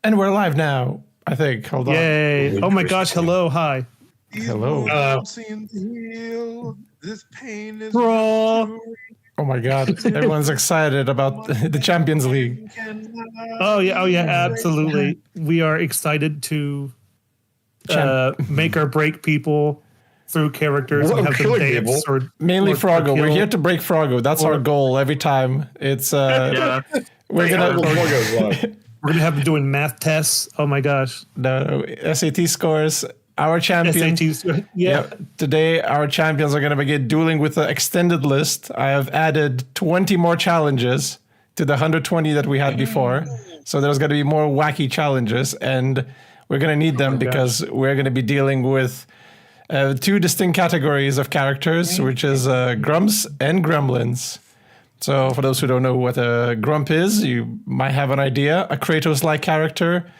And we're live now, I think. Hold on. Yay. Oh my gosh. Hello. Hi. Hello. This pain is Bro. Oh my God. Everyone's excited about the Champions League. Oh yeah. Oh yeah. Absolutely. We are excited to make or break people through characters and have them dance or mainly or Froggo. We're kill. here to break Froggo. That's our goal every time. It's we're gonna have them doing math tests. Oh my gosh. No SAT scores. Our champion. SATs. Yeah. Today, our champions are going to begin dueling with the extended list. I have added 20 more challenges to the 120 that we had before. So there's going to be more wacky challenges, and we're going to need them because we're going to be dealing with two distinct categories of characters, which is Grumps and Gremlins. So for those who don't know what a Grump is, you might have an idea. A Kratos-like character.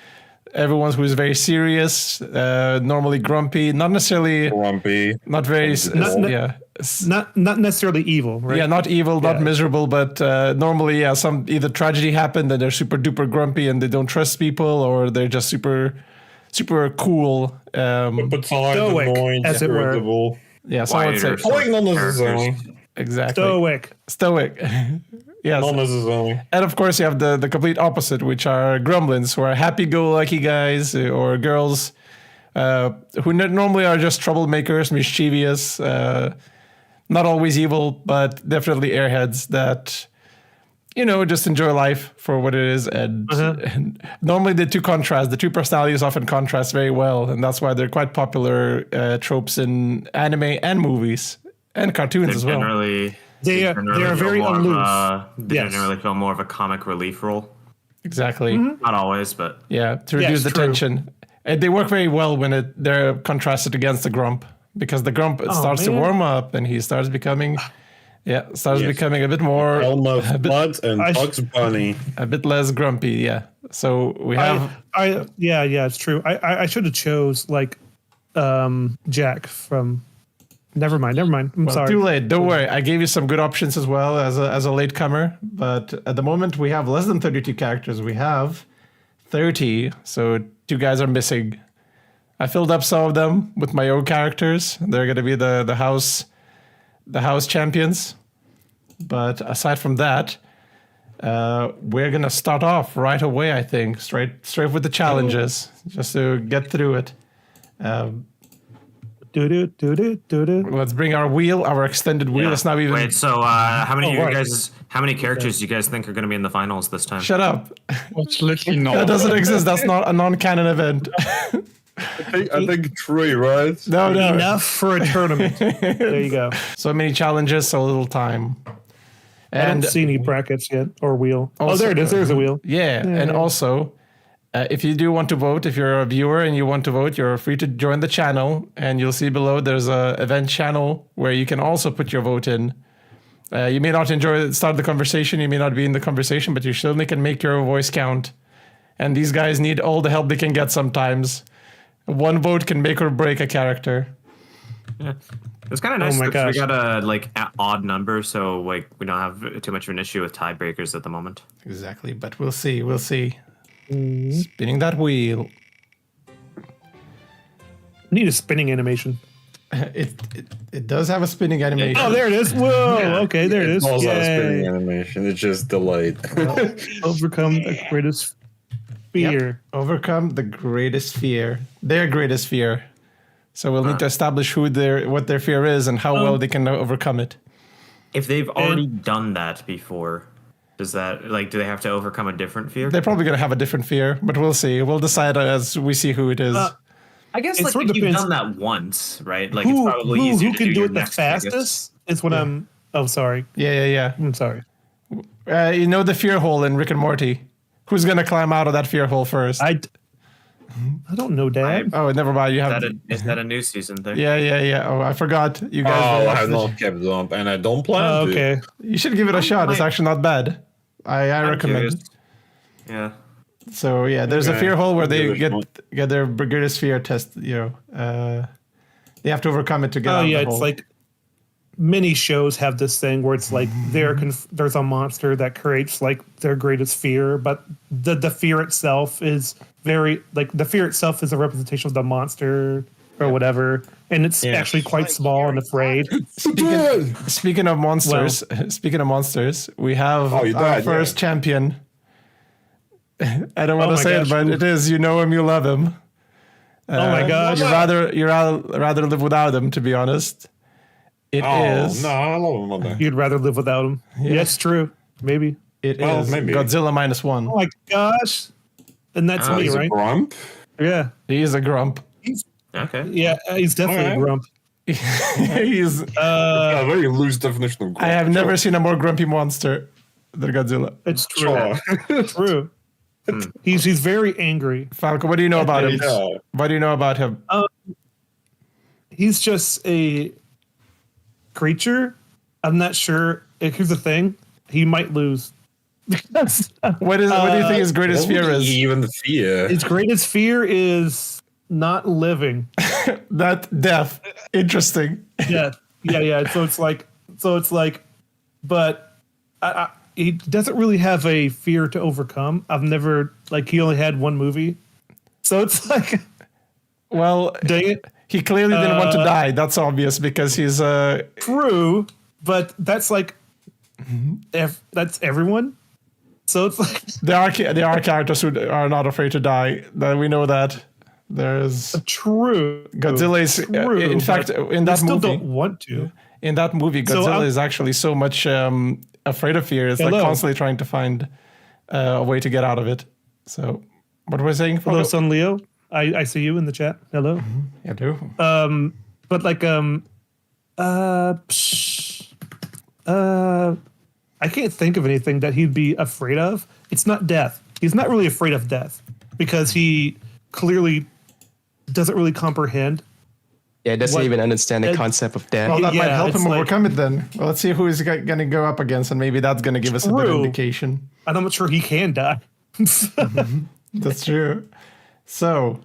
Everyone who's very serious, normally grumpy, not necessarily not very, not necessarily evil, right? Yeah, not evil, not miserable, but normally, some either tragedy happened and they're super duper grumpy and they don't trust people, or they're just super cool, stoic, as it were. Yeah, someone would say not necessarily. Exactly. Stoic. Yes. Not necessarily. And of course, you have the complete opposite, which are gremlins, who are happy-go-lucky guys or girls who normally are just troublemakers, mischievous, not always evil, but definitely airheads that, just enjoy life for what it is. And normally the two personalities often contrast very well, and that's why they're quite popular tropes in anime and movies and cartoons as well. They are very aloof. They generally feel more of a comic relief role. Exactly. Not always, but to reduce the tension. And they work very well when they're contrasted against the Grump, because the Grump starts to warm up and he starts becoming, becoming a bit more Blood and Bugs Bunny, a bit less grumpy. Yeah. So we have. It's true. I should have chose Jack from. Never mind. I'm sorry. Too late. Don't worry. I gave you some good options as well as a latecomer. But at the moment, we have less than 32 characters. We have 30. So 2 guys are missing. I filled up some of them with my own characters. They're going to be the house champions. But aside from that, we're going to start off right away, I think. Straight with the challenges, just to get through it. Let's bring our extended wheel. It's not even. Wait, so how many characters do you guys think are going to be in the finals this time? Shut up. What's literally not. That doesn't exist. That's not a non-canon event. I think 3, right? No. Enough for a tournament. There you go. So many challenges, so little time. And I don't see any brackets yet or wheel. Also, there it is. There's a wheel. Yeah. And also, if you do want to vote, if you're a viewer and you want to vote, you're free to join the channel. And you'll see below there's a event channel where you can also put your vote in. You may not start the conversation. You may not be in the conversation, but you certainly can make your voice count. And these guys need all the help they can get sometimes. One vote can make or break a character. Yeah. It's kind of nice that we got a odd number, so we don't have too much of an issue with tiebreakers at the moment. Exactly, but we'll see. Spinning that wheel. Need a spinning animation. It does have a spinning animation. Oh, there it is. Whoa. Yeah. Okay, there it is. It's also a spinning animation. It's just delayed. Overcome the greatest fear. Yep. Overcome the greatest fear. Their greatest fear. So we'll need to establish what their fear is and how well they can overcome it. If they've already done that before, does that do they have to overcome a different fear? They're probably going to have a different fear, but we'll see. We'll decide as we see who it is. I guess if you've done that once, right? It's probably easier who to can do it the next, fastest? Is what I'm. Oh, sorry. Yeah. I'm sorry. The fear hole in Rick and Morty. Who's going to climb out of that fear hole first? I don't know, Dad. Never mind. You have. Is that a new season thing? Yeah. Oh, I forgot. You guys. I have not kept it up, and I don't plan to. Okay. You should give it a shot. It's actually not bad. I recommend it. Yeah. So there's a fear hole where they get their greatest fear test. They have to overcome it to get out of the hole. It's many shows have this thing where it's like there's a monster that creates like their greatest fear, but the fear itself is very like the fear itself is a representation of the monster or whatever, and it's actually quite small and afraid. Speaking of monsters, we have our first champion. I don't want to say it, but it is you know him, you love him. Oh my gosh! You rather live without him, to be honest. It is. No, I love him. You'd rather live without him. Yeah, it's true. Maybe. It is maybe. Godzilla -1. Oh my gosh! And that's me, he's right? A grump? Yeah. He is a grump. Okay. Yeah, he's definitely a grump. He's a very loose definition of grump. I have never seen a more grumpy monster than Godzilla. It's true. True. He's very angry. Falco, what do you know about him? What do you know about him? He's just a creature. I'm not sure. Here's the thing: he might lose. What do you think his greatest fear is? Even the fear. His greatest fear is not living. Not death. Interesting. Yeah. So it's like, but he doesn't really have a fear to overcome. I've never he only had one movie, so it's like, well, dang it. He clearly didn't want to die. That's obvious because he's true, but that's like that's everyone. So it's like there are characters who are not afraid to die. That we know that. There's true. Godzilla is in fact in that still movie. Don't want to. In that movie, Godzilla is actually so much afraid of fear. It's like constantly trying to find a way to get out of it. So, what was I saying? Hello, son Leo. I see you in the chat. Hello. I do. But I can't think of anything that he'd be afraid of. It's not death. He's not really afraid of death because he clearly doesn't really comprehend. Yeah, doesn't even understand the concept of death. Well, that might help him overcome it then. Well, let's see who he's going to go up against, and maybe that's going to give us a better indication. I'm not sure he can die. That's true. So,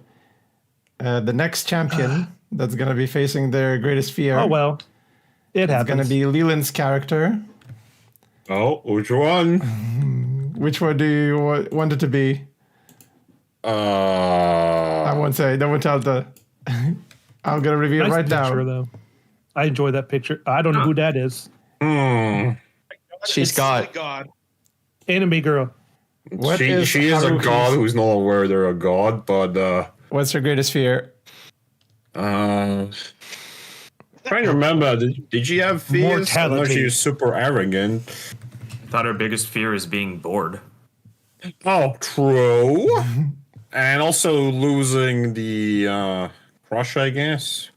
the next champion that's going to be facing their greatest fear. Oh, well. It happens. It's going to be Leland's character. Oh, which one? Which one do you want it to be? I won't say. Don't tell the... I'm going to review it right now. Though. I enjoy that picture. I don't know who that is. She's God. Anime girl. She is a god who's not aware they're a god, but... What's her greatest fear? Trying to remember, did she have fears? Mortality. Or she was super arrogant. I thought her biggest fear is being bored. Oh, true. And also losing the crush, I guess.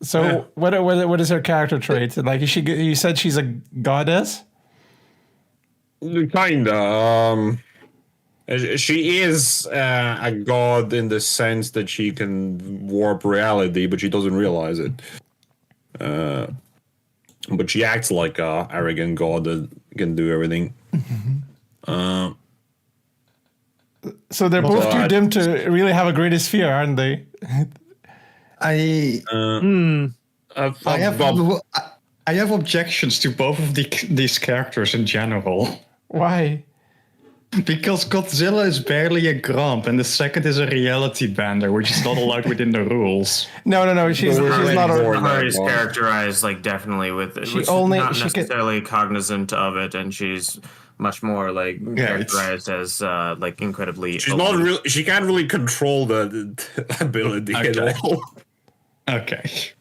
So what is her character trait? Like, is she? You said she's a goddess? Kinda. She is a god in the sense that she can warp reality, but she doesn't realize it. But she acts like a arrogant god that can do everything. So they're both too dim to really have a greatest fear, aren't they? I have objections to both of these characters in general. Why? Because Godzilla is barely a grump, and the second is a reality bender, which is not allowed within the rules. No. She's not Her is characterized like definitely with not necessarily cognizant of it, and she's much more like characterized as like incredibly. She's not really. She can't really control the ability at all. Okay.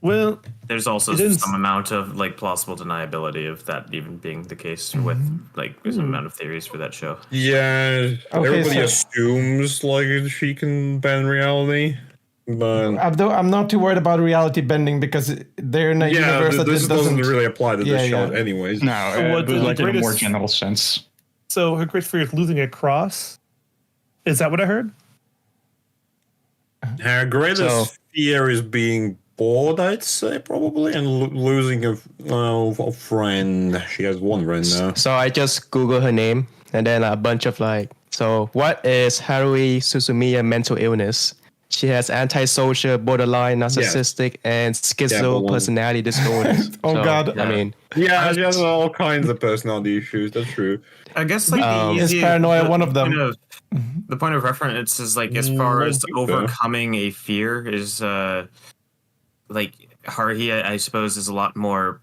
Well, there's also some amount of like plausible deniability of that even being the case with like there's an amount of theories for that show. Yeah, everybody assumes like she can bend reality, but I'm not too worried about reality bending because they're in a universe that this doesn't really apply to this show, anyways. No, it was like in a more general sense. So her greatest fear is losing a cross. Is that what I heard? Her greatest fear is being bored, I'd say, probably, and losing a friend. She has one friend now. So I just Google her name, and then a bunch of so what is Haruhi Suzumiya mental illness? She has antisocial, borderline, narcissistic, and schizo personality disorders. Oh, God. I mean, she has all kinds of personality issues. That's true. I guess like is paranoia one of them? The point of reference is like as far as overcoming a fear is like Haruhi, I suppose, is a lot more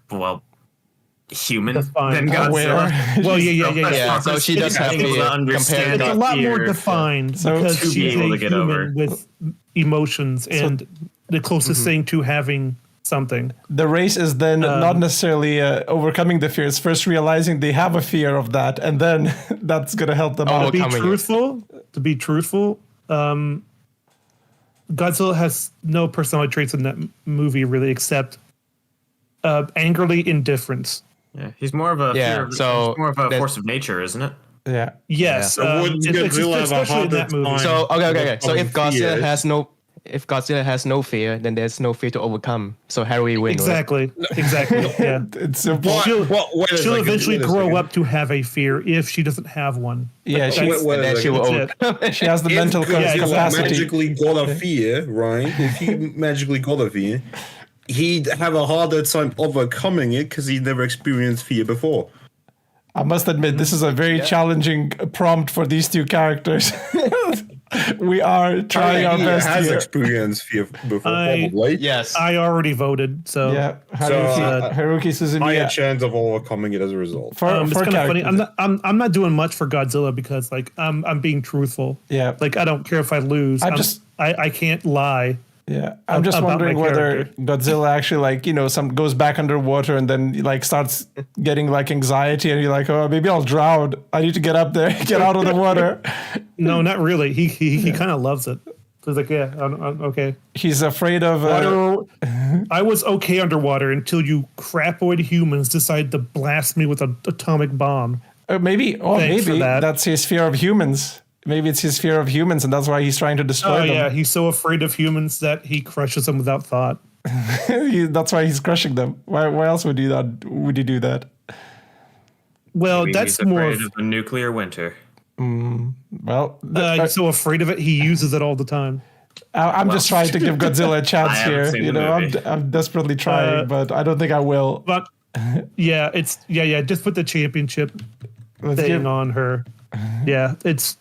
human than Godzilla. Well, yeah. So she does have to understand. It's a lot more defined because to be she's able a to get human over with emotions and the closest thing to having something. The race is then not necessarily overcoming the fear. It's first realizing they have a fear of that, and then that's going to help them out. To be truthful, Godzilla has no personality traits in that movie really, except angrily indifference. Yeah, he's more of a force of nature, isn't it? Yeah. Yes. Especially in that movie. So okay. So if Godzilla has no fear, then there's no fear to overcome. So Haruhi wins. Exactly. Yeah. It's simple. She'll eventually grow up to have a fear if she doesn't have one. Yeah, she will overcome. She has the mental capacity. Magically got a fear, right? If he magically got a fear, he'd have a harder time overcoming it because he never experienced fear before. I must admit, this is a very challenging prompt for these two characters. We are trying our best here. He has experienced fear before, probably. Yes. I already voted, so... Yeah, Haruki Suzumiya. Higher chance of overcoming it as a result. It's kind of funny. I'm not doing much for Godzilla because, like, I'm being truthful. Yeah. Like, I don't care if I lose. I can't lie. Yeah, I'm just wondering whether Godzilla actually, like, goes back underwater and then like starts getting like anxiety, and you're like, oh, maybe I'll drown. I need to get up there, get out of the water. No, not really. He kind of loves it. So he's like, yeah, I'm okay. He's afraid of water. I was okay underwater until you crapoid humans decided to blast me with an atomic bomb. Maybe that's his fear of humans. Maybe it's his fear of humans, and that's why he's trying to destroy them. Yeah, he's so afraid of humans that he crushes them without thought. That's why he's crushing them. Why else would he do that? Well, Maybe that's he's more afraid of a nuclear winter. Well, he's so afraid of it, he uses it all the time. I'm just trying to give Godzilla a chance here. I'm desperately trying, but I don't think I will. But yeah, just put the championship thing on her. Yeah, it's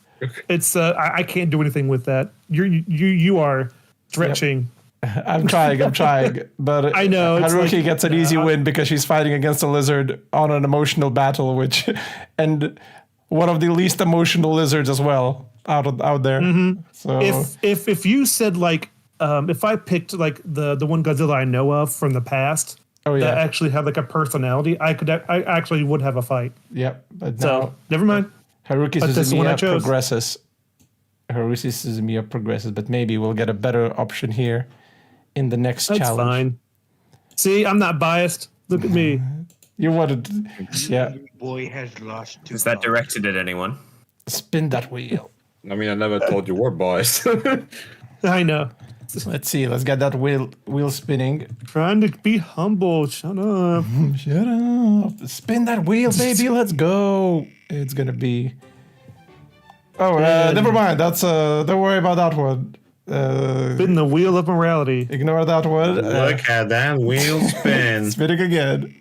I can't do anything with that. You are stretching. Yep. I'm trying, but I know Haruki gets an easy win because she's fighting against a lizard on an emotional battle, and one of the least emotional lizards as well out there. Mm-hmm. So if you said like if I picked like the one Godzilla I know of from the past that actually had like a personality, I actually would have a fight. Yep. But so never mind. Haruki Suzumiya progresses. Haruki Suzumiya progresses, but maybe we'll get a better option here in the next challenge. That's fine. See, I'm not biased. Look at me. You wanted, yeah. Boy has lost. Is that directed at anyone? Spin that wheel. I mean, I never told you were biased. I know. Let's see. Let's get that wheel spinning. Trying to be humble. Shut up. Shut up. Spin that wheel, baby. Let's go. It's gonna be. Oh, never mind. That's don't worry about that one. Spin the wheel of morality. Ignore that one. Look at that wheel spin. Spinning again.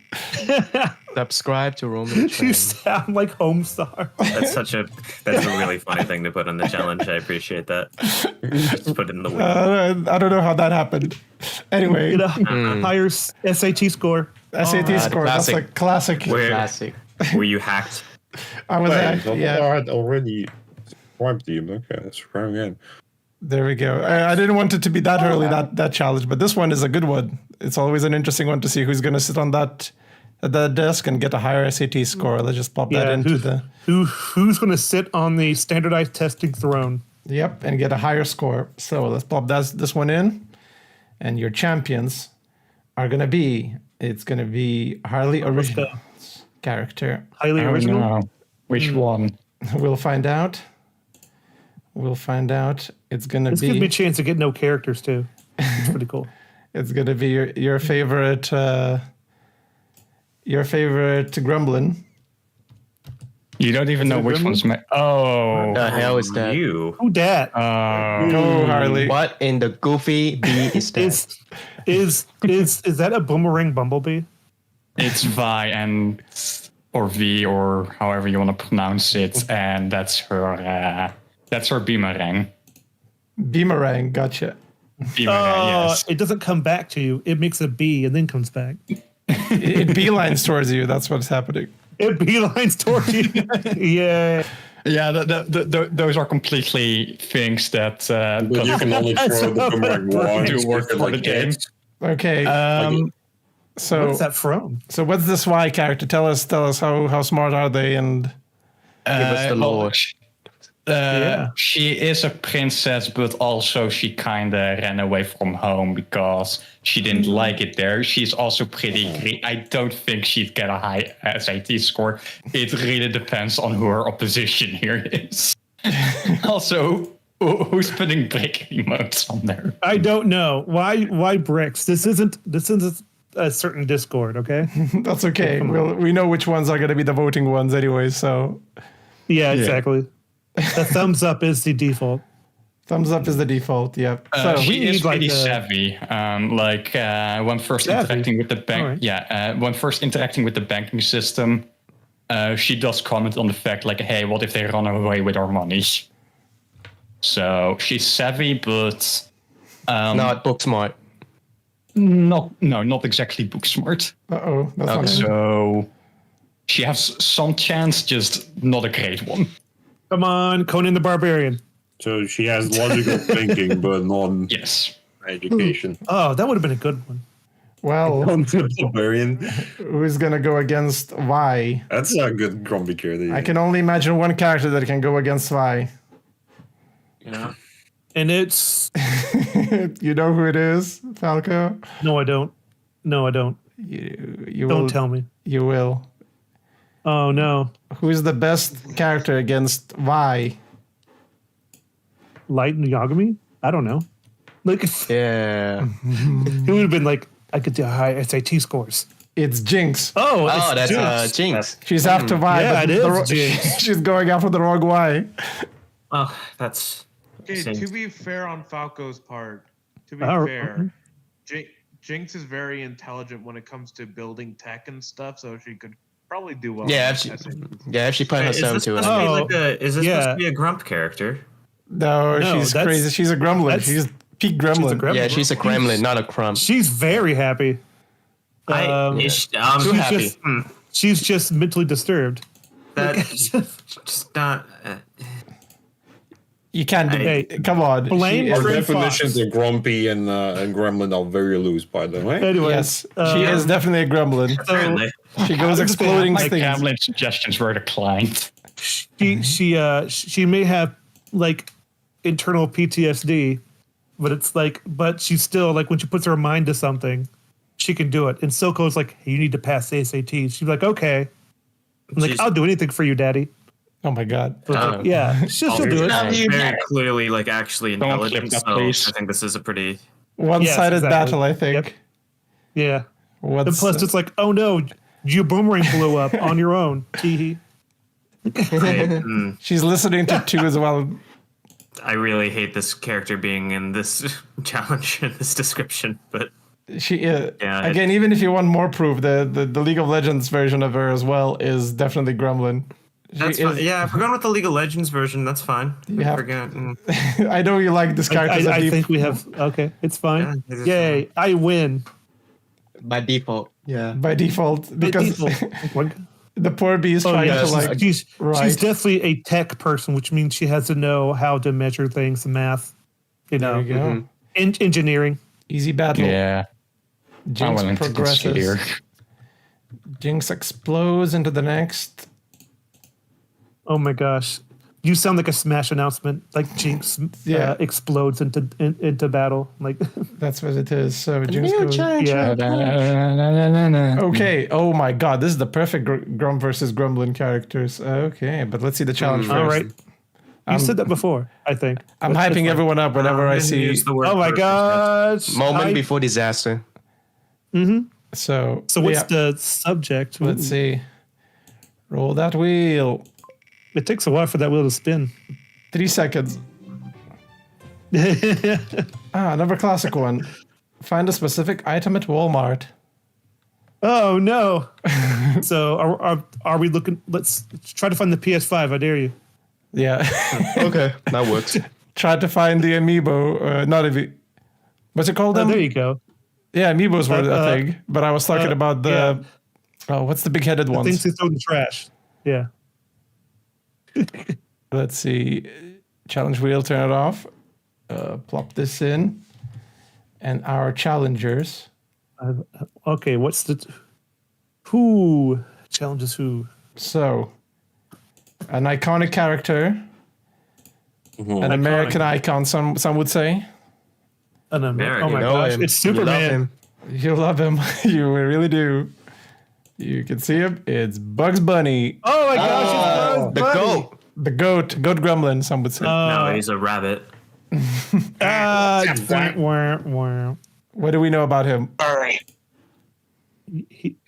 Subscribe to Roman. You sound like Homestar. That's a really funny thing to put on the challenge. I appreciate that. Just put it in the wheel. I don't know how that happened. Anyway, higher SAT score. SAT score. Classic. That's a classic. Classic. Were you hacked? I was hacked. Yeah. I had already swiped you. Okay, let's try again. There we go. I didn't want it to be that early, that challenge, but this one is a good one. It's always an interesting one to see who's going to sit on that desk and get a higher SAT score. Let's just pop that into who's going to sit on the standardized testing throne. Yep, and get a higher score. So let's pop this one in, and your champions are going to be. It's going to be Harley Original character. Highly original. No. Which one? We'll find out. It's going to be. This gives me a chance to get no characters too. It's pretty cool. It's going to be your favorite gremlin. You don't even know it which Gremlin? one's Oh. The hell is that? You. Who dat? Go, Harley. What in the goofy bee is that? Is that a boomerang bumblebee? It's Vi and or V or however you want to pronounce it, and that's her beamerang. Beamerang, gotcha. Beamerang, yes. It doesn't come back to you. It makes a bee and then comes back. It beelines towards you. That's what's happening. It beelines toward you. Yeah. Yeah, those are completely things that But you can only throw the boomerang once. do work if it, for the game. hits. Okay. So What's that from? So what's this Y character? Tell us how smart are they? And Give us the lore. She is a princess, but also she kind of ran away from home because she didn't like it there. She's also pretty. I don't think she'd get a high SAT score. It really depends on who her opposition here is. Also, who's putting brick emotes on there? I don't know. Why bricks? This isn't a certain Discord, okay? that's okay. We know which ones are going to be the voting ones anyway. So Yeah, exactly. The thumbs up is the default. thumbs up is the default. Yep. So She we is need, like, pretty a- savvy. When first Savvy? interacting with the bank, Alright. when first interacting with the banking system, she does comment on the fact like, "Hey, what if they run away with our money?" So she's savvy, but Not book smart. not exactly book smart. that's not good. So she has some chance, just not a great one. Come on, Conan the Barbarian. So she has logical thinking, but not Yes. education. Oh, that would have been a good one. Well, Barbarian. who's going to go against Y? That's a good grumpy character. I can only imagine one character that can go against Y. Yeah. And it's You know who it is, Falco? no, I don't. No, I don't. You Don't will, tell me. You will. Oh no, Who's the best character against Y? Light and Yagami? I don't know. Like Yeah. it would have been like I could do high SAT scores. It's Jinx. Oh, Oh, that's Jinx. Jinx. She's after Y. Yeah, but it is the wrong- Jinx. She's going after the wrong Y. Oh, that's. Okay, Same. to be fair on Falco's part, to be Oh, fair, Jinx is very intelligent when it comes to building tech and stuff, so she could probably do well. Yeah, in if she, SAT. yeah, if she put Is herself this to supposed to be it. like a? Is this yeah. supposed to be a Grump character? No, No, she's that's- crazy. She's a gremlin. that's- She's peak gremlin. gremlin. Yeah, she's a gremlin, not a crumb. She's very happy. I'm she's Too happy. just she's just mentally disturbed. that's just not. You can't. Hey, come on. blame She Our is- Fred definitions Fox. of grumpy and gremlin are very loose, by the way. Anyways, yes, she is definitely a gremlin. Apparently. She goes exploding My things. Gremlin suggestions were declined. She may have like internal PTSD, but she's still like when she puts her mind to something, she can do it. And Silco's like, hey, you need to pass the SATs. She's like, okay. I'm like, She's- I'll do anything for you, Daddy. Oh my god. Yeah, she'll do it. She's very clearly like actually Don't clip intelligent. that, So please. I think this is a pretty. One-sided exactly. battle, I think. Yep. Yeah. What's, And plus, it's like, oh no, your boomerang blew up on your own. Teehee. she's listening to two as well. I really hate this character being in this challenge in this description, but She Yeah, again, even if you want more proof, the League of Legends version of her as well is definitely gremlin. She that's is- fine. Yeah, if we're going with the League of Legends version, that's fine. have- I know you like this character. as a I deep- think we have. Okay, it's fine. Yeah, Yay, I win. By default. Yeah. by default because the poor bee is trying yeah, to like. she's right. definitely a tech person, which means she has to know how to measure things, math, There you go. engineering. Easy battle. Yeah. Jinx I went into this progresses. here. Jinx explodes into the next. Oh my gosh, you sound like a Smash announcement. Like Jinx Yeah. explodes into battle. Like That's what it is. So Jinx goes. yeah, Okay. Oh my god, this is the perfect Grum versus Gremlin characters. Okay, but let's see the challenge first. all right. You said that before, I think. I'm That's hyping just everyone up whenever I see. Use the word Oh my perfect. gosh! Moment before disaster. So So what's yeah, the subject? let's see. Roll that wheel. It takes a while for that wheel to spin. 3 seconds. Another classic one. Find a specific item at Walmart. Oh no! So are we looking? Let's try to find the PS5. I dare you. Yeah. Okay, that works. Tried to find the amiibo. Not what's it called? Oh, there you go. Yeah, amiibos were a thing. But I was talking about the. Yeah. Oh, what's the big-headed The ones? things they throw in the trash. Yeah. Let's see. Challenge wheel, turn it off. Plop this in. And our challengers. Okay, what's the who challenges who? So, an iconic character, an American icon. Some would say. Oh my know gosh, him. it's You love Superman. him. You love him. You really do. You can see him. It's Bugs Bunny, Oh my gosh, it's Bugs The Bunny. goat. the goat gremlin. Some would say. No, he's a rabbit. Wah. What do we know about him,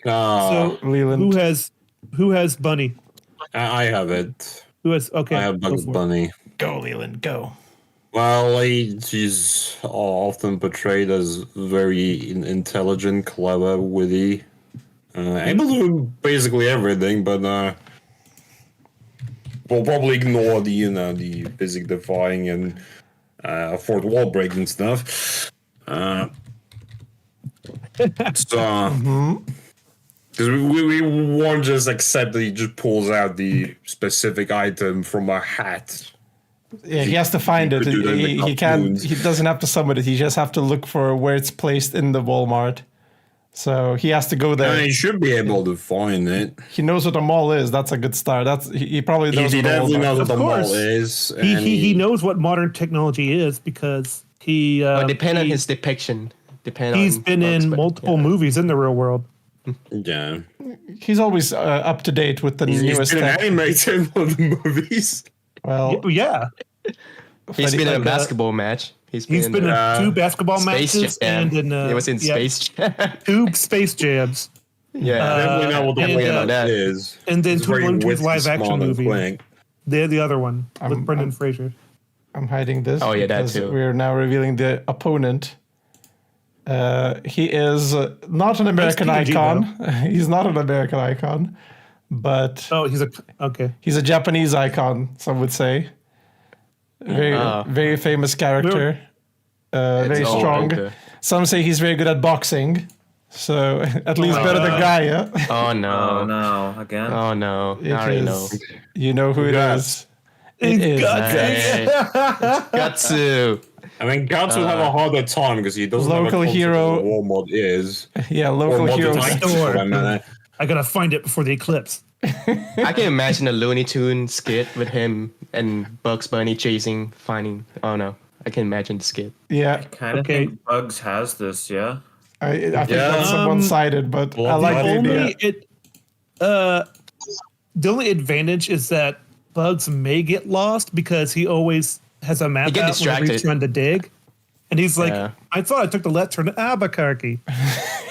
So Leland? who has Bunny? I have it. Who has okay? I have go Bugs for it. Bunny. Go, Leland. Go. Well, he's often portrayed as very intelligent, clever, witty, able to do basically everything, but we'll probably ignore the physics defying and fourth wall breaking stuff. Because we won't just accept that he just pulls out the specific item from a hat. Yeah, he has to find you it. could do that in the He can't. cartoons. He doesn't have to summon it. He just have to look for where it's placed in the Walmart. So he has to go there. He should be able to find it. He knows what a mall is. That's a good start. He probably knows He what a definitely Walmart knows what is. the Of mall course. is. He, and he knows what modern technology is because he Depend on he- his depiction. he's been in multiple movies in the real world. Yeah. He's always up to date with the He's newest been tech. animated in one of the movies. Well, Yeah, He's been in a like, basketball match. he's been in 2 basketball Space matches Jam. and in He was in Space Jam. 2 Space Jams, Yeah. Definitely know what the and, Walmart that. is. and then It's two very Looney Tunes witty, live action smart, and movies. quick. They're the other one with Brendan Fraser. I'm hiding this. Oh, yeah, that because too. We're now revealing the opponent. He is not an American PNG, icon. He's not an American icon, but Oh, okay. he's a Japanese icon. Some would say. Very famous character. Very all strong. okay. Some say he's very good at boxing. So at least better than Gaia. Oh Oh no. no, again. Oh no. It I already is- know. You know who it is. It is. Hey. Gatsu. I mean, Guts will have a harder time because he doesn't Local have a concept hero- of what Walmart is. Yeah, Or local what heroes. the Store. for that matter. I gotta find it before the eclipse. I can imagine a Looney Tune skit with him and Bugs Bunny chasing, finding. Oh no. I can imagine the skit. Yeah, Kind of Okay. think Bugs has this, yeah. I think Yeah. that's one-sided, but I like the idea. The only advantage is that Bugs may get lost because he always has a map He get out whenever he's distracted. trying to dig. And he's like, Yeah. I thought I took the left turn to Albuquerque.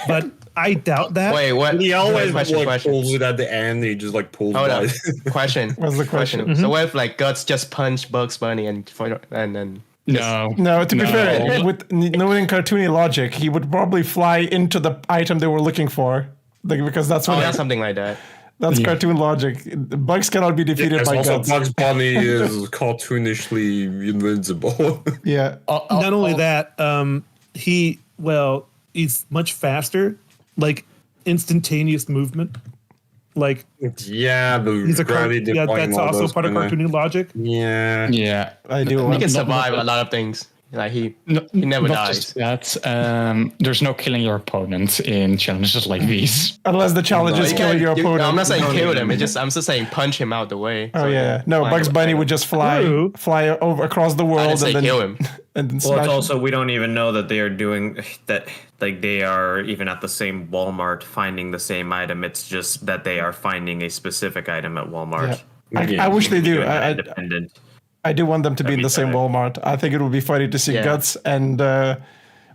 But I doubt that. Wait, what? He always question. pulls it at the end. He just pulls Hold by. up. Question. What's the question? So what if Guts just punch Bugs Bunny and then No. No, to be fair, with knowing cartoony logic, he would probably fly into the item they were looking for, because that's what yeah, something like that. that's cartoon logic. Bugs cannot be defeated Yes, by also guts. Bugs Bunny is cartoonishly invincible. Yeah, Not only that, he's much faster, like instantaneous movement. Like yeah, the he's a gravity yeah, defying that's all also those part of kinda- cartoony logic. Yeah. Yeah. I do. He want- can survive a lot of things. Like he No, never not dies. just that. There's no killing your opponent in challenges like these. Unless the challenge is You killing your can't- opponent. I'm not saying Don't kill even- them. I'm just saying punch him out the way. Oh So yeah, no. fly Bugs away. Bunny would just True. fly over across the I world didn't say and then kill him. and then Well, smash. it's also we don't even know that they are doing that. Like they are even at the same Walmart finding the same item. It's just that they are finding a specific item at Walmart. I wish they do. Doing that I independent. do want them to be in the same better. Walmart. I think it would be funny to see Yeah. Guts and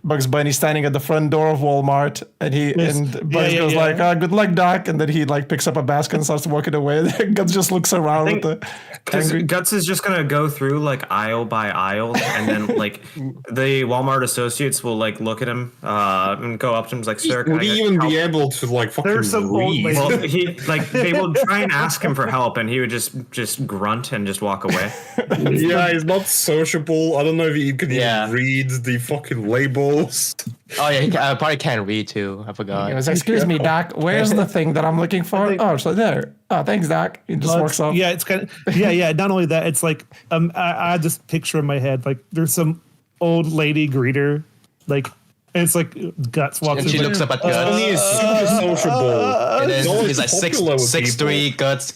Bugs Bunny standing at the front door of Walmart, and Bugs goes like, "Good luck, Doc," and then he like picks up a basket and starts walking away. Guts just looks around with the Because angry. Guts is just gonna go through like aisle by aisle, and then like the Walmart associates will like look at him and go up to him like, "Sir, can Would I he get even help?" be able to like fucking There's some old read? lady- Well, he like they will try and ask him for help, and he would just grunt and just walk away. Yeah, he's not sociable. I don't know if he could Yeah. even read the fucking labels. Oh yeah, he probably can't read too. I forgot. He goes, "Excuse me, Doc. Where's the thing that I'm looking for? Oh, so there. Oh, thanks, Doc." He just walks off. Yeah, it's kind of yeah. Not only that, it's like I had this picture in my head. Like there's some old lady greeter, like, and it's like Guts walks. And she in, looks like, up at Guts. He is super sociable. And then He's always he's like popular with 6'3", Guts,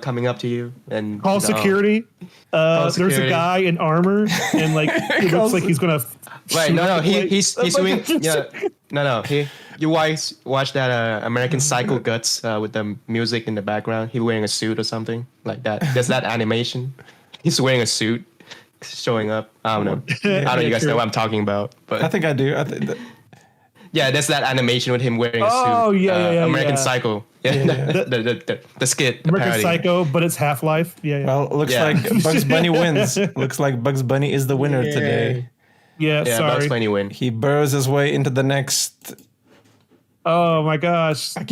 coming up to you and call security. There's a security. guy in armor, and like it looks like he's gonna. Right, shoot no, up, like- he's doing, yeah, no, you guys watch that American Psycho Guts with the music in the background. He wearing a suit or something like that. There's that animation. He's wearing a suit, showing up. I don't know. I don't know. You guys know what I'm talking about, I but think I do. I think that, yeah, there's that animation with him wearing a suit. Oh, yeah, American yeah. Psycho. Yeah, the skit. The American parody. Psycho, but it's Half-Life. Yeah. well, looks Yeah. like Bugs Bunny wins. Looks like Bugs Bunny is the winner today. Yeah. Yeah, Bugs Sorry. Bunny win. He burrows his way into the next. Oh my gosh. I'm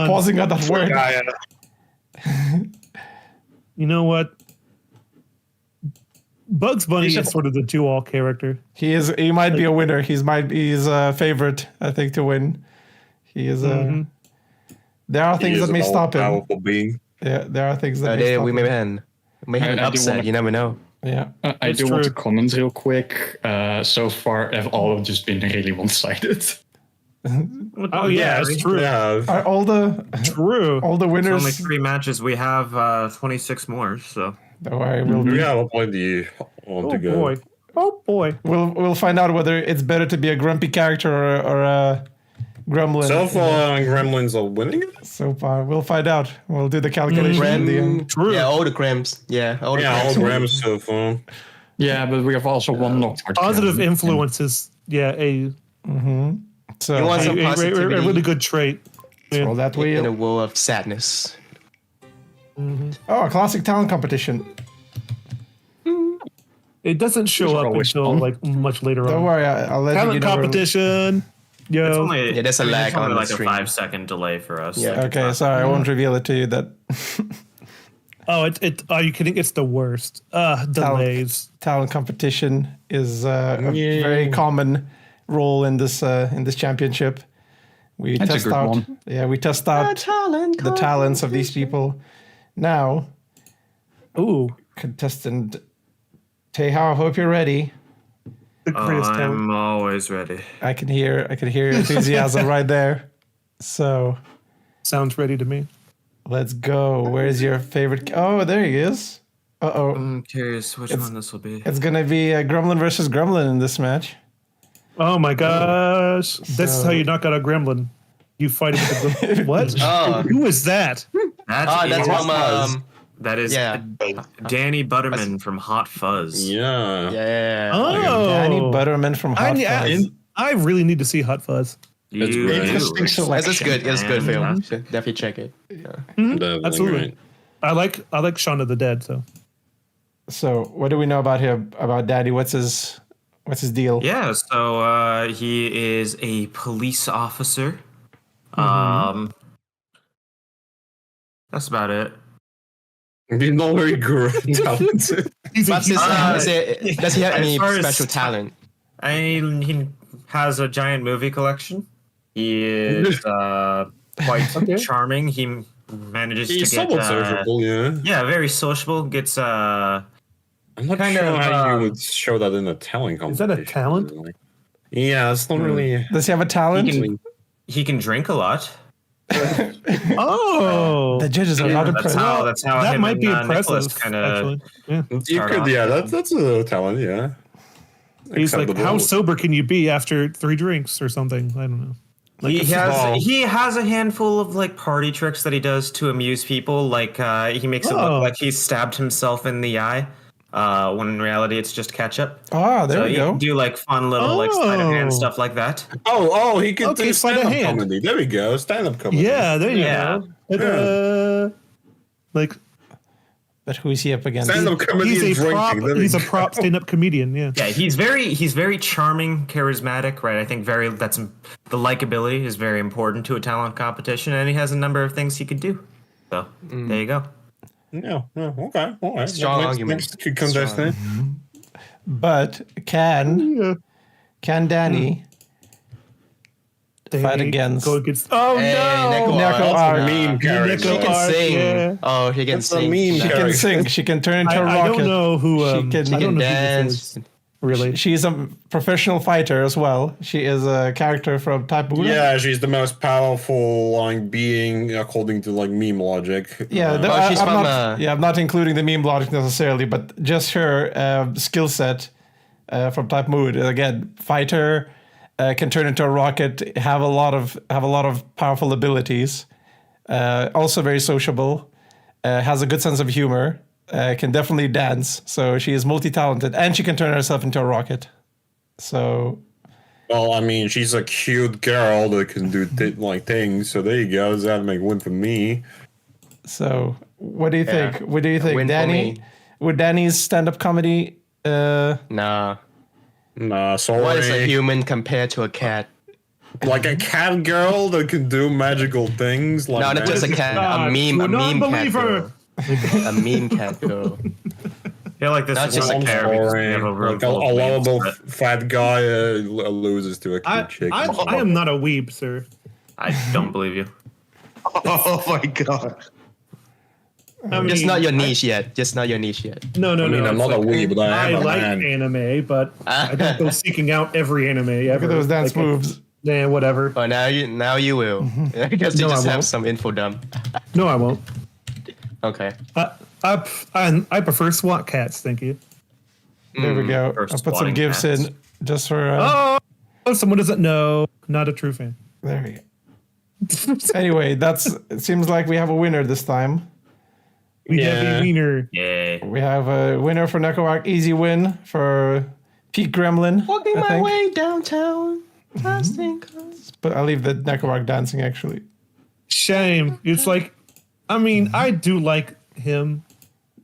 pausing at that word. You know what? Bugs Bunny He's is a- sort of the do-all character. He might be a winner. He's a favorite, I think, to win. He is a. There are things that may stop him. Powerful being. Yeah, there are things that may stop We him. may have an I do upset. wanna- You never know. Yeah. I That's do want to true. comment real quick. So far, have all just been really one-sided. Oh yeah, it's true. Yeah. Are all the True. all the It's winners? only 3 matches. We have 26 more. So Don't worry, we'll be. Yeah, I'll play the one Oh to go. boy. Oh boy. We'll find out whether it's better to be a grumpy character or a gremlin. So far, Gremlins are winning it. So far, we'll find out. We'll do the calculation at the end. True. Yeah, all the Grims. Yeah, all the Yeah, all Grims. Grams so far. Yeah, but we have also one Lockhart. Positive influences. Yeah, a So You want a, some a positivity really good trait. roll that in a wheel. world of sadness. Oh, a classic talent competition. It doesn't show up always until fun. like much later Don't on. worry, I'll let Talent you know. competition. Yo. it's only Yeah, there's a lag it's only on the like stream. a 5-second delay for us. Yeah. Like, it's Okay, not- sorry, I won't reveal it to you. That Oh, it. Are you kidding? It's the worst. Delays. talent competition is a very common role in this championship. We That's a test good out, one. yeah, we test out the talents of these people. Now, Ooh, contestant Teha, I hope you're ready. the Oh, greatest talent. I'm always ready. I can hear your enthusiasm right there. So Sounds ready to me. let's go. Where's your favorite? Oh, there he is. Uh-oh. I'm curious which one this will be. It's gonna be a Gremlin versus Gremlin in this match. Oh my gosh! This is how you knock out a gremlin. You fight it with the what? Oh. Who is that? That's from that is yeah. Danny Butterman from Hot Fuzz. Yeah. yeah. Oh, Danny Butterman from Hot Fuzz. I really need to see Hot Fuzz. You It's do. Interesting It's selection. good. It's good film. Man. Should definitely check it. Definitely Absolutely. right. I like Shaun of the Dead. So So what do we know about him? About Danny? What's his deal? Yeah, so he is a police officer. That's about it. He's not very good talented. Does he have any as far as special talent? I mean, he has a giant movie collection. He is quite charming. He manages He's to get somewhat sociable, yeah. yeah, very sociable. Gets I'm not kind sure of, how you would show that in a talent Is competition. that a talent? Like, yeah, it's not really. Does he have a talent? he can drink a lot. Oh, The judges are not That's impressed. how that's how that him might and, be Nicholas impressive. kinda Actually, yeah. You Start could, off. yeah, that's a talent, yeah. He's like, Acceptable. how sober can you be after 3 drinks or something? I don't know. He small- has a handful of like party tricks that he does to amuse people. Like he makes it Oh. look like he stabbed himself in the eye. when in reality it's just ketchup. Ah, there So we you go. can do like fun little like sleight of hand Oh. stuff like that. Oh, he can Okay, do sleight of stand-up hand. comedy. There we go, stand-up comedy. Yeah, there you Yeah. go. Like But who is he up against? Stand-up comedy and he's a prop. drinking. There we He's a go. prop stand-up comedian. Yeah. Yeah, he's very charming, charismatic, right? I think that's the likability is very important to a talent competition, and he has a number of things he could do. So there you go. Yeah, okay, all right. Strong argument. Next contestant. But can Danny fight against? Go against. Oh Hey, no! Neko Arc. Meme character. She can Arc, sing. yeah. Oh, she can That's a sing. meme She can character. sing. She can turn into a I rocket. don't know who. She can- I she don't can know dance. who this is. Really? She's a professional fighter as well. She is a character from Type Buddha. Yeah, she's the most powerful like being according to like meme logic. Yeah, she's I'm from, not, I'm not including the meme logic necessarily, but just her skill set from Type Mood. Again, fighter, can turn into a rocket, have a lot of powerful abilities. Also very sociable, has a good sense of humor, can definitely dance. So she is multi-talented, and she can turn herself into a rocket. So Well, I mean, she's a cute girl that can do like things. So there you go. That'd make a win for me. So, what do you think? What do you A think, win for Danny? me. Would Danny's stand-up comedy? Nah. Nah, What is a sorry. human compared to a cat? Like a cat girl that can do magical things. Like No, not just a cat. A meme. A meme cat girl. A meme cat girl. I feel like this Not is just not a fair because we Sorry. have a room Like a full of memes, lovable but fat guy loses to a cute chick. I am not a weeb, sir. I don't believe you. Oh my god. I mean, Just not your niche yet. Just not your niche yet. No, no, I mean, no. I'm it's not a weeb, but I I am a like man. anime, but I don't go seeking out every anime ever. Look at those dance Like, moves. Yeah, whatever. But now you will. Because you No, I just have won't. some info dump. No, I won't. Okay. I prefer SWAT cats. Thank you. There we go. Or I'll put some swatting gifs cats. in just for. Oh, someone doesn't know. Not a true fan. There we go. Anyway, it seems like we have a winner this time. We have Yeah. a wiener. Yeah. We have a winner for Neko Arc. Easy win for Pete Gremlin. Walking I my think. way downtown. But I'll leave the Neko Arc dancing actually. Shame. It's like, I mean, I do like him.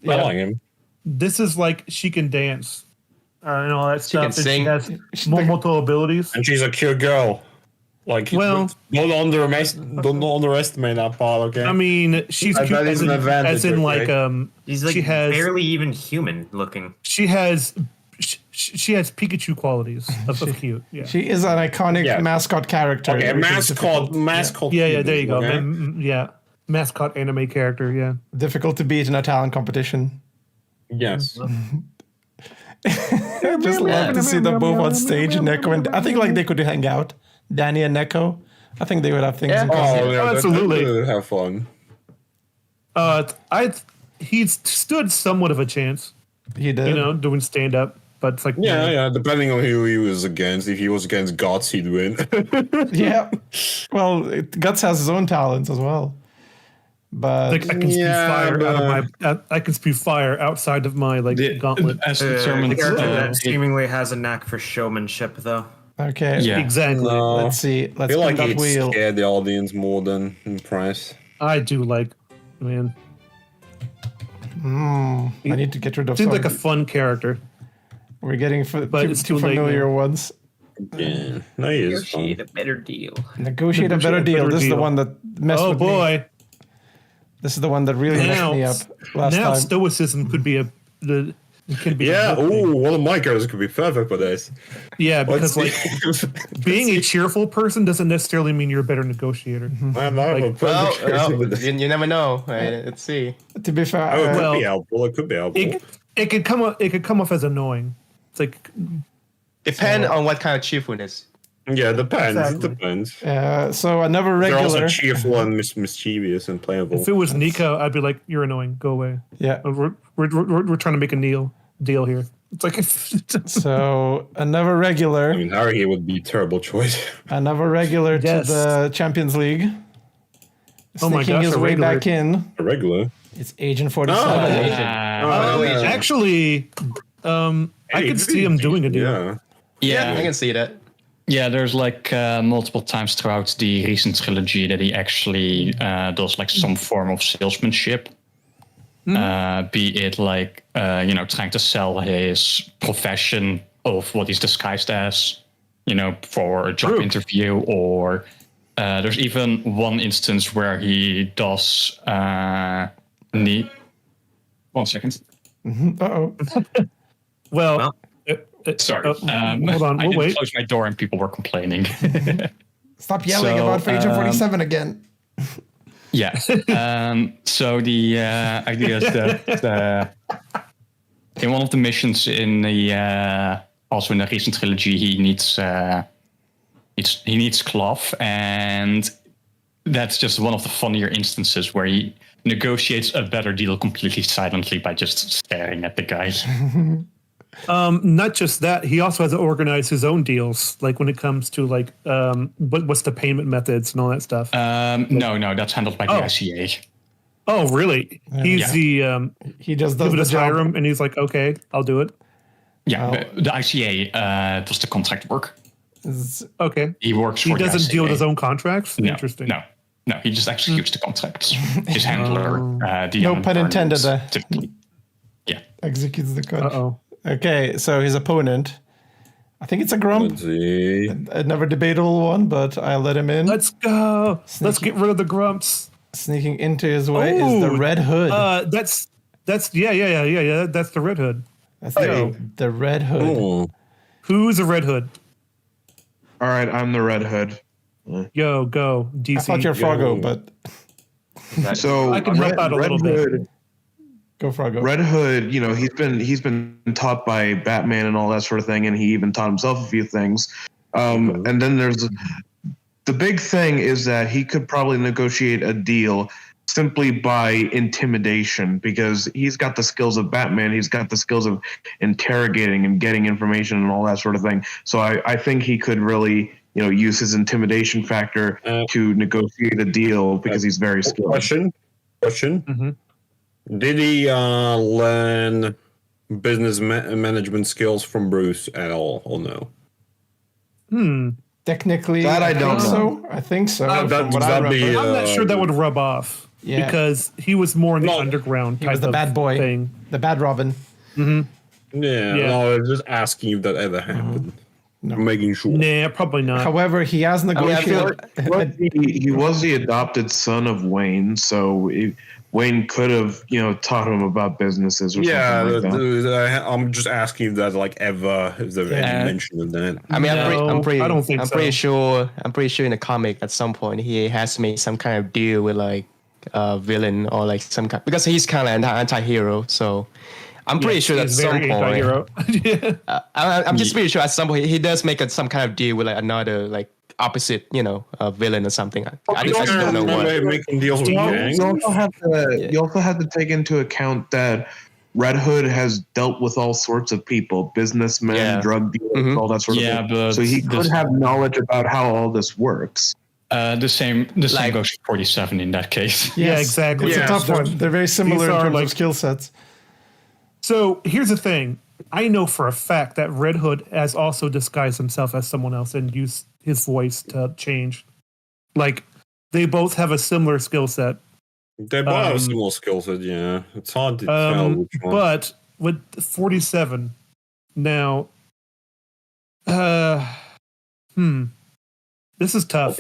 I like him. This is like she can dance. And all that stuff. can and sing. She has multiple abilities. And she's a cute girl. Like, Well- don't underestimate that part, okay? I mean, she's I cute bet as it's an in, advantage, as in like okay? He's like she has barely even human looking. she has Pikachu qualities of cute. Yeah. She is an iconic Yeah. mascot character. okay, which is mascot. Yeah, there you go. okay? Yeah. Mascot anime character, yeah. difficult to beat in a talent competition. Yes. I just love to see them both on stage. Neko and I think like they could hang out. Danny and Neko. I think they would have things in Oh, common. yeah, absolutely. That would have fun. He's stood somewhat of a chance, He did. you know, doing stand up, but it's like Yeah, depending on who he was against. If he was against Guts, he'd win. Yeah. Well, Guts has his own talents as well. But like I can spew Yeah, fire out of but- my I can spew fire outside of my like gauntlet. As The determined. character that seemingly has a knack for showmanship, though. okay. Yeah. Exactly. No. Let's see. I Let's feel like spin that he'd wheel. scare the audience more than impress. I do like, man. I need to get rid of Seems some. like a fun character. We're getting But two it's too late familiar now. ones. Yeah, no, he is fun. Negotiate a better deal. Negotiate a better deal. This is the one that messed Oh with me. boy. This is the one that really messed me up last now time. stoicism could be it can be Yeah, a good thing. ooh, one of my characters could be perfect for this. Yeah, because Let's like see. being a cheerful person doesn't necessarily mean you're a better negotiator. I have a like- perfect Well, character for this. you never know. Right? Let's see. To be fair, Oh, it could well, be helpful. It could be helpful. It could come off as annoying. It's like Depend on what kind of cheerfulness. Yeah, it depends. Exactly. It depends. so another They're also regular. cheerful and mischievous and playable. if it was Nico, I'd be like, "You're annoying. Go away." Yeah. We're trying to make a deal here. It's like So another I regular. mean, Harry would be a terrible choice. Another regular Yes. to the Champions League. Oh my Sneaking gosh, his a way regular. back in. A regular. It's Agent 47. Oh. Actually, I could see him doing a deal. I can see that. Yeah, there's like multiple times throughout the recent trilogy that he actually does like some form of salesmanship. Be it like, trying to sell his profession of what he's disguised as, for a job interview, or there's even one instance where he does need. 1 second. Uh-oh. Well, sorry. hold on, I we'll didn't wait. close my door and people were complaining. Stop yelling So, about Agent 47 again. Yeah. So the idea is that in one of the missions in the also in the recent trilogy, he needs cloth, and that's just one of the funnier instances where he negotiates a better deal completely silently by just staring at the guy. Not just that, he also has to organize his own deals, like when it comes to like what's the payment methods and all that stuff. No, that's handled by the ICA. Oh, really? He's the He just does would the just hire job. him, and he's like, okay, I'll do it. Yeah, the ICA does the contract work. Okay. He works for He the doesn't ICA. deal with his own contracts. No, Interesting. No, he just executes the contracts. His handler, the No pun intended there. typically. Yeah. Executes the code. Uh-oh. Okay, so his opponent, I think it's a Grump. Let's see. Another debatable one, but I'll let him in. Let's go. Let's get rid of the grumps. Sneaking into his way is the Red Hood. That's That's the Red Hood. That's the Red Hood. Oh. Who's a Red Hood? All right, I'm the Red Hood. Yo, go DC. I thought you're Froggo, but So I can help out a little bit. go Froggo. Red Hood, you know, he's been taught by Batman and all that sort of thing, and he even taught himself a few things. And then there's the big thing is that he could probably negotiate a deal simply by intimidation, because he's got the skills of Batman. He's got the skills of interrogating and getting information and all that sort of thing. So I think he could really, use his intimidation factor to negotiate a deal, because he's very skilled. Question. Mm-hmm. Did he learn business management skills from Bruce at all, or no? Technically, That I don't know. I think so. That- from what does I that be, remember. I'm not sure that would rub off. Yeah. Because he was more in the No, underground He type was the of bad boy, thing. the bad Robin. Yeah, Yeah. no, I was just asking if that ever happened. No. Making sure. Nah, probably not. However, he has negotiated. He was the adopted son of Wayne, so Wayne could have, taught him about businesses or Yeah, something like that. I'm just asking if that if there any mention of that. I mean, No, I don't think I'm so. pretty sure in the comic at some point he has made some kind of deal with like a villain or like some kind, because he's kind of an anti-hero. So I'm pretty sure at He's some very point, anti-hero. Yeah. I'm just pretty sure at some point he does make some kind of deal with like another like opposite, villain or something. I just don't know what. Making deals with gangs. You also have to take into account that Red Hood has dealt with all sorts of people, businessmen, Yeah. drug dealers, all that sort of thing. but So he could have knowledge about how all this works. the same Like- goes for 47 in that case. Yeah, exactly. It's a tough So one. They're very similar these in are terms like- of skill sets. So here's the thing. I know for a fact that Red Hood has also disguised himself as someone else and used his voice to change. Like, they both have a similar skill set. They both have a similar skill set, yeah. It's hard to tell which one. But with 47, now, this is tough.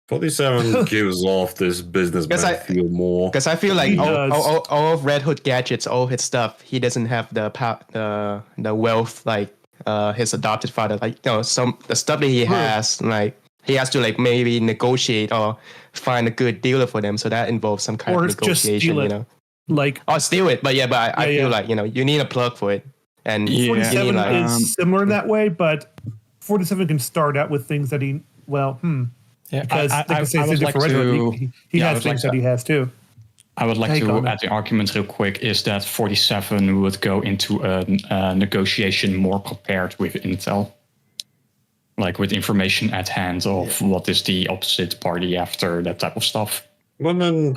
47 gives off this businessman feel more. Because I feel like He all does. of Red Hood gadgets, all his stuff, he doesn't have the wealth like his adopted father. Like some the stuff that he has, like he has to like maybe negotiate or find a good dealer for them. So that involves some kind Or of just negotiation, steal it. Like, Or steal it, but I Yeah, feel yeah. like you need a plug for it, and Yeah. you need 47 like is similar in that way, but 47 can start out with things that he, Yeah, because I- like I say, I it's would different like Red Hood. to- He yeah, I has would like things to- that he has too. I would like Take to on it. add the argument real quick is that 47 would go into a negotiation more prepared with intel. Like with information at hand of what is the opposite party after, that type of stuff. Well, then,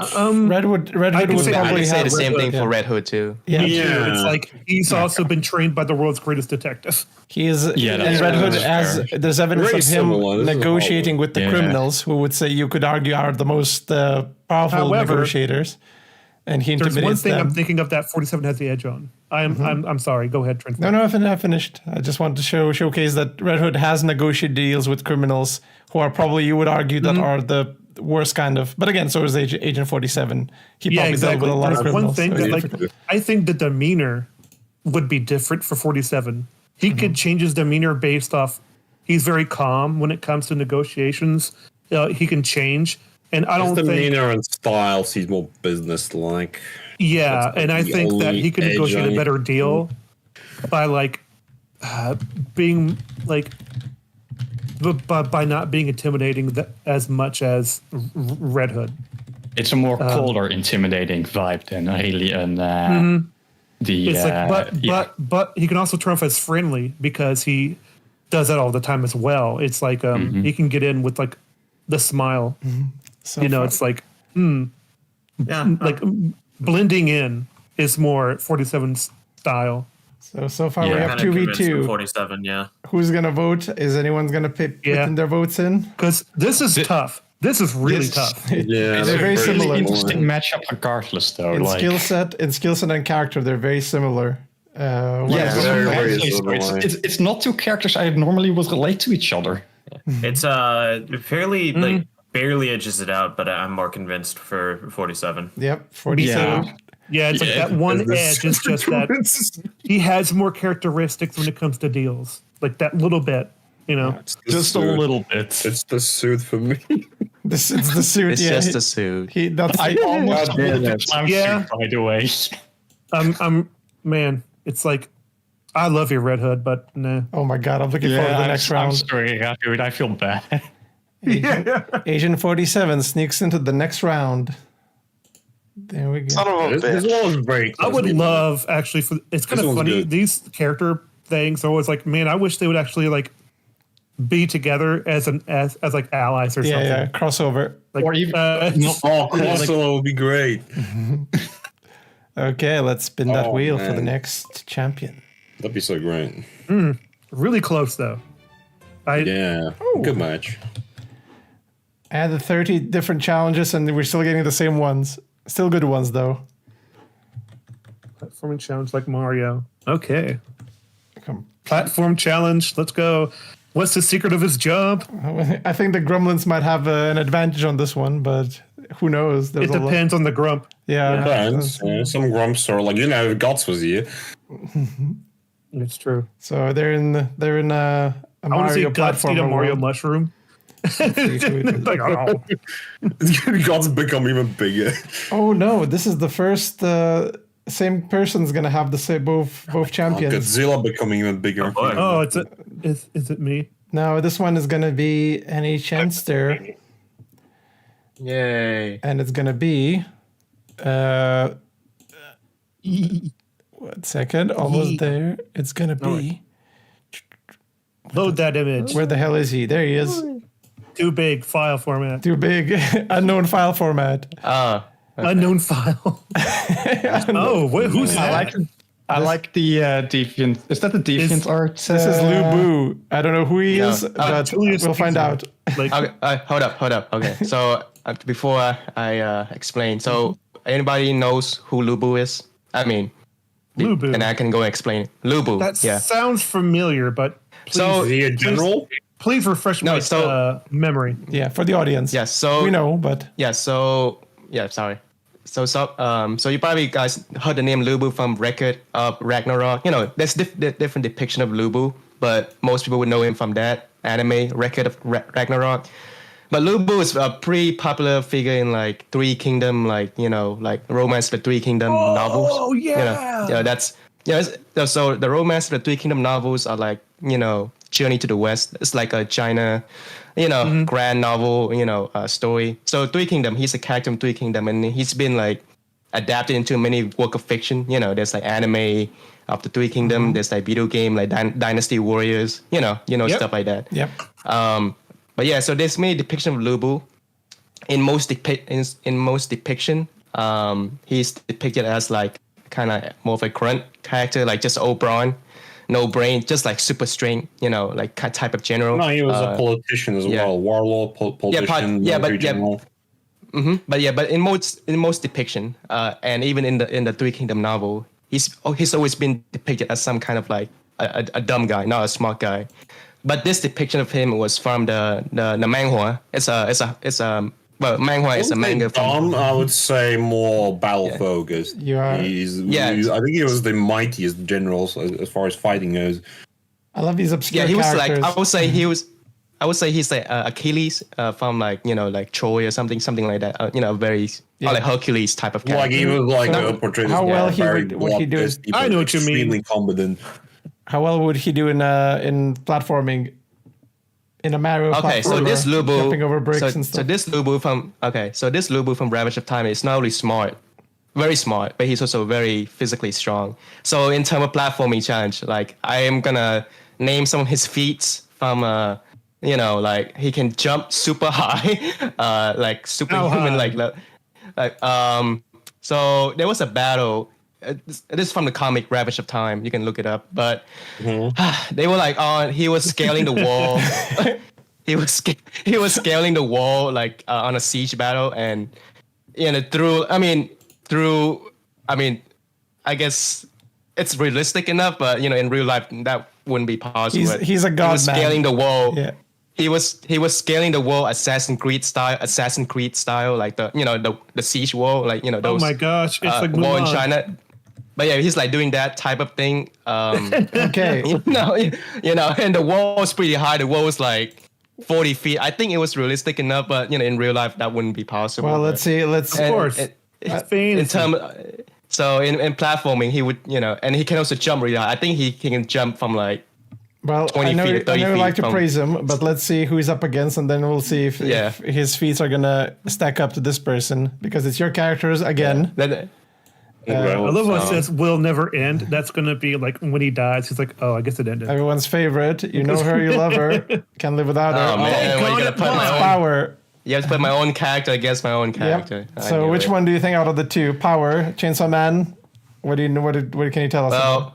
Red Hood can would say- I probably would say have the same Red thing Hood, for yeah. Red Hood too. Yeah, Yeah. It's like he's also been trained by the world's greatest detective. he is. Yeah, and that's Red Hood, fair. as there's evidence Very of him similar. This is negotiating horrible. with the Yeah. criminals, who would say you could argue are the most powerful However, negotiators, and he There's intimidates one thing them. I'm thinking of that 47 has the edge on. I'm sorry. Go ahead, Trent. No, I finished. I just wanted to showcase that Red Hood has negotiated deals with criminals who are probably, you would argue, that are the worst kind of. But again, so is Agent 47. He Yeah, probably dealt with exactly. a lot of There's one criminals. thing so that, yeah. like, I think the demeanor would be different for 47. He could change his demeanor based off. He's very calm when it comes to negotiations. He can change, and I his don't think. demeanor and style seems more business-like. Yeah, That's and I the think that only he can edge negotiate on a it. better deal by like being like by not being intimidating as much as Red Hood. It's a more colder, intimidating vibe than really the. It's like, yeah. but he can also turn off as friendly because he does that all the time as well. It's like he can get in with like the smile. So You know, far- it's like Yeah. like blending in is more 47's style. so far we Yeah. have Kinda convinced him 2v2. 47, yeah. Who's gonna vote? Is anyone gonna put Yeah. their votes in? Because this is tough. This is really This- tough. Yeah, They're very similar. Interesting matchup, regardless, though. In like, skill set and character, they're very similar. One yeah, is- very, very actually, so similar. it's not two characters I normally would relate to each other. It's fairly like barely edges it out, but I'm more convinced for 47. Yep, 47. Yeah. Yeah, it's like that one edge is just that he has more characteristics when it comes to deals. Like that little bit, you know. It's the Just a suit. little bit. It's the suit for me. It's the suit. It's yeah, just he, a suit. he that's I almost God damn did it. the clown Yeah. suit, by the way. I'm man, it's like I love you, Red Hood, but nah. oh my god, I'm looking forward to the next I'm round. sorry, dude. I feel bad. Agent 47 sneaks into the next round. There we go. Son of a This bitch. one was very I would close. love actually for it's kind This of one's funny. good. These character things are always like, man, I wish they would actually like be together as like allies or Yeah, something. yeah, crossover. Like, Or even- Oh, crossover would be great. Okay, let's spin that Oh, wheel for the man. next champion. That'd be so great. really close though. Yeah, good match. I had the 30 different challenges, and we're still getting the same ones. Still good ones, though. Platforming challenge like Mario. Okay. Come. Platform challenge. Let's go. What's the secret of his job? I think the Gremlins might have an advantage on this one, but who knows? There's It a lot- depends on the grump. Yeah. Depends. Some grumps are like, if Guts was here. It's true. So they're in a I want to see Mario Guts eat a platformer Mario world. mushroom. Like, oh. Guts become even bigger. Oh no! This is the first. Same person's gonna have the same both champions. Godzilla becoming even bigger. Oh, boy. Oh, is it me? No, this one is gonna be any chance there, Yay. and it's gonna be. 1 second, almost there. It's gonna be. Load that image. Where the hell is he? There he is. Too big file format. Too big. Unknown file format. Unknown file. Oh, wait, who's that? I like the deviant. Is that the deviant Is- art? This is Lu Bu. I don't know who he No. is, but Julius we'll find Caesar. out. Like, Okay, hold up. Okay, so before I explain, so anybody knows who Lubu is? I mean, Lu Bu. and I can go explain it. Lubu, That yeah. sounds familiar, but So Is he a general? please refresh No, my so- memory. Yeah, for the audience. yeah, so We know, but sorry. So you probably guys heard the name Lubu from Record of Ragnarok. You know, there's different depiction of Lubu, but most people would know him from that anime, Record of Ragnarok. But Lubu is a pretty popular figure in like Three Kingdom, like Romance of the Three Kingdom novels. Oh, yeah. So the Romance of the Three Kingdom novels are like, Journey to the West. It's like a China, grand novel, story. So Three Kingdom, he's a character in Three Kingdom, and he's been like adapted into many work of fiction. There's like anime of the Three Kingdom. There's like video game like Dynasty Warriors. Yep. Stuff like that. yep. But yeah, so there's many depiction of Lubu. in most depiction, he's depicted as like kind of more of a grunt character, like just old brawn, no brain, just like super strength, like type of general. No, he was a politician as well, warlord, politician, military general. But in most depiction, and even in the Three Kingdom novel, he's always been depicted as some kind of like a dumb guy, not a smart guy. But this depiction of him was from the manhwa. Manhwa is a manga. I would say more battle focused. I think he was the mightiest generals as far as fighting goes. I love these obscure he was characters. like I would say he's like Achilles from like Troy or something like that. Very like Hercules type of character. Like he was like portrayed how as well I know what you mean. Extremely competent. How well would he do in platforming? In a Mario okay, so this Lubu jumping over bricks and stuff. So this Lubu from Ravage of Time is not only smart, very smart, but he's also very physically strong. So in terms of platforming challenge, like I am gonna name some of his feats from like he can jump super high, like superhuman, so there was a battle. This is from the comic Ravage of Time. You can look it up. But they were like he was scaling the wall. he was scaling the wall like on a siege battle, and I guess it's realistic enough, but in real life that wouldn't be possible. He's a god. He was scaling the wall. Yeah. He was scaling the wall Assassin's Creed style, like the siege wall, like those. Oh my gosh, it's like wall in Mulan. China. But yeah, he's like doing that type of thing. Okay. And the wall is pretty high. The wall was like 40 feet. I think it was realistic enough, but in real life that wouldn't be possible. Well, let's see. Of course, it's fantasy. In platforming, he would and he can also jump really high. I think he can jump from like. Well, 20 I know, feet, 30 I feet like to from- praise him, but let's see who he's up against, and then we'll see if his feats are gonna stack up to this person, because it's your characters again. I love what it says will never end. That's going to be like when he dies, he's like, oh, I guess it ended. Everyone's favorite. You know her, you love her. Can't live without her. Oh man, well, you gotta put my own Power. You have to put my own character against my own character. Yep. I So knew which it. one do you think out of the two? Power, Chainsaw Man. What do you know? What can you tell us?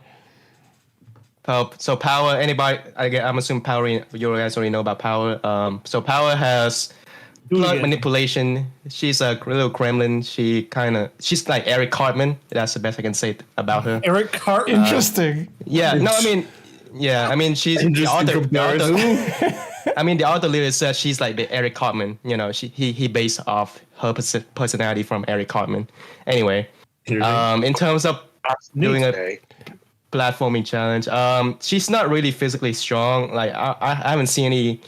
So Power, anybody? I'm assuming Power. You guys already know about Power. So Power has blood manipulation. She's a little gremlin. She's like Eric Cartman. That's the best I can say about her. Eric Cartman. Interesting. Yeah. No, I mean, she's the author. The author literally says she's like the Eric Cartman. He based off her personality from Eric Cartman. Anyway, in terms of doing a platforming challenge, she's not really physically strong. Like I haven't seen any.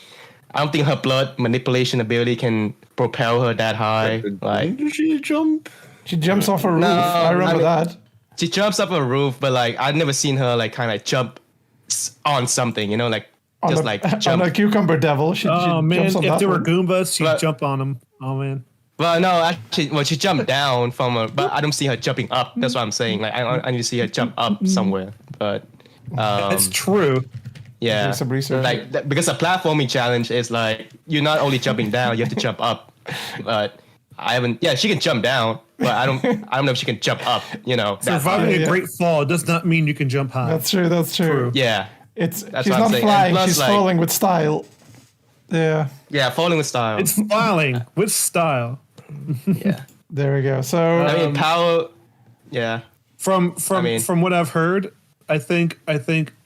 I don't think her blood manipulation ability can propel her that high. Like Did she jump? She jumps off a roof. I remember that. She jumps off a roof, but like I've never seen her like kind of jump on something. Like On just a, like jump. on a cucumber devil. She man, jumps on if that there were one. Goombas, she'd But- jump on them. Oh man. Well, no, actually, she jumped down from her, but I don't see her jumping up. That's what I'm saying. Like I need to see her jump up somewhere. But That's true. yeah, Do some research. like because a platforming challenge is like you're not only jumping down, you have to jump up. But I haven't. Yeah, she can jump down, but I don't know if she can jump up. that Surviving high. a great fall does not mean you can jump high. That's true. That's true. Yeah, It's That's she's what I'm not saying. flying. And plus, She's like- falling with style. Yeah. yeah, falling with style. It's flying with style. Yeah, There we go. So I mean power. Yeah, From mean- from what I've heard, I think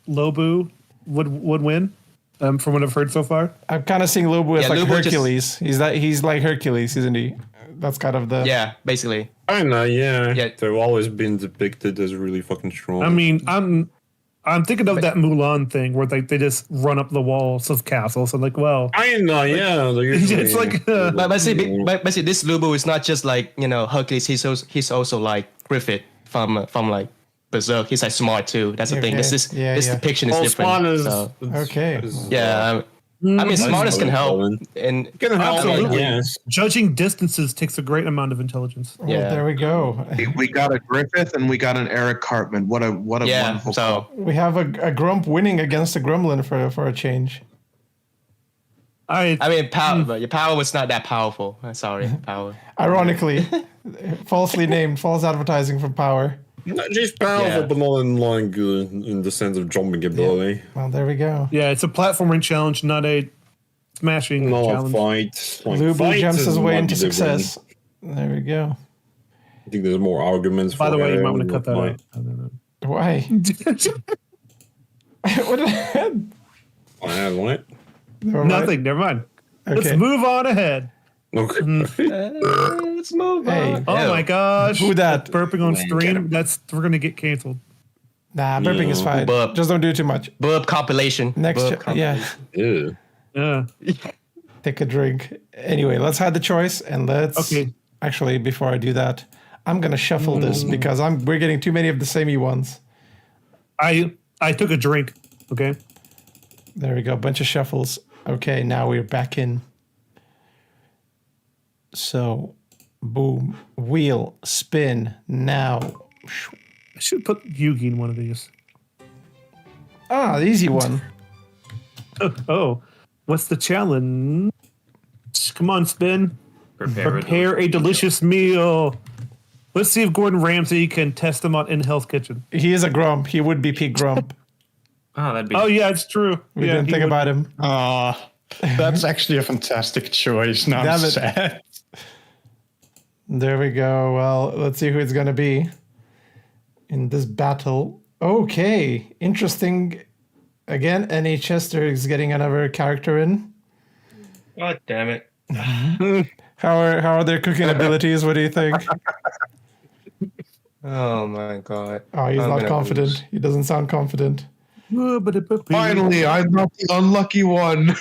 Lobu would win. From what I've heard so far. I'm kind of seeing Lobu as Yeah, like Lobu just- Hercules. He's like Hercules, isn't he? That's kind of the. yeah, basically. I know, yeah. Yeah. They've always been depicted as really fucking strong. I mean, I'm thinking of that Mulan thing where they just run up the walls of castles. I'm like, well, I know, yeah. it's like But see, this Lubu is not just like Hercules. He's also like Griffith from like Berserk. He's like smart too. That's the thing. Okay. This Yeah, yeah. depiction is Well, different. Spawn is, so, Okay. yeah, I mean, smartness can help. Colin. And Can help, Absolutely. yes. judging distances takes a great amount of intelligence. Well, Yeah. there we go. We got a Griffith and we got an Eric Cartman. What a yeah, wonderful so We have a Grump winning against a Gremlin for a change. I mean, power, but your power was not that powerful. Sorry, power. Ironically, falsely named, false advertising for Power. Not just powerful, Yeah. but not in like in the sense of jumping ability. Well, there we go. Yeah, it's a platforming challenge, not a smashing Not a challenge. fight. Like, Lubu fights jumps is his way much into different. success. There we go. I think there's more arguments. By the for way, you it might want to cut that might- out. I don't know. Why? What? What? Never mind. Nothing. Never mind. Okay. Let's move on ahead. Okay. Let's move Hey. on. Oh my gosh! Who that? That's burping on stream. We're gonna get canceled. Nah, burping is Yeah. fine. Burp. Just don't do too much. Burp compilation. Next, Burp yeah, Ew. Yeah. take a drink. Anyway, let's have the choice, and let's. Okay. Actually, before I do that, I'm gonna shuffle this because we're getting too many of the samey ones. I took a drink. Okay. There we go, bunch of shuffles. Okay, now we're back in. So, boom, wheel, spin, now. I should put Yugi in one of these. Ah, the easy one. Oh, what's the challenge? Come on, spin. Prepare a delicious meal. Let's see if Gordon Ramsay can test them out in Hell's Kitchen. He is a grump. He would be Pete Grump. Oh, that'd be. Oh yeah, it's true. We yeah, didn't he think would- about him. That's actually a fantastic choice. Now I'm Damn it. sad. There we go. Well, let's see who it's gonna be in this battle. Okay, interesting. Again, NA Chester is getting another character in. God damn it. How are their cooking abilities? What do you think? Oh my god. Oh, he's I'm not gonna confident. lose. He doesn't sound confident. Finally, I'm not the unlucky one.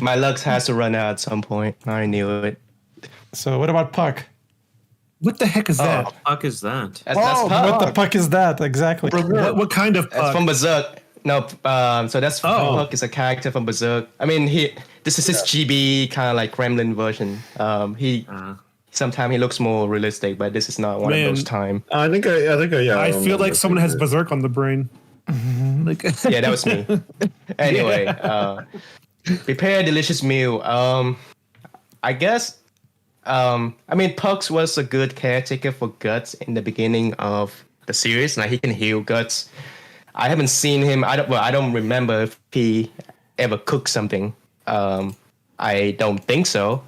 My luck has to run out at some point. I knew it. So, what about Puck? What the heck is that? What the fuck is that? That's What Puck. the Puck is that exactly? What kind of That's puck? from Berserk. No, so that's Puck is a character from Berserk. I mean, this is his GB kind of like Gremlin version. Sometimes he looks more realistic, but this is not one Man. of those time. I think I yeah. I feel remember like someone has seeing Berserk on the brain. Like, Yeah, that was me. Anyway, prepare a delicious meal. I guess. I mean, Pucks was a good caretaker for Guts in the beginning of the series. Like he can heal Guts. I haven't seen him. I don't remember if he ever cooked something. I don't think so.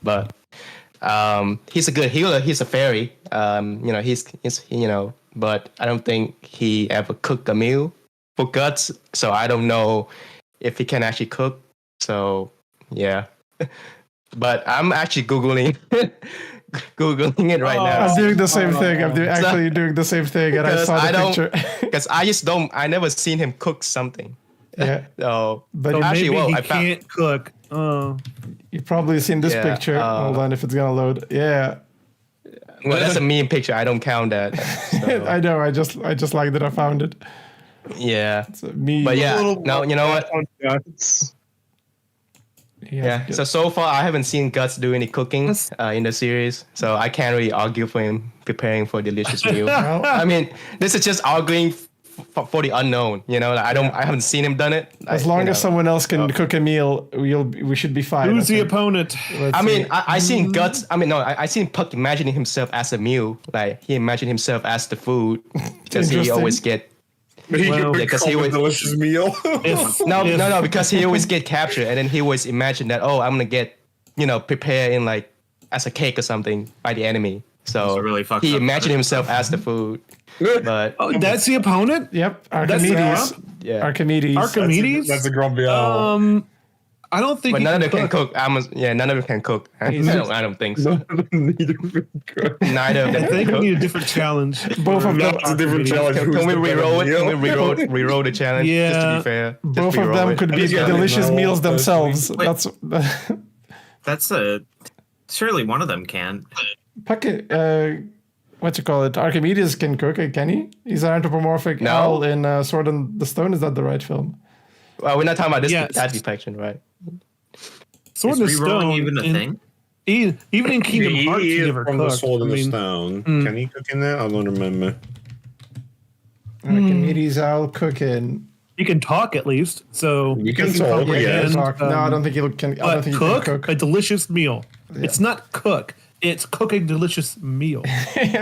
But he's a good healer. He's a fairy. He's but I don't think he ever cooked a meal for Guts. So I don't know if he can actually cook. So yeah. But I'm actually googling it right now. I'm doing the same thing. I'm actually doing the same thing, and I Because saw I the don't- picture. Because I never seen him cook something. Yeah, So but so actually, maybe well, he I found- can't cook. Oh, you've probably seen this Yeah, picture. Hold on, if it's gonna load. Yeah, well, that's a meme picture. I don't count that. So, I know. I just like that I found it. yeah. It's me. But yeah, Little no, you know what? Guts. Yeah. So far, I haven't seen Guts do any cooking in the series, so I can't really argue for him preparing for a delicious meal. Well, I mean, this is just arguing for the unknown. You know, like, I haven't seen him done it. as long as someone else can cook a meal, we should be fine. who's I the think. opponent? Let's I mean, see. I seen Guts. I mean, no, I seen Puck imagining himself as a meal. Like he imagined himself as the food because he Interesting. always get He Well, could because he become a would- delicious meal. no, because he always get captured, and then he always imagine that I'm gonna get prepared in like as a cake or something by the enemy. So So really fucked he up. imagined himself as the food, but Oh, that's the opponent. Yep, That's Archimedes. the yeah, Archimedes. Archimedes. That's a grumpy owl. I don't think. but he none of them can cook. cook. None of them can cook. I don't think so. Neither Neither of them I can think we cook. need a different challenge. Both of them. That's a different challenge. Can we reroll it? Can we reroll? reroll the challenge? Just to Yeah. be fair. Just Both of reroll them it. could be Yeah, delicious no, meals that's- themselves. Wait. That's That's surely one of them can. Puck. What you call it? Archimedes can cook, can he? He's an anthropomorphic No. owl in Sword and the Stone. Is that the right film? Well, we're not talking about this Yes. that depiction, right? Sword Is and rerolling Stone. even a thing? Even in Kingdom He Hearts, he is never from the cooked. Sword and I the mean, Stone. Can he cook in that? I don't remember. Archimedes owl cooking. He can talk at least. So You can he talk, comprehend, yes. Talk. No, I don't think he can. I don't But think he cook, can cook. a delicious meal. It's not cook. It's cook a delicious meal.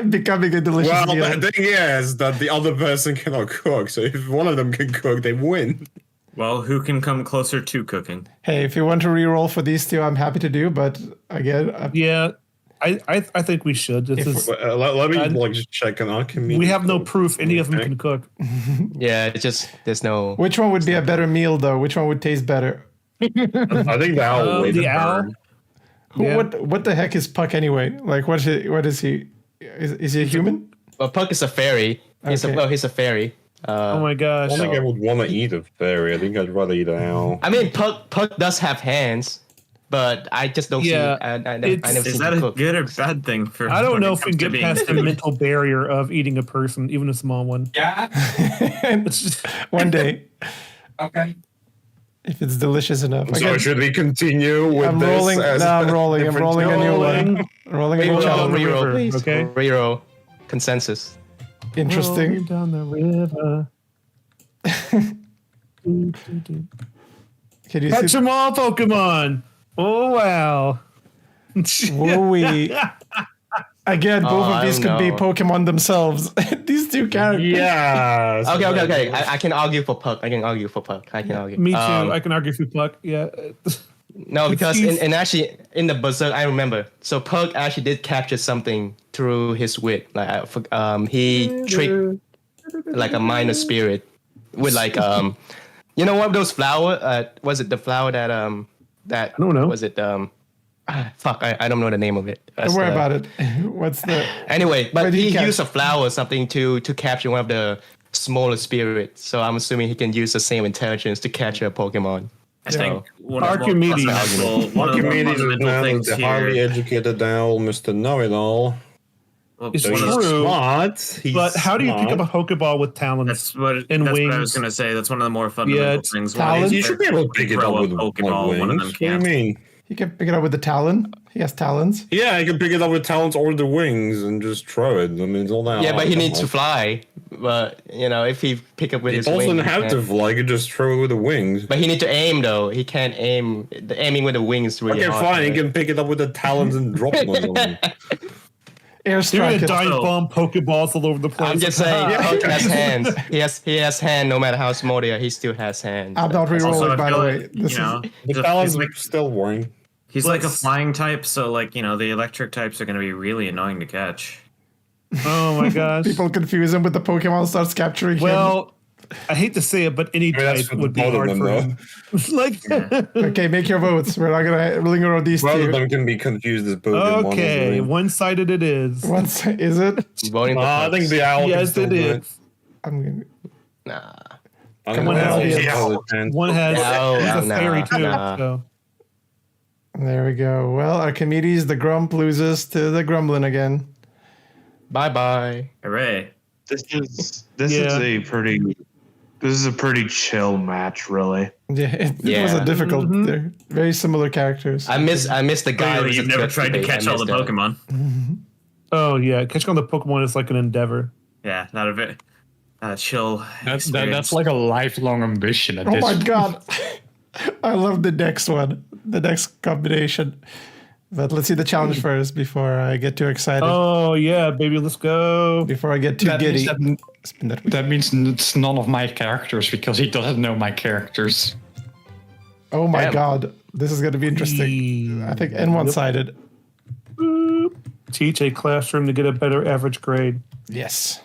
Becoming a delicious Well, meal. the thing is that the other person cannot cook. So if one of them can cook, they win. Well, who can come closer to cooking? Hey, if you want to re-roll for these two, I'm happy to do. But again, Yeah, I think we should. This is, Let me And- like just check an Archimedes. we have no code. proof any of them Okay. can cook. Yeah, it's just there's no. which one would be a better meal, though? Which one would taste better? I think the owl. The the owl. bird. Yeah. What the heck is Puck anyway? Like, what is he? Is he a human? Well, Puck is a fairy. He's Okay. he's a fairy. Oh my I gosh. don't think I would want to eat a fairy. I think I'd rather eat an owl. I mean, Puck does have hands, but I just don't Yeah, see. I never it's- Is seen that him a cook. good or bad thing for? I don't when know it if we comes can to get being past the food? mental barrier of eating a person, even a small one. Yeah. It's just, One day, Okay. if it's delicious enough. So Again, should we continue with I'm this? rolling. as No, I'm rolling. I'm different- rolling a new one. Rolling a new Reroll. challenge. Reroll, river, please. okay? Reroll. Consensus. Interesting. rolling down the river. Can you Catch see? them all, Pokemon. Oh wow. Woo-wee. Again, both Oh, of these I could don't be know. Pokemon themselves. These two characters. Yeah. Okay. I can argue for Puck. I can argue for Puck. I can argue. Me too. I can argue for Puck. Yeah. No, because in actually in the Berserk, I remember. So Puck actually did capture something through his wit. He tricked like a minor spirit with you know what those flower? Was it the flower that that? I don't know. Was it fuck? I don't know the name of it. Don't worry about it. What's the? Anyway, but But he he can- used a flower or something to capture one of the smaller spirits. So I'm assuming he can use the same intelligence to capture a Pokemon. I think one Archimedes. of the more Archimedes is fundamental known as things the highly here. educated owl, Mr. Know-it-all. Well, It's So one he's of the- true. smart. He's But how do you pick smart. up a Pokeball with talons? That's what And that's what I wings. was gonna say. That's one of the more fundamental it's things. talons. You should be able to pick it up throw a with Pokeball. wings. One of them What do you can't. mean? He can pick it up with the talon. He has talons. Yeah, you can pick it up with talons or the wings and just throw it. I mean, it's all that. Yeah, but he hard. needs to fly. But you know, if he pick up with He his doesn't wings, he have to can. fly. You can just throw it with the wings. But he need to aim though. He can't aim. The aiming with the wings is really Okay, hard. fine. You right? can pick it up with the talons and drop one on him. You're Airstrike gonna it. dive So- bomb Pokeballs all over the place. I'm just saying, Puck has hands. He has hand. No matter how small they are, he still has hands. I'm not Also, re-rolling, I by the feel way. like, This you know, The he's talons like are still worrying. he's like a Let's- flying type, so like the electric types are gonna be really annoying to catch. Oh my gosh. People confuse him with the Pokemon, starts capturing him. Well, I hate to say it, but any I mean, that's type for would be both of hard them, for though. him. Like, Okay, make your votes. We're not gonna linger on these Both of two. them can be confused as Pokemon. okay, isn't it? one-sided it is. Once is it? Voting for I Puck. think the owl can Yes, still it do is. I'm gonna. Nah. I Come think on, the owl Elliot. has a chance. One has No, he's a nah, fairy too. nah. So There we go. Well, Archimedes, the Grump, loses to the Gremlin again. Bye bye. Hooray! This is Yeah. a pretty chill match, really. Yeah, it was a Yeah. difficult. Mhm. They're very similar characters. I miss the guy. Clearly, with you've the never guts tried to debate. I catch all miss the that. Pokemon. oh yeah, catching on the Pokemon is like an endeavor. Yeah, not a bit. Chill. That's experience. like a lifelong ambition at Oh this my point. god! I love the next one, the next combination. But let's see the challenge first before I get too excited. Oh yeah, baby, let's go. Before I get too That means giddy. that- Spin that wheel. That means it's none of my characters because he doesn't know my characters. Oh my Damn. god, this is going to be interesting. I think N one-sided. Teach a classroom to get a better average grade. Yes.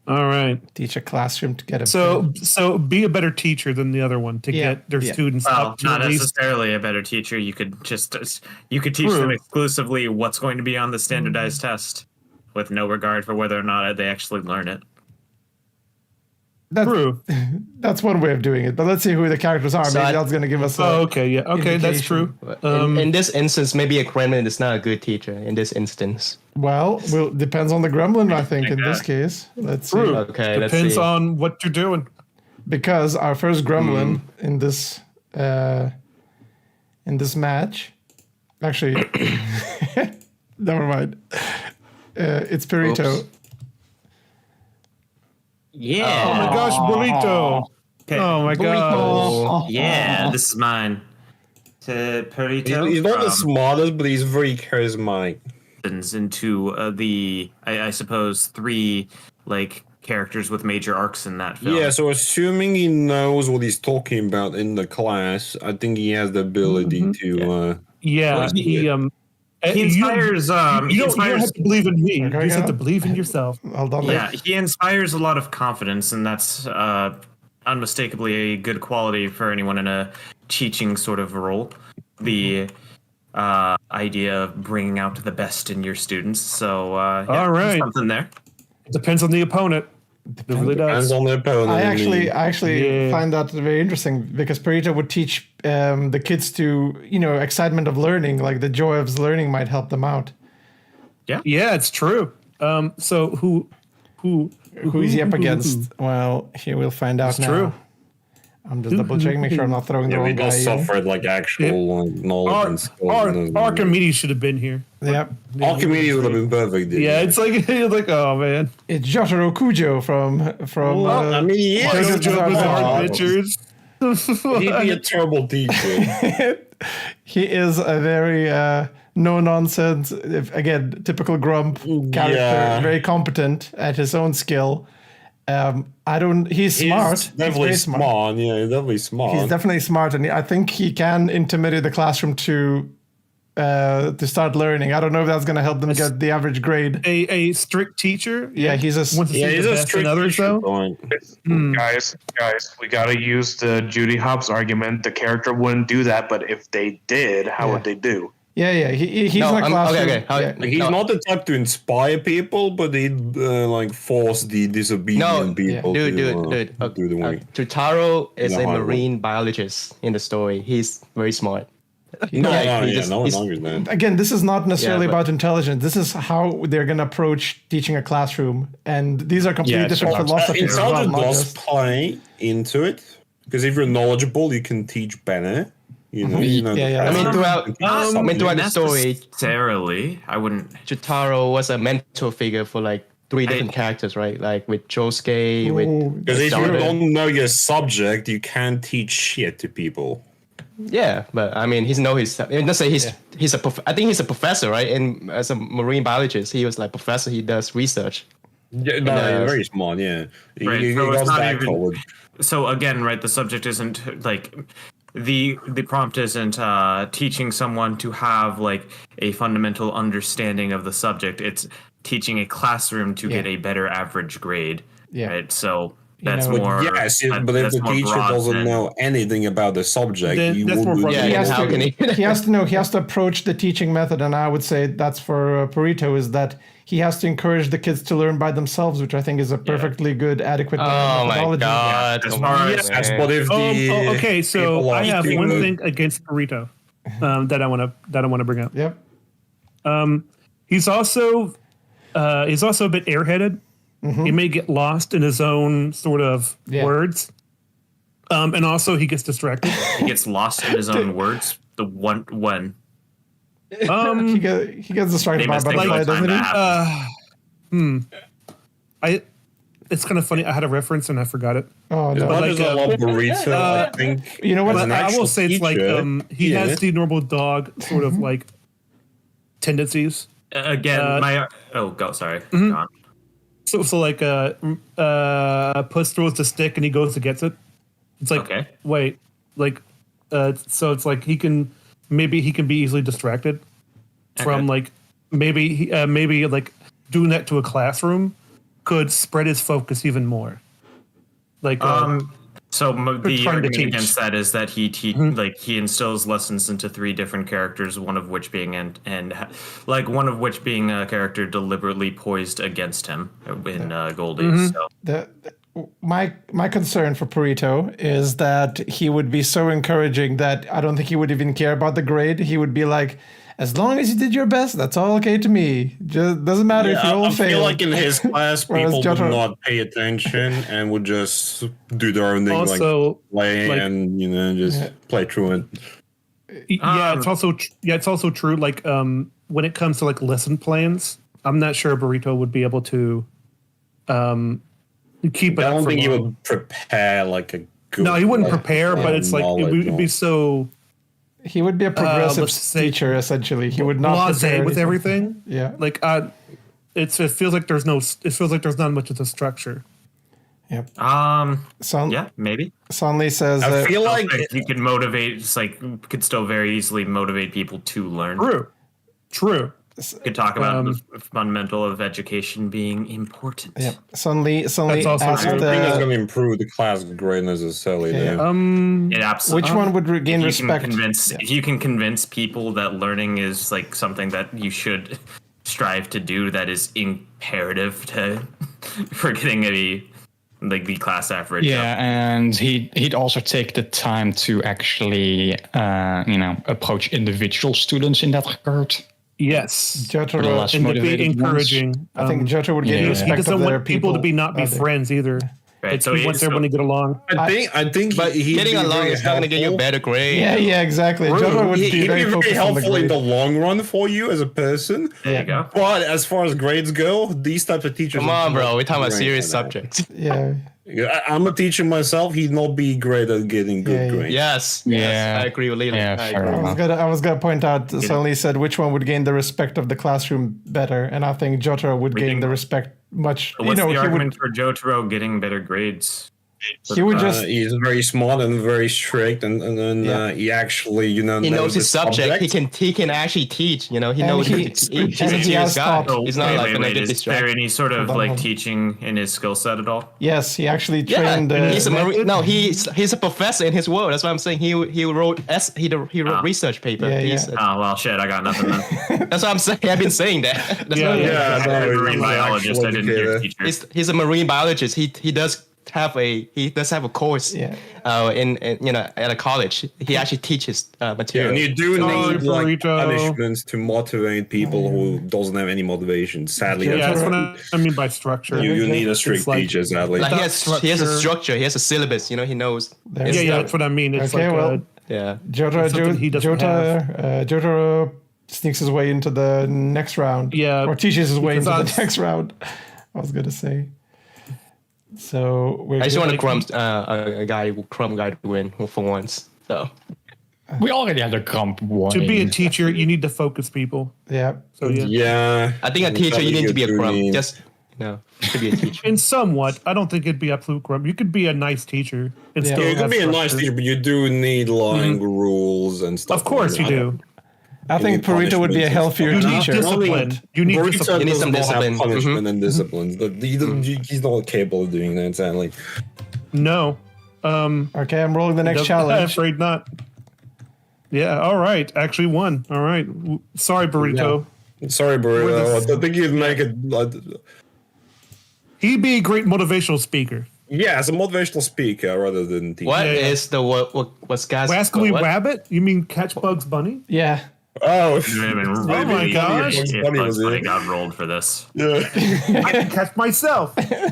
All right. Teach a classroom to get a. So be a better teacher than the other one to Yeah, get their yeah. students Well, up to not at least. necessarily a better teacher. You could teach True. them exclusively what's going to be on the standardized test, with no regard for whether or not they actually learn it. that's, True. that's one way of doing it. But let's see who the characters are. So Maybe I- that's going to give us. Oh, okay. Yeah. Okay, that's true. indication. In this instance, maybe a Gremlin is not a good teacher. In this instance, Well, depends on the Gremlin, I think, in this case. Let's see. True. okay. Depends let's see. on what you're doing. Because our first Gremlin in this match, actually, never mind. It's Perito. Oops. Yeah. Oh my gosh, burrito. Okay. Oh my gosh. Yeah, this is mine. To Perito He's not the from smartest, but he's very charismatic. into I suppose 3 like characters with major arcs in that film. Yeah, so assuming he knows what he's talking about in the class, I think he has the ability to. Yeah, He inspires. You don't have to believe in me. Okay, You just have yeah. to believe in yourself. Hold on. Yeah, he inspires a lot of confidence, and that's unmistakably a good quality for anyone in a teaching sort of role. The idea of bringing out the best in your students. So, yeah, All right. there's something there. It depends on the opponent. It really Depends does. on the opponent. I indeed. actually Yeah. find that very interesting because Perito would teach the kids to, excitement of learning, like the joy of learning might help them out. Yeah, it's true. So who Who is he up against? Well, he will find out It's now. true. I'm just double checking, make sure I'm not throwing the Yeah, we wrong guy both in. suffered like actual knowledge and skills. Archimedes should have been here. Yep. Archimedes would have been perfect. dude. Yeah, it's like oh man. It's Jotaro Kujo from Well, I mean, yeah, Jojo's JoJo's Bizarre Bizarre Adventures. he'd be a terrible teacher. he is a very no nonsense, again, typical Grump character, Yeah. very competent at his own skill. He's smart. He's definitely very smart. Yeah, he's definitely smart. He's definitely smart, and I think he can intimidate the classroom to start learning. I don't know if that's going to help them get the average grade. A strict teacher. Yeah, he's a Wants to yeah, see he's the a best in strict others teacher, though. Point. Guys, we gotta use the Judy Hopps argument. The character wouldn't do that, but if they did, how would they do? Yeah. He's No, in a I'm- classroom. okay. Yeah. Like, he's not the type to inspire people, but he'd force the disobedient No, people dude. to do the work. Tutaro is The a hard marine biologist in the story. He's very smart. No he's- one he's- argues that. Again, this is not necessarily Yeah, but- about intelligence. This is how they're going to approach teaching a classroom, and these are completely Yeah, different so- philosophies. as well, Intelligence not does just- play into it because if you're knowledgeable, you can teach better. You know, you know. Yeah. I mean, throughout something. the story, Necessarily, I wouldn't. Jutaro was a mentor figure for like 3 different characters, right? Like with Josuke, with Because if you Zelda. don't know your subject, you can't teach shit to people. Yeah, but I mean, let's say I think he's a professor, right? And as a marine biologist, he was like professor. He does research. Yeah, no, he's very smart. Yeah, Right, he so it's goes not back even- college. So again, right, the subject isn't like the prompt isn't teaching someone to have like a fundamental understanding of the subject. It's teaching a classroom to get a better average grade. Yeah. Right. So that's know, more. Yes, but if that's the more teacher broad doesn't than- know anything about the subject, Then you that's more wouldn't. broad. Yeah, He has how to- can he? he has to approach the teaching method, and I would say that's for Perito, is that he has to encourage the kids to learn by themselves, which I think is a perfectly good, adequate Oh my methodology. god! as come far on, as- Yes, man. but if the Okay, people so I are have eating one the- thing against Burrito that I want to bring up. Yep. He's also a bit airheaded. He may get lost in his own sort of Yeah. words, and also he gets distracted. He gets lost in his own words. The one when He gets distracted They by a must take butterfly, a long time doesn't to he? happen. It's kind of funny. I had a reference and I forgot it. Oh As no. much like, as I love burrito, I think You know what? as But an I will actual say it's like teacher, he yeah. has the normal dog sort of like tendencies. Again, go. Sorry. Mm-hmm. Go on. So like Puss throws the stick and he goes to gets it. It's like Okay. wait, like so it's like he can be easily distracted from like maybe like doing that to a classroom could spread his focus even more. Like So the trying to argument teach. against that is that he instills lessons into 3 different characters, one of which being one of which being a character deliberately poised against him in Goldie. So My concern for Perito is that he would be so encouraging that I don't think he would even care about the grade. He would be like, as long as you did your best, that's all okay to me. Just doesn't matter if you all I fail. feel like in his class, Whereas people would Jotaro- not pay attention and would just do their own thing, also like play like- and just play truant. it's also true. Like when it comes to like lesson plans, I'm not sure Burrito would be able to You keep it I up don't for think he long. would prepare like a good. No, he wouldn't like, prepare, but it's like it'd be so He would be a progressive let's say- teacher, essentially. He would not blasé prepare with anything. everything. Yeah. Like it feels like there's not much of a structure. Yep. Yeah, maybe. Sonley says I that feel like You could motivate. It's like could still very easily motivate people to learn. True. You could talk about the fundamental of education being important. yeah. Sonley That's asked also I don't think it's uh, going to improve the class grade necessarily. Yeah. There. It absolutely. which one would regain if you can respect. If you can convince people that learning is like something that you should strive to do, that is imperative to for getting the class average. Yeah, up. and he'd also take the time to actually approach individual students in that regard. Yes. For the Jotaro, less And to be motivated ones. encouraging. I think Jotaro would gain yeah. he respect doesn't of their want people to be not be out there. friends either. Right. So he wants everyone to get along. I think, But he'd getting be along very is not going to get you a helpful. better grade. Yeah, exactly. Jotaro would He'd be very focused on the helpful in grade. the long run for you as a person. There you go. But as far as grades go, these types of teachers. Come on, bro. We're talking about Great serious right now. subjects. Yeah. I'm a teacher myself. He'd not be great at getting good Yeah, grades. Yes. Yeah. Yes. I agree with Leland. Yeah, I fair agree. enough. I was gonna point out. Sonley said which one would gain the respect of the classroom better, and I think Jotaro would gain the respect much. What's the he argument would for Jotaro getting better grades? he would just He's very smart and very strict, and then he actually, He knows his the subject. He can actually teach. He knows he- he's and a he serious has guy. taught- He's not Wait, like wait, gonna wait. get Is there distracted. any sort of Hold on, like hold on. teaching in his skill set at all? yes, he actually Yeah, trained. he's a marine. No, he's a professor in his world. That's what I'm saying. He wrote research paper. Yeah, He's- Oh well, shit. I got nothing then. That's what I'm saying. I've been saying that. That's Yeah, what- Yeah, I'm a marine he's an biologist. actual I didn't hear educator. teacher. He's a marine biologist. He does have a course. Yeah. In at a college. He actually teaches material. And you do Sorry, need like Burrito. punishments to motivate people who doesn't have any motivation. Sadly, Yeah, that's that's what what I mean by structure. you need a It's strict like- teacher. Sadly, Like he has a structure. structure. He has a syllabus. He knows. There his you Yeah, go. stuff. that's what I mean. It's Okay, like well, Yeah. something he doesn't Jotaro sneaks his way into the next round. Yeah, or teaches his way into the because next round. I was gonna say. So we're I just want a good. crumb guy to win for once. So We already had a Grump to warning. be a teacher, you need to focus people. Yeah. So yeah. yeah. I think a teacher, you need to be a crumb. Mean. Just to be a teacher. And somewhat, I don't think it'd be absolute crumb. You could be a nice teacher and Yeah. still Yeah, you have can be a nice structure. teacher, but you do need like rules and stuff. Of course like you that. do. I think Any Purito would be a punishments healthier You need teacher. discipline. You need Burrito discipline. You need does some not have discipline. punishment and disciplines. He's not capable of doing that. Sadly, No. Okay, I'm rolling the next I'm challenge. afraid not. Yeah, all right. Actually won. All right. Sorry, Burrito. sorry, Burrito. I think you'd make it. He'd be a great motivational speaker. Yeah, as a motivational speaker rather than teacher. What Yeah, yeah. is the what's guys? Rascally what? Rabbit? You mean Catch Bugs Bunny? Yeah. Oh, It would have been Oh my really gosh. if Bunny Bugs was Bunny it. got rolled for this. yeah. I can catch myself. I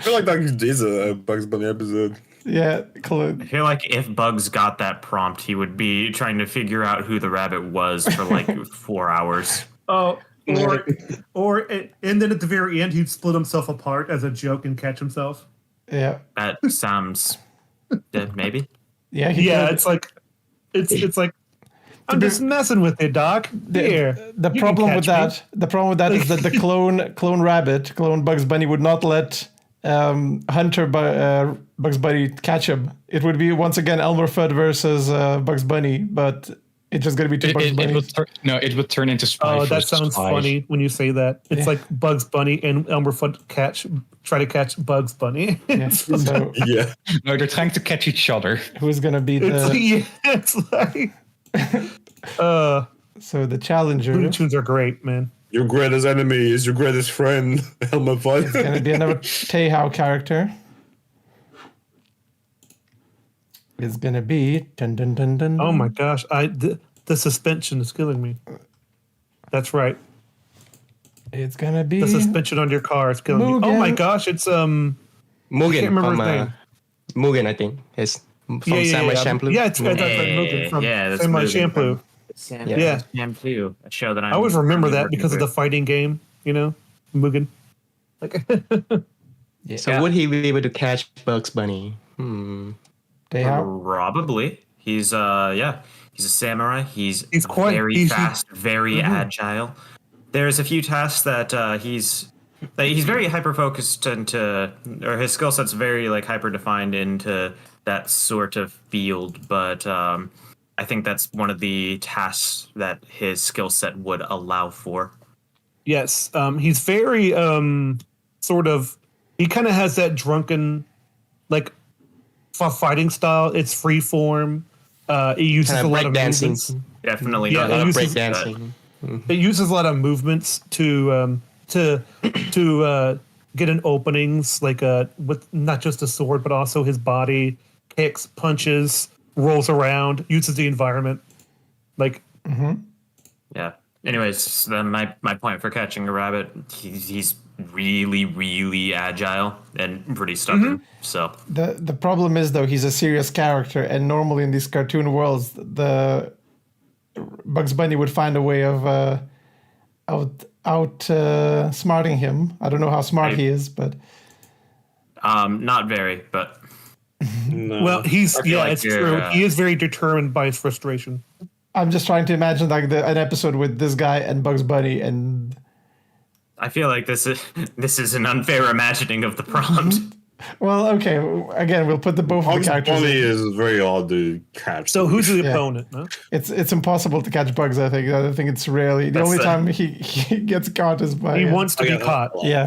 feel like that is a Bugs Bunny episode. Yeah. I feel like if Bugs got that prompt, he would be trying to figure out who the rabbit was for like 4 hours. Oh, and then at the very end, he'd split himself apart as a joke and catch himself. Yeah. That sounds maybe. Yeah. He Yeah, could. it's like I'm just messing with it, Doc. Here. The you problem can with catch that, the problem with that is that the clone Bugs Bunny would not let Bugs Bunny catch him. It would be once again Elmer Fudd versus Bugs Bunny, but it's just gonna be two Bugs It Bunnies. it would turn into Spy Oh, that versus sounds Spy. funny when you say that. It's Yeah. like Bugs Bunny and Elmer Fudd try to catch Bugs Bunny. Yeah. So Yeah. No, they're trying to catch each other. who's gonna be it's the like so the challenger? Looney Tunes are great, man. Your greatest enemy is your greatest friend, Elmer Fudd. Gonna be another Teihao character. It's gonna be dun dun dun dun. Oh my gosh, the suspension is killing me. That's right. It's gonna be The suspension on your car is killing me. Oh Mugen. my gosh, it's Mugen remember from his name. Mugen, I think. His from Samurai Champloo. Yeah, it's that's Yeah, Mugen from yeah, that's Samurai Mugen Champloo. Yeah. Shampoo, a show that I always remember that working because of the with. fighting game, Mugen. Like So would he be able to catch Bugs Bunny? They have Probably. He's he's a samurai. He's quite very fast, very agile. There's a few tasks that he's very hyper focused into, or his skill set's very like hyper defined into that sort of field. But I think that's one of the tasks that his skill set would allow for. Yes, he's very sort of. He kind of has that drunken, like, fighting style. It's free form. It uses Kind a of lot of breakdancing. movements. Definitely Yeah, not. it A lot of uses- breakdancing. It uses a lot of movements to get in openings, like with not just a sword, but also his body, kicks, punches, rolls around, uses the environment. Like, Yeah. Anyways, then my point for catching a rabbit, he's really, really agile and pretty stubborn. So the problem is though he's a serious character, and normally in these cartoon worlds, the Bugs Bunny would find a way of smarting him. I don't know how smart he is, but not very, but No. well, he's I feel like it's you're, true. He is very determined by his frustration. I'm just trying to imagine like an episode with this guy and Bugs Bunny, and I feel like this is an unfair imagining of the prompt. well, okay, again, we'll put both of the Bugs characters. Bunny in. is very hard to catch. So who's the Yeah. opponent? Huh? It's impossible to catch Bugs. I think it's rarely the That's only the- time he gets caught is by He wants to be Okay, caught. Yeah.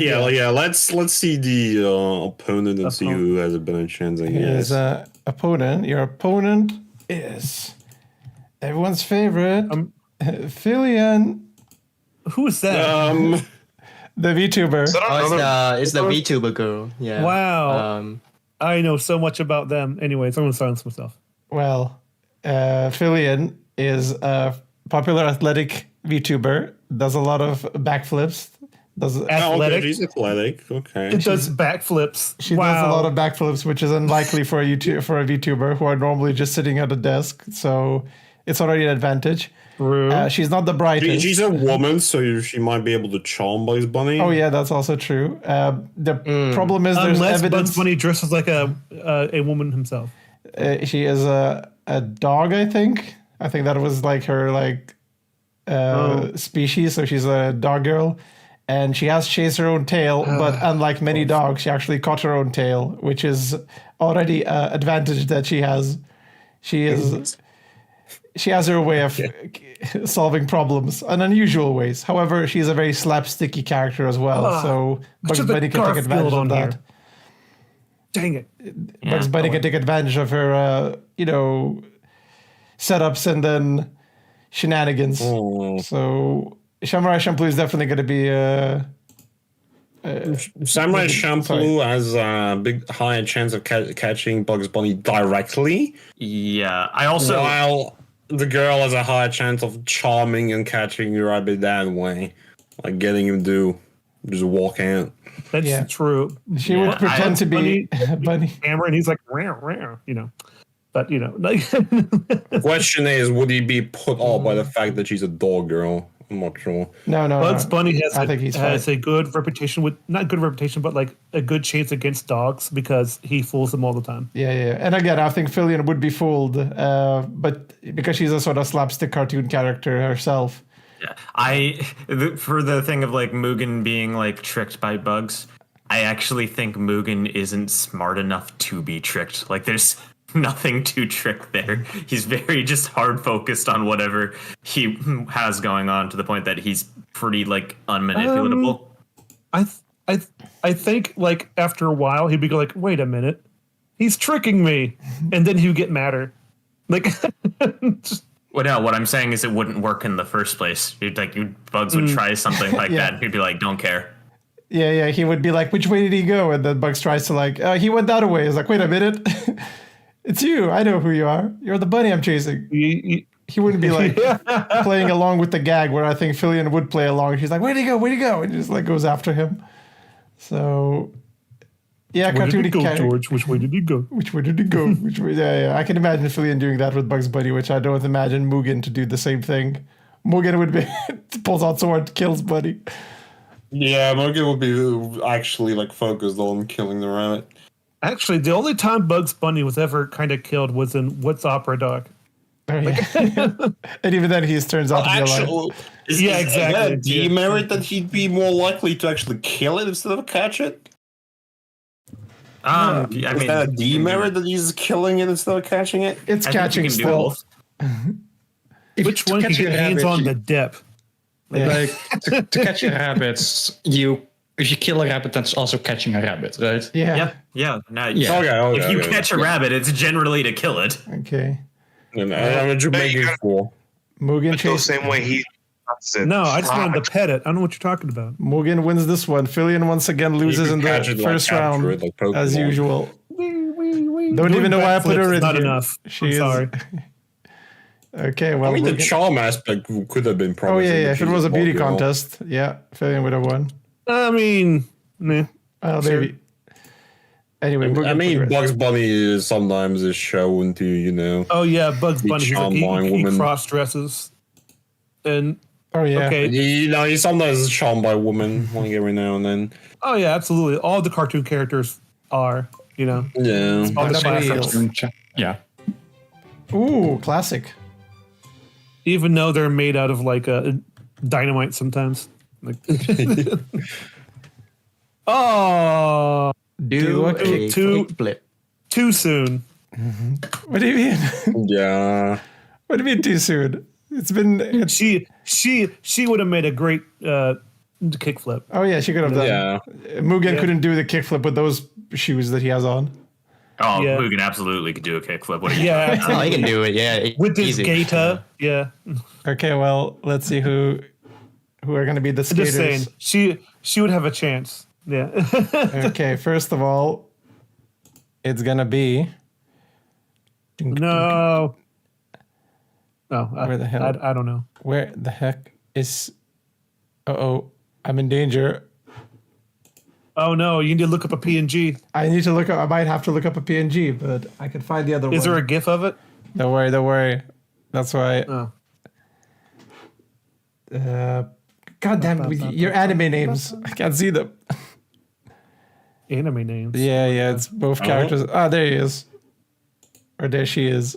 Let's see the opponent and see who has a better chance. I his guess. opponent. Your opponent is everyone's favorite Fillion, Who is that? the VTuber. It's the VTuber girl. Yeah. Wow. I know so much about them. Anyways, I'm gonna silence myself. Well, Fillion is a popular athletic VTuber. Does a lot of backflips. Does Oh, okay, Athletic. she's athletic. Okay. It does backflips. She does a lot of backflips, which is unlikely for a VTuber who are normally just sitting at a desk. So it's already an advantage. True. She's not the brightest. She's a woman, so she might be able to charm Bugs Bunny. Oh yeah, that's also true. The problem is there's Unless evidence. Bugs Bunny dresses like a woman himself. She is a dog, I think. I think that was like her species. So she's a dog girl, and she has chased her own tail. But unlike many dogs, she actually caught her own tail, which is already an advantage that she has. She has her way of solving problems in unusual ways. However, she's a very slapsticky character as well. So Bugs should the Bunny can take Garfield advantage on of that. here. Dang it. Bugs Bunny can take advantage of her, setups and then shenanigans. So Samurai Champloo is definitely going to be. Samurai Champloo has a big higher chance of catching Bugs Bunny directly, Yeah, I also while the girl has a higher chance of charming and catching the rabbit that way, like getting him to just walk out. That's true. She would pretend to be Bunny. Hammer, and he's like, rah, rah, But like, The question is, would he be put off by the fact that she's a dog girl? I'm not sure. No. Bugs Bunny I think he's has fine. a good reputation with not good reputation, but like a good chance against dogs because he fools them all the time. Yeah. And again, I think Fillion would be fooled, but because she's a sort of slapstick cartoon character herself. for the thing of like Mugen being like tricked by bugs, I actually think Mugen isn't smart enough to be tricked. Like there's nothing to trick there. He's very just hard focused on whatever he has going on to the point that he's pretty like unmanipulatable. I think like after a while he'd be like, wait a minute, he's tricking me, and then he'd get madder. Like, just, Well, no, what I'm saying is it wouldn't work in the first place. Bugs would try something like that, and he'd be like, "Don't care." Yeah. He would be like, "Which way did he go?" And then Bugs tries to he went that way. It's like, wait a minute, it's you. I know who you are. You're the bunny I'm chasing. He wouldn't be like playing along with the gag where I think Fillion would play along. She's like, "Where'd he go? Where'd he go?" And he just like goes after him. So, yeah, where did he cartoony go, character. George? Which way did he go? Which way did he go? Which way? Yeah. I can imagine Fillion doing that with Bugs Bunny, which I don't imagine Mugen to do the same thing. Mugen would be pulls out sword, kills Bunny. Yeah, Mugen would be actually like focused on killing the rabbit. Actually, the only time Bugs Bunny was ever kind of killed was in What's Opera Dog. Oh, yeah. And even then, he turns out to be alive. Is Yeah, that exactly. a demerit that he'd be more likely to actually kill it instead of catch it? I Is mean, that a demerit that he's killing it instead of catching it? It's I think catching you can do still. both. Which one can catch get a hands rabbit, on you- the dip? Yeah. Like to catch a rabbit, if you kill a rabbit, that's also catching a rabbit, right? Yeah. Yeah. No, Yeah. Okay, if you catch a rabbit, it's generally to kill it. Okay. And I'm a making for. Mugen The chase. same way he. No, I just wanted to pet it. I don't know what you're talking about. Mugen wins this one. Fillion once again loses in the first round, as usual. Don't even know why I put her in Not here. enough. She I'm is- sorry. Okay, well. I mean, the Mugen- charm aspect could have been Oh, promising. yeah. but If it she's was a beauty small girl. contest, yeah, Fillion would have won. I mean, meh. Well, maybe. Anyway, Mugen I mean, progressed. Bugs Bunny is sometimes shown to, Oh yeah, Bugs Be Bunny. He's like, charmed by a he woman. cross dresses, and Oh, yeah. okay. he sometimes is charmed by women, like every now and then. Oh yeah, absolutely. All the cartoon characters are, Yeah. all the That's classics. real. Yeah. Ooh, classic. Even though they're made out of like dynamite sometimes. Like, oh, Do what? a Two- flip. too soon. What do you mean? Yeah. What do you mean too soon? It's been. It's, She would have made a great kickflip. oh, yeah, she could have done. Yeah. Mugen Yeah. couldn't do the kickflip with those shoes that he has on. Oh, Yeah. Mugen absolutely could do a kickflip. What are you Yeah, Oh, I can do it. Yeah, with this easy. gator. Yeah, Okay, well, let's see who are going to be the I'm skaters. just saying she would have a chance. Yeah. Okay, first of all, it's going to be. No. No. Where the hell? I don't know. Where the heck is. Uh-oh, I'm in danger. Oh no! You need to look up a PNG. I need to look up. I might have to look up a PNG, but I can find the other one. Is there a GIF of it? Don't worry, don't worry. That's why. Oh. God damn, with your anime names. I can't see them. Anime names. Yeah, it's both characters. Ah, there he is. Or there she is.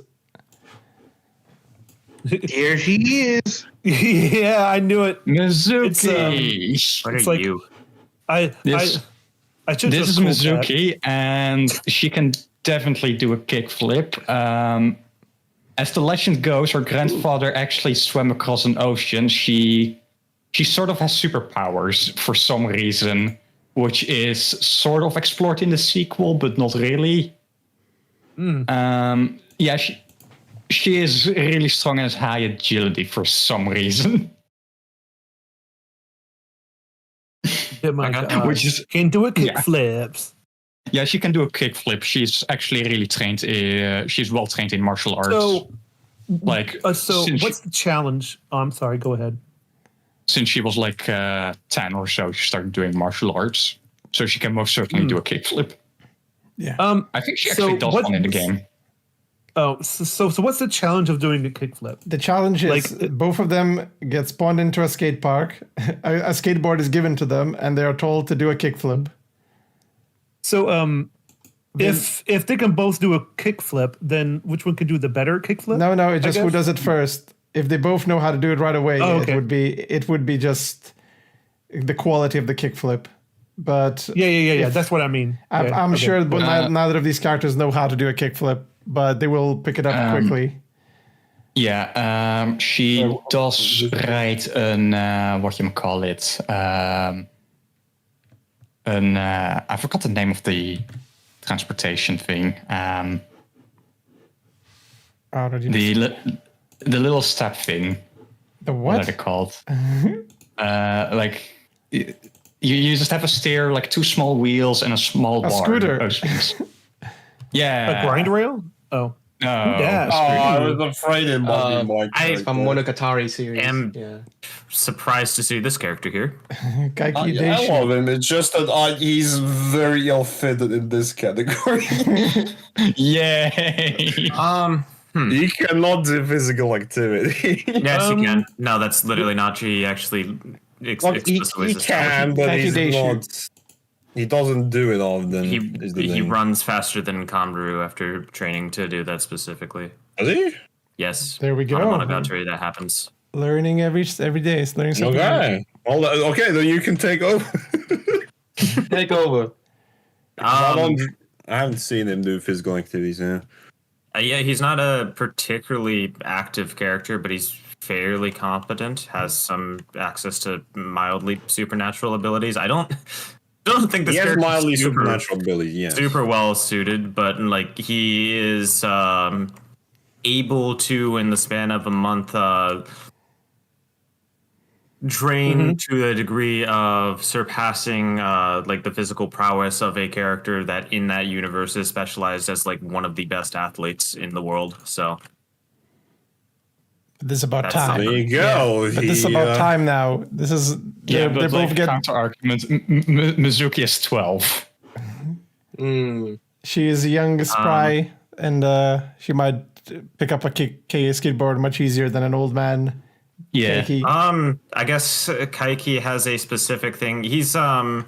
Here she is. Yeah, I knew it. Mizuki. What It's are like- you? This- I should This is just cool cat. Mizuki, and she can definitely do a kickflip. As the legend goes, her grandfather actually swam across an ocean. She sort of has superpowers for some reason, which is sort of explored in the sequel, but not really. Yeah, she is really strong and has high agility for some reason. Oh my Okay. God. Which is- can do a kick Yeah. flips. Yeah, she can do a kickflip. She's actually really trained. She's well trained in martial arts. So, like, so since what's the challenge? Oh, I'm sorry. Go ahead. since she was like 10 or so, she started doing martial arts. So she can most certainly do a kickflip. Yeah. I think she So actually does what- one in the game. Oh, so what's the challenge of doing a kickflip? The challenge is Like- both of them get spawned into a skate park. A skateboard is given to them, and they are told to do a kickflip. So, if they can both do a kickflip, then which one can do the better kickflip? No, it's just who guess? does it first. If they both know how to do it right away, Oh, okay. it would be just the quality of the kickflip. But Yeah. That's what I mean. I'm, Yeah, I'm okay. sure neither of these characters know how to do a kickflip, but they will pick it up quickly. Yeah, she does ride an I forgot the name of the transportation thing. The little step thing. The What what? are they called? Like you just have a steer, like two small wheels and a small bar. scooter. Those things. Yeah, A grind rail? Oh. No, that? Oh, I was afraid it might be my I- character. From Monogatari series. Am- yeah. Surprised to see this character here. Kaiki Yeah, I Deishi. love him. It's just that he's very ill-fitted in this category. Yay! He cannot do physical activity. Yes, you can. No, that's literally not true. He actually explicitly he says talent. can, but he's Daishu. not. He doesn't do it often. is the He thing. runs faster than Converu after training to do that specifically. Does he? Yes. There we go. On a Monogatari, that happens. Learning every day. It's learning something. Okay. Well, okay, then you can take over. Take over. I haven't seen him do physical activities. Yeah. Yeah, he's not a particularly active character, but he's fairly competent. Has some access to mildly supernatural abilities. I don't think this He has character's mildly supernatural ability. Yes. super well suited, but like he is able to, in the span of a month, train to a degree of surpassing like the physical prowess of a character that in that universe is specialized as like one of the best athletes in the world. So This is about That's time. There you go. But this is about time now. This is Yeah, they but both like get. counter argument. Mizuki is 12. She is young, spry, and she might pick up a skateboard much easier than an old man. Yeah. Keiki. I guess Kaiki has a specific thing. He's a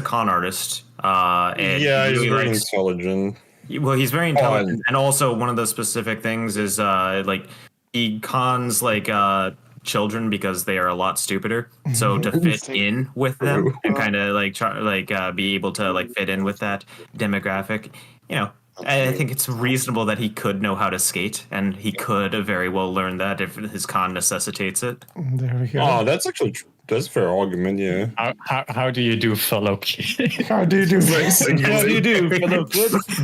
con artist. And Yeah, he he's really very likes- intelligent. Well, he's very intelligent, and also one of the specific things is like he cons like children because they are a lot stupider. So to fit in with them and kind of like be able to like fit in with that demographic, you know, I think it's reasonable that he could know how to skate, and he could very well learn that if his con necessitates it. There we go. Oh, that's actually that's a fair argument. Yeah. How do you do fellow kid? How do you do? How do you do, fellow kids?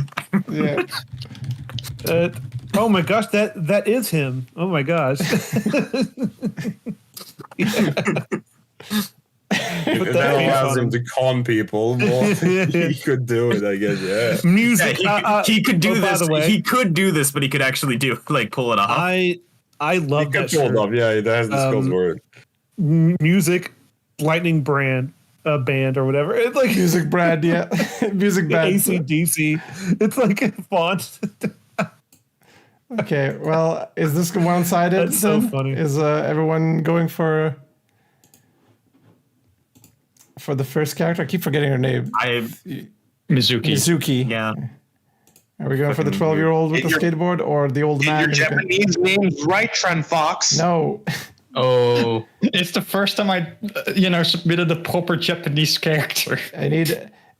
Yeah. Oh my gosh, that is him. Oh my gosh. If that allows him to con people, well, he could do it. I guess. Yeah. Music. He could do by this. the way, He could do this, but he could actually pull it off. I love He that could pull it shirt. off. Yeah, he has the skills for it. Music, lightning band or whatever. It's like Music brand, yeah. Music band. AC/DC. It's like a font. Okay, well, is this one-sided? That's so then? funny. Is everyone going for the first character? I keep forgetting her name. Mizuki. Mizuki. Yeah. Are we going for the 12-year-old with the skateboard or the old man? Your who's gonna- Japanese name's right, Trent Fox. No. Oh, It's the first time I, submitted a proper Japanese character.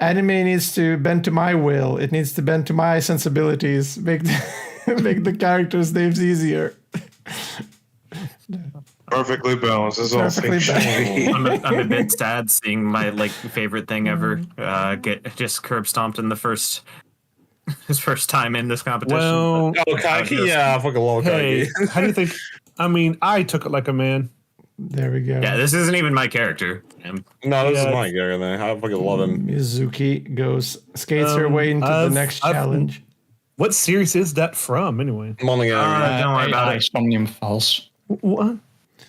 Anime needs to bend to my will. It needs to bend to my sensibilities. Make the characters' names easier. Perfectly balanced. Is all Perfectly things should be. I'm a bit sad seeing my favorite thing ever get just curb stomped in his first time in this competition. Well, Oh, Kaiki, yeah, I fucking love hey, Kaiki. how do you think? I mean, I took it like a man. There we go. Yeah, this isn't even my character. No, this Yeah. is my character. Man. I fucking love him. Mizuki skates her way into the next challenge. What series is that from, anyway? Monogatari. Don't worry about AI it. Somnium Files. What?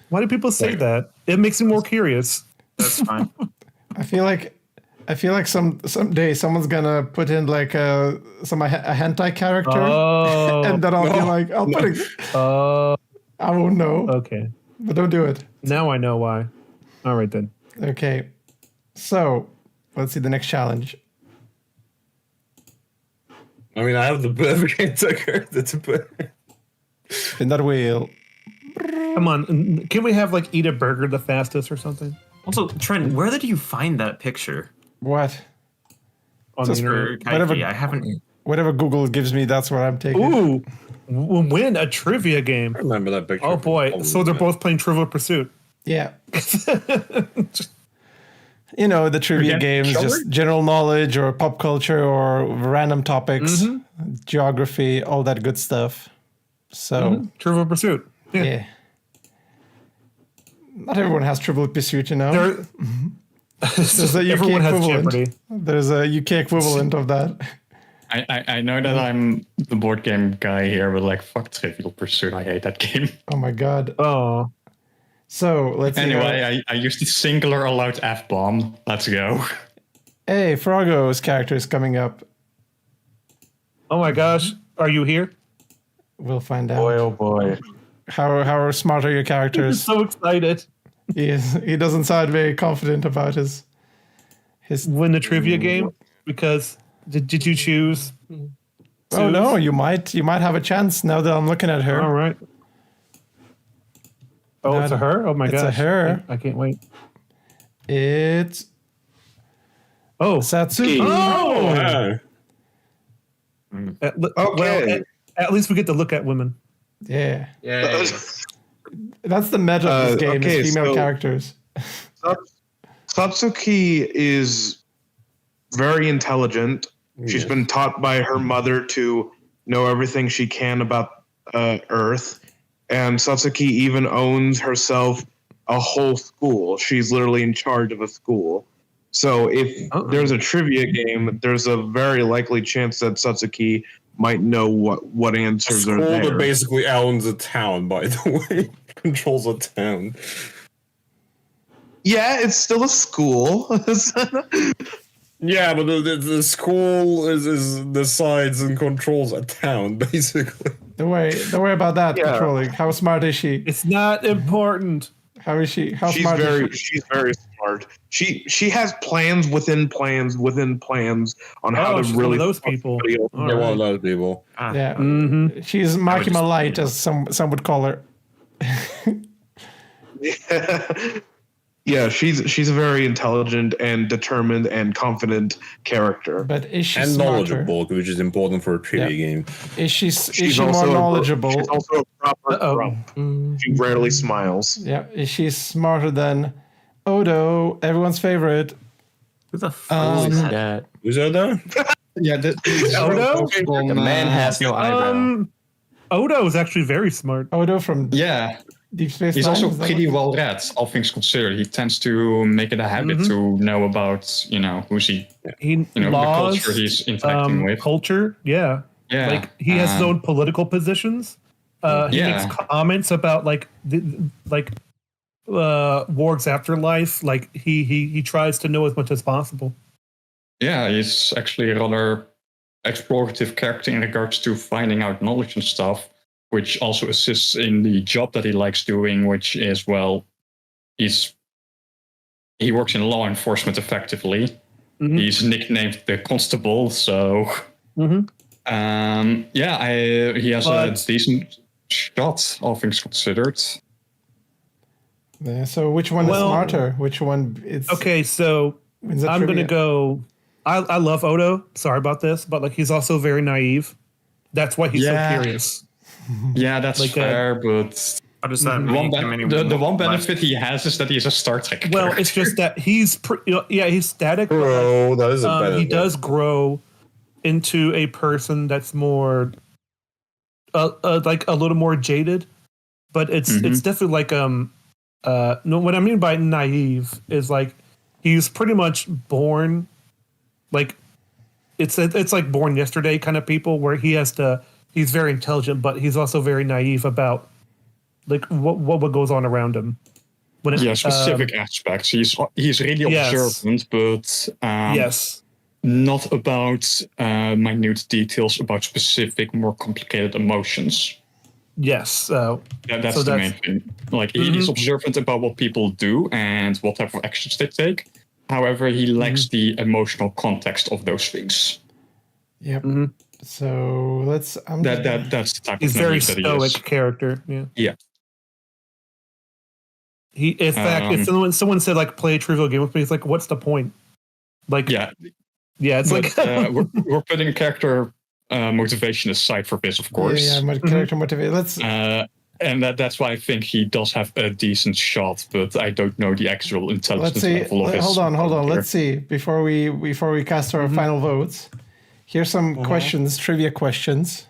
Why do people say that? It makes me more curious. That's fine. I feel like someday someone's gonna put in like a hentai character, Oh, and then I'll be like, I'll put it. I won't know, okay. but don't do it. Now I know why. All right then. Okay, so let's see the next challenge. I mean, I have the perfect sucker. That's a Spin that wheel. Come on, can we have like eat a burger the fastest or something Also, Trent, where did you find that picture? What? on Just the internet? For Whatever. Kaiki? I haven't. Whatever Google gives me, that's what I'm taking. Ooh, win a trivia game. I remember that picture. Oh boy! So they're both playing Trivial Pursuit. Yeah. You know, the trivia Again, games, shall just general knowledge or pop culture or random topics, geography, all that good stuff. So, Trivial Pursuit. yeah. Not everyone has Trivial Pursuit, you know. There- There's a UK Everyone has equivalent. Jeopardy. There's a UK equivalent of that. I know that I'm the board game guy here, but like, fuck Trivial Pursuit. I hate that game. Oh my god. Oh, So let's see. Anyway, I used the singular allowed F-bomb. Let's go. Hey, Frogo's character is coming up. oh my gosh! Are you here? We'll find out. boy, oh boy. How smart are your He's characters? so excited. He doesn't sound very confident about his. Win the trivia game because did you choose? Oh no, you might have a chance now that I'm looking at her. All right. Oh, No, it's a her. Oh my it's gosh, a her. I can't wait. It's Oh, Satsuki. Oh! Yeah. Okay. At least we get to look at women. Yeah, Yeah. that's the meta of this game okay, is female so- characters. Satsuki is very intelligent. She's been taught by her mother to know everything she can about Earth. And Satsuki even owns herself a whole school. She's literally in charge of a school. So if there's a trivia game, there's a very likely chance that Satsuki might know what A answers are school there. that basically owns a town, by the way. Controls a town. Yeah, it's still a school. Yeah, but the school is decides and controls a town, basically. Don't worry about that. Yeah. Controlling. How smart is she? It's not important. How is she? How she's smart is she? she's very smart. She has plans within plans within plans on how she's to one really of those people. somebody else. All They're one right. of those people. Yeah, Mm-hmm. she's Makima just- Light, as some would call her. Yeah, she's a very intelligent and determined and confident character. But is she And smarter? knowledgeable, which is important for a trivia game. Is she She's more also knowledgeable? She's also a proper Uh-oh. grump. She rarely smiles. Yeah, is she smarter than Odo, everyone's favorite? Who the fuck Who's is that? that? Who's that there? Yeah, Odo? The man has no eyebrow. Odo is actually very smart. Odo from Yeah, Deep Space he's Nine? also is that pretty what- well read, all things considered. He tends to make it a habit to know about, who's he, He the laws, culture he's interacting with. culture. Yeah, Yeah, like he has his own political positions. He Yeah. makes comments about Warg's afterlife. Like he tries to know as much as possible. Yeah, he's actually a rather explorative character in regards to finding out knowledge and stuff, which also assists in the job that he likes doing, which is, well, he works in law enforcement effectively. Mhm. He's nicknamed the Constable, so Mhm. he has But- a decent shot, all things considered. Yeah, so which one is Well- smarter? Which one is Okay, so wins the I'm trivia? gonna go. I love Odo. Sorry about this, but like he's also very naive. That's why he's Yeah. so curious. Yeah, that's Like, fair, but How does that the one, make him any the one less- benefit he has is that he's a Star Trek Well, character. it's just that he's he's static. But like, Bro, that is a better. he does grow into a person that's more like a little more jaded, but it's definitely like no, what I mean by naive is like he's pretty much born like it's like born yesterday kind of people where he's very intelligent, but he's also very naive about like what goes on around him when it, Yeah, specific aspects. He's really Yes. observant, but yes. not about minute details about specific, more complicated emotions. Yes. That's So the that's- main thing. Like he's observant about what people do and what type of actions they take. However, he lacks the emotional context of those things. Yep. Mhm. So let's. That's the type He's of very naive that he stoic is. character. Yeah. Yeah. He, in fact, if someone said like play a trivial game with me, it's like, what's the point? Like, Yeah, it's but like we're putting character motivation aside for this, of course. Yeah, my character motivate. Let's. And that's why I think he does have a decent shot, but I don't know the actual Let's intelligence see. level of his. Hold on. character. Let's see before we cast our final votes. Here's some questions, trivia questions.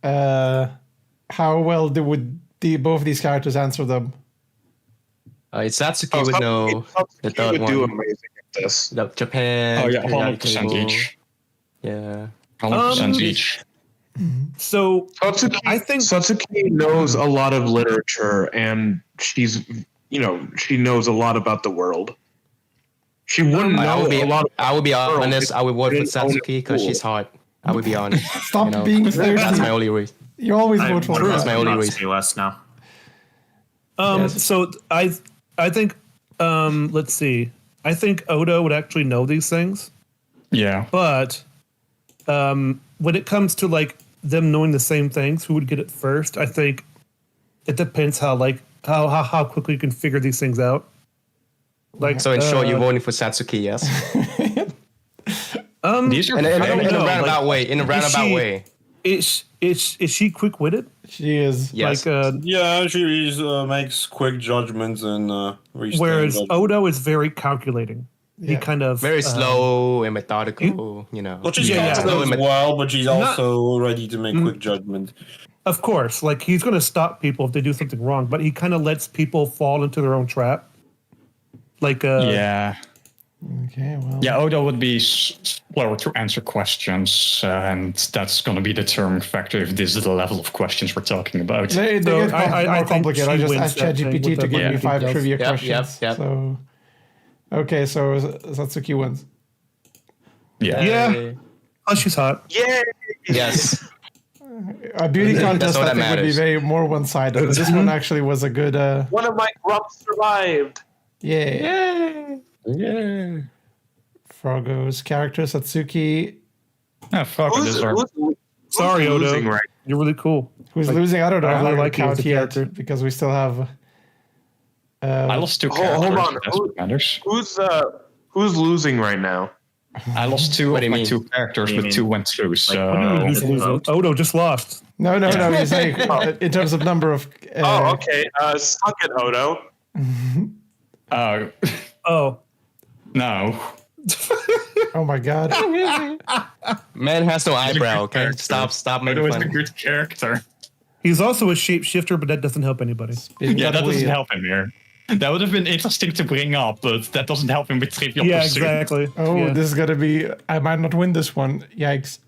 How well would both of these characters answer them? Satsuki would know the Satsuki third would do one. amazing at this. The Japan. Oh yeah, periodic 100% table. each. Yeah. 100% each. so. Satsuki, I think- Satsuki knows a lot of literature, and she knows a lot about the world. She wouldn't I know would be a lot. I would be honest. I would vote for didn't own a Satsuki because school. she's hot. I would be honest. Stop being thirsty. That's my only reason. You always I vote for would her. That's my only not reason. say less now. Yes. So I think let's see. I think Odo would actually know these things, Yeah. but when it comes to like them knowing the same things, who would get it first? I think it depends how quickly you can figure these things out. Like So in short, you're voting for Satsuki, yes? These are In I don't a know, roundabout like, way. In a roundabout way. is she quick witted? She is. Yes. Like Yeah, she makes quick judgments and whereas Odo is very calculating. He Yeah. kind of Very slow and methodical, you know. Well, she's Yeah, confident yeah. as well, but she's Not- also ready to make quick judgment. Of course, like he's going to stop people if they do something wrong, but he kind of lets people fall into their own trap. Like, yeah. Okay, well. Yeah, Odo would be slower to answer questions, and that's going to be the determining factor if this is the level of questions we're talking about. They So get I more think complicated. I she just wins asked that thing ChatGPT with to the give me money 5 details. trivia Yep, questions. yep. So, okay, so Satsuki wins. Yeah. Oh, she's hot. Yes. A beauty That's contest, all I that think, would be matters. very more one-sided. This one actually was a good. One of my grumps survived. Yeah. Yeah. Frogo's character Satsuki, Ah, fuck, Who's, these are who's Sorry, Odo. losing right? You're really cool. who's Like, losing. I don't know I how really to like you as count a yet character. because we still have. I lost 2 Hold characters. on, That's what matters. Who's losing right now? I lost 2 What of do you my mean? 2 characters, What do you but 2 mean? went through. So What do you mean who's losing? vote. Odo just lost. No, he's saying in terms of number of. Oh, okay. Suck it, Odo. oh Oh, no, Oh my god. Man has no eyebrow, okay? character. Stop making Odo is a fun. good character. he's also a shapeshifter, but that doesn't help anybody. Yeah, that doesn't Weird. help him here. That would have been interesting to bring up, but that doesn't help him with Trivial Yeah, Pursuit. exactly. Oh, Yeah. this is gonna be. I might not win this one. Yikes.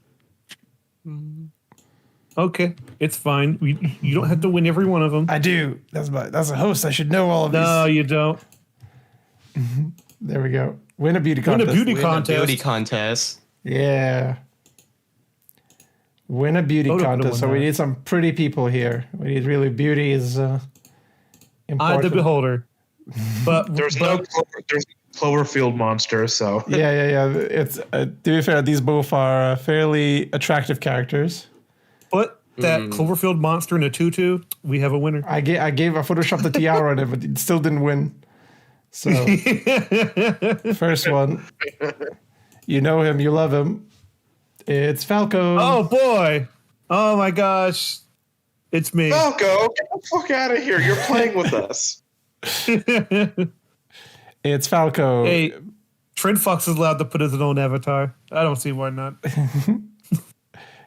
Okay, it's fine. You don't have to win every one of them. I do. That's a host. I should know all of these. No, you don't. There we go. Win a beauty Win a contest. beauty Win a contest. beauty contest. Yeah. Win a beauty Odo could've contest. won So we that. need some pretty people here. We need really beauty is Eye of important. the beholder. But There's no Cloverfield monster, so Yeah. It's to be fair, these both are fairly attractive characters. Put that Cloverfield monster in a tutu. We have a winner. I photoshopped the tiara on it, but it still didn't win. So first one, you know him, you love him. It's Falco. Oh boy! Oh my gosh! It's me. Falco, get the fuck out of here! You're playing with us. It's Falco. Hey, Trent Fox is allowed to put his own avatar. I don't see why not.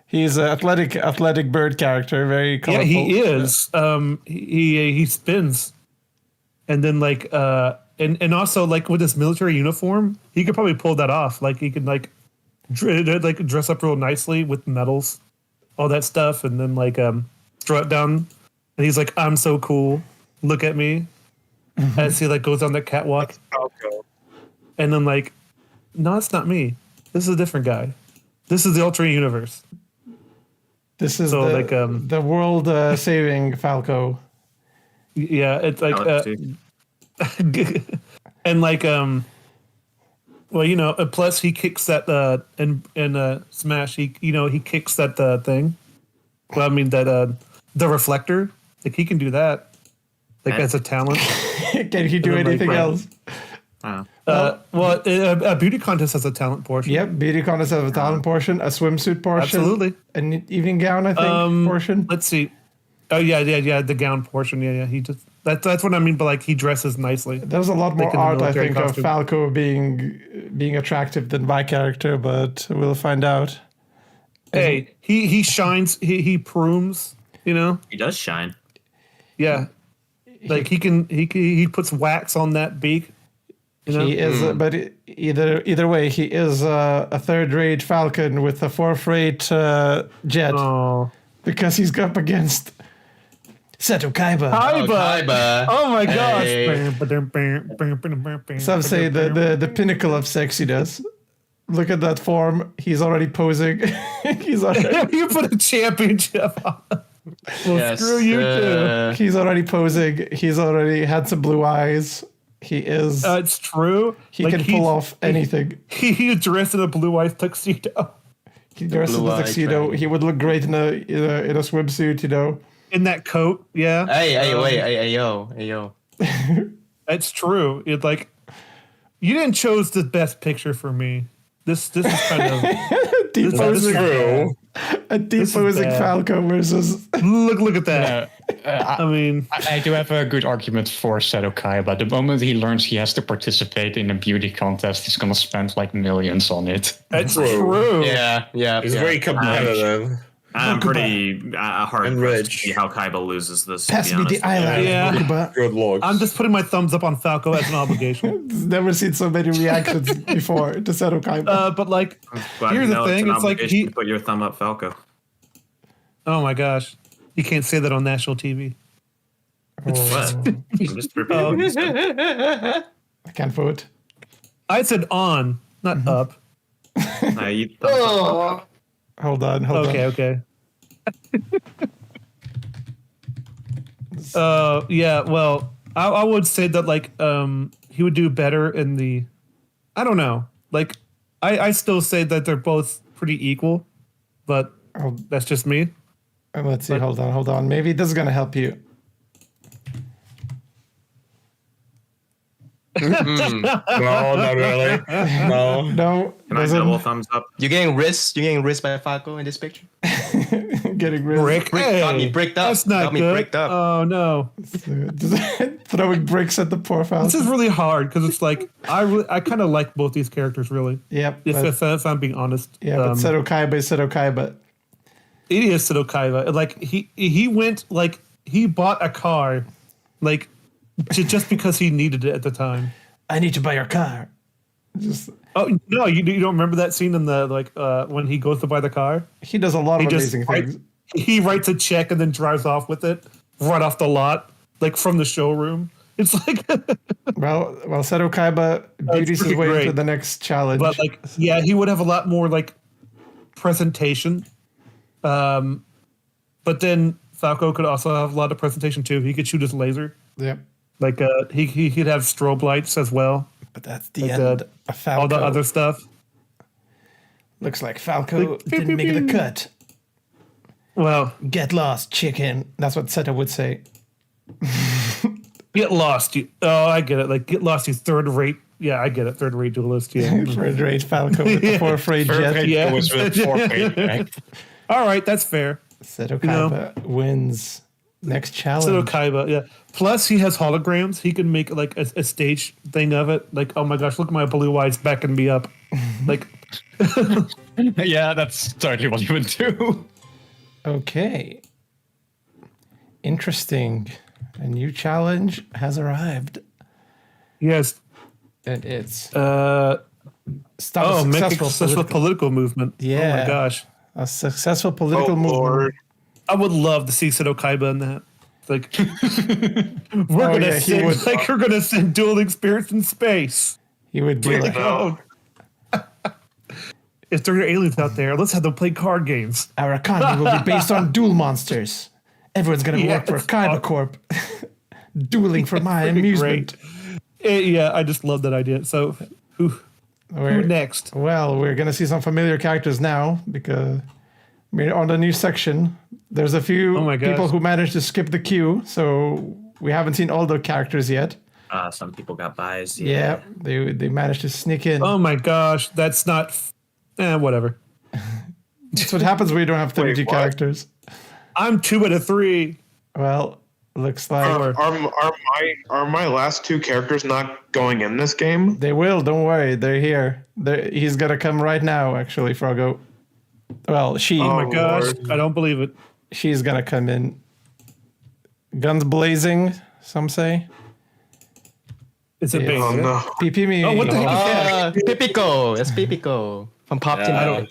He's an athletic bird character, very Yeah, colorful. he is. He spins, and then like and also like with his military uniform, he could probably pull that off. Like he could like dress up real nicely with medals, all that stuff, and then like strut down, and he's like, "I'm so cool. Look at me." As he like goes on the catwalk, Falco. and then like, no, it's not me. This is a different guy. This is the alternate universe. This is So, the, like, the world saving Falco. Yeah, it's like and like well, you know, plus he kicks that in Smash, he kicks that thing. Well, I mean that the reflector, like he can do that. Like as a talent. Can he do And then, anything like, else? Well, a beauty contest has a talent portion. Yep, beauty contest has a talent portion, a swimsuit portion, Absolutely. an evening gown, I think, portion. Let's see. Oh yeah, the gown portion. Yeah. He just that's what I mean. But like he dresses nicely. There's a lot more like in the art, I military think, costume. of Falco being attractive than my character, but we'll find out. Hey, he shines. He prunes. You know. He does shine. Yeah. Like he puts wax on that beak. You know? He is, but either way, he is a third-rate Falcon with a fourth-rate jet Oh. because he's up against Seto Kaiba. Kaiba. Oh my Hey. gosh. Some say the pinnacle of sexiness. Look at that form. He's already posing. He's already. You put a championship on. Well, Yes, screw you too. He's already posing. He's already had some blue eyes. He is. It's true. He can pull off anything. He dressed in a blue-eyed tuxedo. He dressed in a blue-eyed tuxedo. dragon. He would look great in a swimsuit, you know. In that coat, yeah. Hey, wait, hey, yo. It's true. It's like you didn't chose the best picture for me. This is kind of Deposing, True. a deposing bad. Falco versus. look at that. I mean, I do have a good argument for Seto Kaiba. The moment he learns he has to participate in a beauty contest, he's gonna spend like millions on it. it's True. true. Yeah. It's very competitive. I'm pretty hard And pressed to rich. see how Kaiba loses this. to Pass be me honest the with you. eyeliner, Yeah. Mokuba. Good looks. I'm just putting my thumbs up on Falco as an obligation. Never seen so many reactions before to Seto Kaiba. But like, Glad here's you the know thing. an It's like obligation to put your thumb up, Falco. oh my gosh, you can't say that on national TV. What? I'm just repeating what you said. I can't vote. I said on, not up. You thumbs up. Hold on. Okay. Yeah. Well, I would say that like he would do better in the. I don't know. Like I still say that they're both pretty equal, but that's just me. Let's see. Hold on. Maybe this is gonna help you. No, not really. No. No, Can I doesn't. double thumbs up? You're getting wrist by Falco in this picture. Getting rid of Got me bricked up. That's not Got me good. bricked up. Oh no, throwing bricks at the poor Falco. this is really hard because it's like I kind of like both these characters really. Yep. If I'm being honest. But Seto Kaiba is Seto Kaiba. It is Seto Kaiba. Like he went like he bought a car, like just because he needed it at the time. I need to buy your car. Just Oh no, you don't remember that scene in the like when he goes to buy the car? he does a lot of amazing things. He writes a check and then drives off with it right off the lot, like from the showroom. It's like, Well, Seto Kaiba beauties his pretty way great. into the next challenge. but like, yeah, he would have a lot more like presentation. But then Falco could also have a lot of presentation too. He could shoot his laser. Yep. Like he'd have strobe lights as well. But that's the Like, end of Falco. All the other stuff. Looks like Falco Like, pew, didn't pew, make the pew. cut. Well, Get lost, chicken. That's what Seto would say. get lost. I get it. Like get lost. You third rate. Yeah, I get it. Third rate duelist. Yeah. Third rate Falco with the four afraid jet. Yeah. was with 4K, right? All right, that's fair. Seto know. Kaiba wins next Seto challenge. Kaiba, yeah. Plus, he has holograms. He can make like a stage thing of it. Like, oh my gosh, look at my blue eyes backing me up. Like, Yeah, that's totally what you would do. Okay. Interesting. A new challenge has arrived. yes. And it's Oh, make a successful political, political movement. Oh Yeah. my gosh, a successful political movement. I would love to see Seto Kaiba in that. Like, we're gonna yeah, he send, would. like, we're gonna send dueling spirits in space. He would be Like, like, oh. If there are aliens out there, let's have them play card games. our economy will be based on duel monsters. Everyone's gonna Yeah, work for it's Kaiba awesome. Corp. Dueling for my Pretty amusement. Yeah, I just love that idea. So, who We're- next? Well, we're gonna see some familiar characters now because we're on the new section. There's a few Oh my gosh. people who managed to skip the queue, so we haven't seen all the characters yet. Some people got buys. Yeah, they managed to sneak in. Oh my gosh, that's not. Whatever. That's what happens when you don't have 32 what? characters. I'm 2 out of 3. Well, looks like Are my last two characters not going in this game? they will. Don't worry, they're here. He's gonna come right now. Actually, Frogo. Well, Oh my gosh, Lord. I don't believe it. she's gonna come in. Guns blazing. Some say. It's a Yeah. big. Oh no! PP me. Oh, what the heck? Pipico. It's Pipico from Pop Team. Yeah. I don't.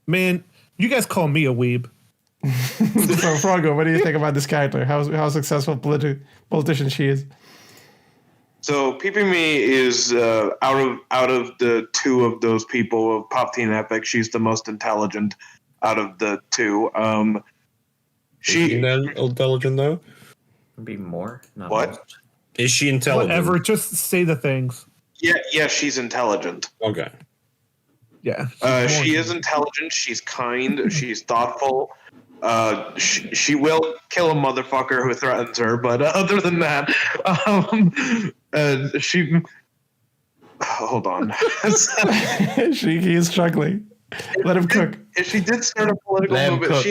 Man, you guys call me a weeb. So, Frogo, what do you think about this character? How successful politician she is? So Pipimi is out of the two of those people of Pop Teen Epic. She's the most intelligent out of the two. She intelligent though? Maybe more. Not What? most. Is she intelligent? Whatever. Just say the things. yeah, she's intelligent. Okay. Yeah. She is intelligent. She's kind. She's thoughtful. She will kill a motherfucker who threatens her, but other than that, she. Hold on. He is struggling. Let him cook. If she did start a political Let him movement, cook.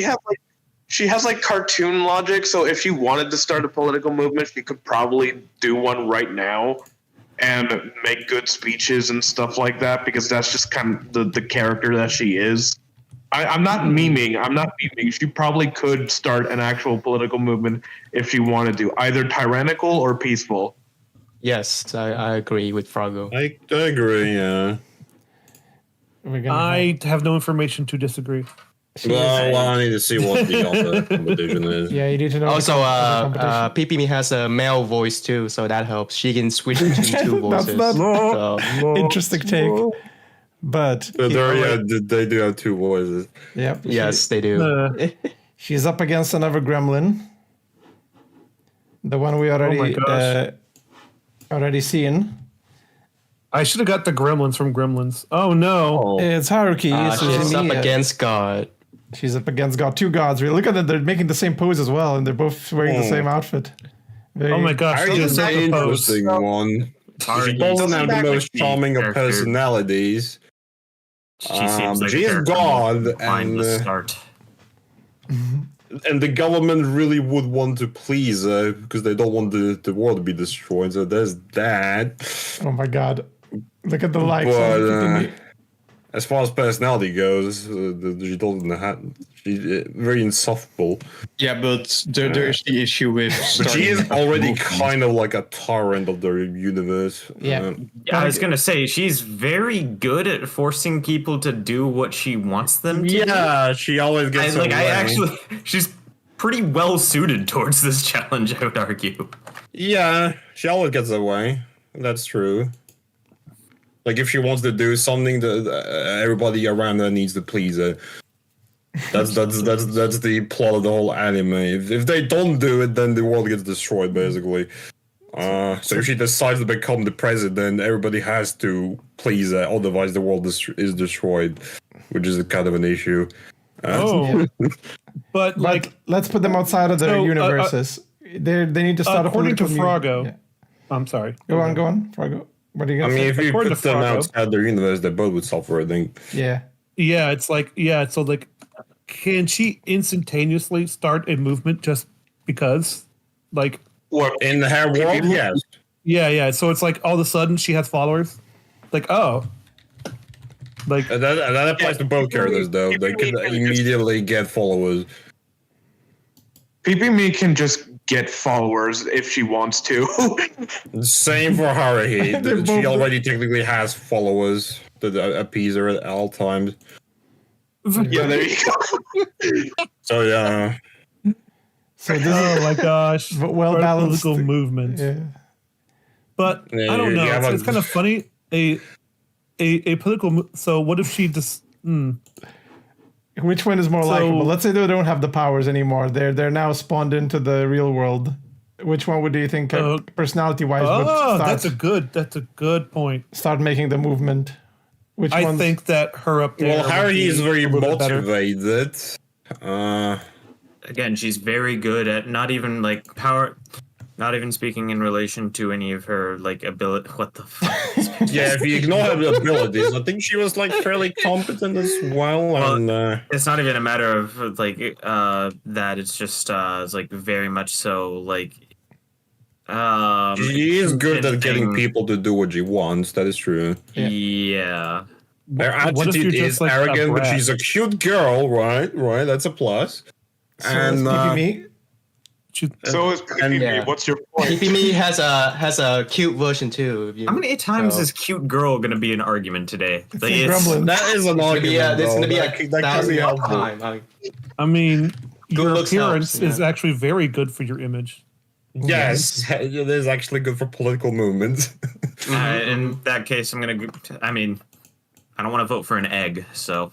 she has like cartoon logic. So if she wanted to start a political movement, she could probably do one right now and make good speeches and stuff like that, because that's just kind of the character that she is. I'm not memeing. She probably could start an actual political movement if she wanted to, either tyrannical or peaceful. Yes, I agree with Froggo. I agree, yeah. I have no information to disagree. Well, I need to see what the other competition is. Yeah, you need to know. Also, the competition. Pipimi has a male voice too, so that helps. She can switch between two voices. That's So, Interesting take. But They do have two voices. yep. yes, they do. She's up against another gremlin. The one we already gosh. already seen. I should have got the gremlins from Gremlins. Oh no. It's Haruki. She's up against God. She's up against God. Two gods. Really, look at them. They're making the same pose as well, and they're both wearing the same outfit. Oh my gosh. Harry is an interesting one. She doesn't have the most charming of personalities. She seems like she is God, and the and start. the government really would want to please her because they don't want the world to be destroyed. So there's that. Oh my God! Look at the likes. But as far as personality goes, she doesn't have. She's very insufferable. Yeah, but there's the issue with. But she is starting a already movement. kind of like a tyrant of the universe. Yeah. I was gonna say she's very good at forcing people to do what she wants them to. Yeah, she always gets She's pretty well suited towards this challenge, I would argue. Yeah, she always gets away. That's true. Like if she wants to do something, everybody around her needs to please her. That's the plot of the whole anime. If they don't do it, then the world gets destroyed, basically. So if she decides to become the president, everybody has to please her, otherwise the world is destroyed, which is a kind of an issue. But like, let's put them outside of their universes. They need to start according to political Froggo. Yeah. I'm sorry. Go on, Froggo. What are you I gonna mean, say? if you According put to them Froggo. outside their universe, they both would suffer, I think. Yeah. Yeah, it's like, yeah, so like, can she instantaneously start a movement just because? Like, What In her world, yes. yeah. So it's like all of a sudden she has followers. Like, oh. Like, That applies to both characters, though. They can immediately get followers. PP can just get followers if she wants to. Same for Haruhi. They're She both- already technically has followers that appease her at all times. Yeah, there you go. So, yeah. So this oh is my gosh. well balanced. Political movement. Yeah. But Yeah, I don't know. you have It's a- kind of funny. A political. So what if she just? Which one is more So- likable? Let's say they don't have the powers anymore. They're now spawned into the real world. Which one would do you think, personality wise, would Oh, start, that's a good point. start making the movement? Which I one's- think that her up there. Well, would Haruhi be is very a little bit better. motivated. Again, she's very good at not even like power. Not even speaking in relation to any of her like ability. What the fuck? Yeah, if you ignore her abilities, I think she was like fairly competent as well. And It's not even a matter of like that. It's just it's like very much so like. she is good at getting convincing- people to do what she wants. That is true. Yeah. Her What if attitude you're is just, like, a arrogant, but brat? she's a cute girl, right? Right, that's a plus. So And it's maybe me? So is PP. Yeah. What's your point? Pipimi has a cute version too. if you- How many times so- is cute girl gonna be an argument today? It's Like, a gremlin. that is an argument. Yeah, there's gonna be though. a that can be thousand helpful. time. I mean, Good your looks appearance helps, is yeah. actually very good for your image. Yes, it is actually good for political movements. in that case, I'm gonna. I mean, I don't want to vote for an egg, so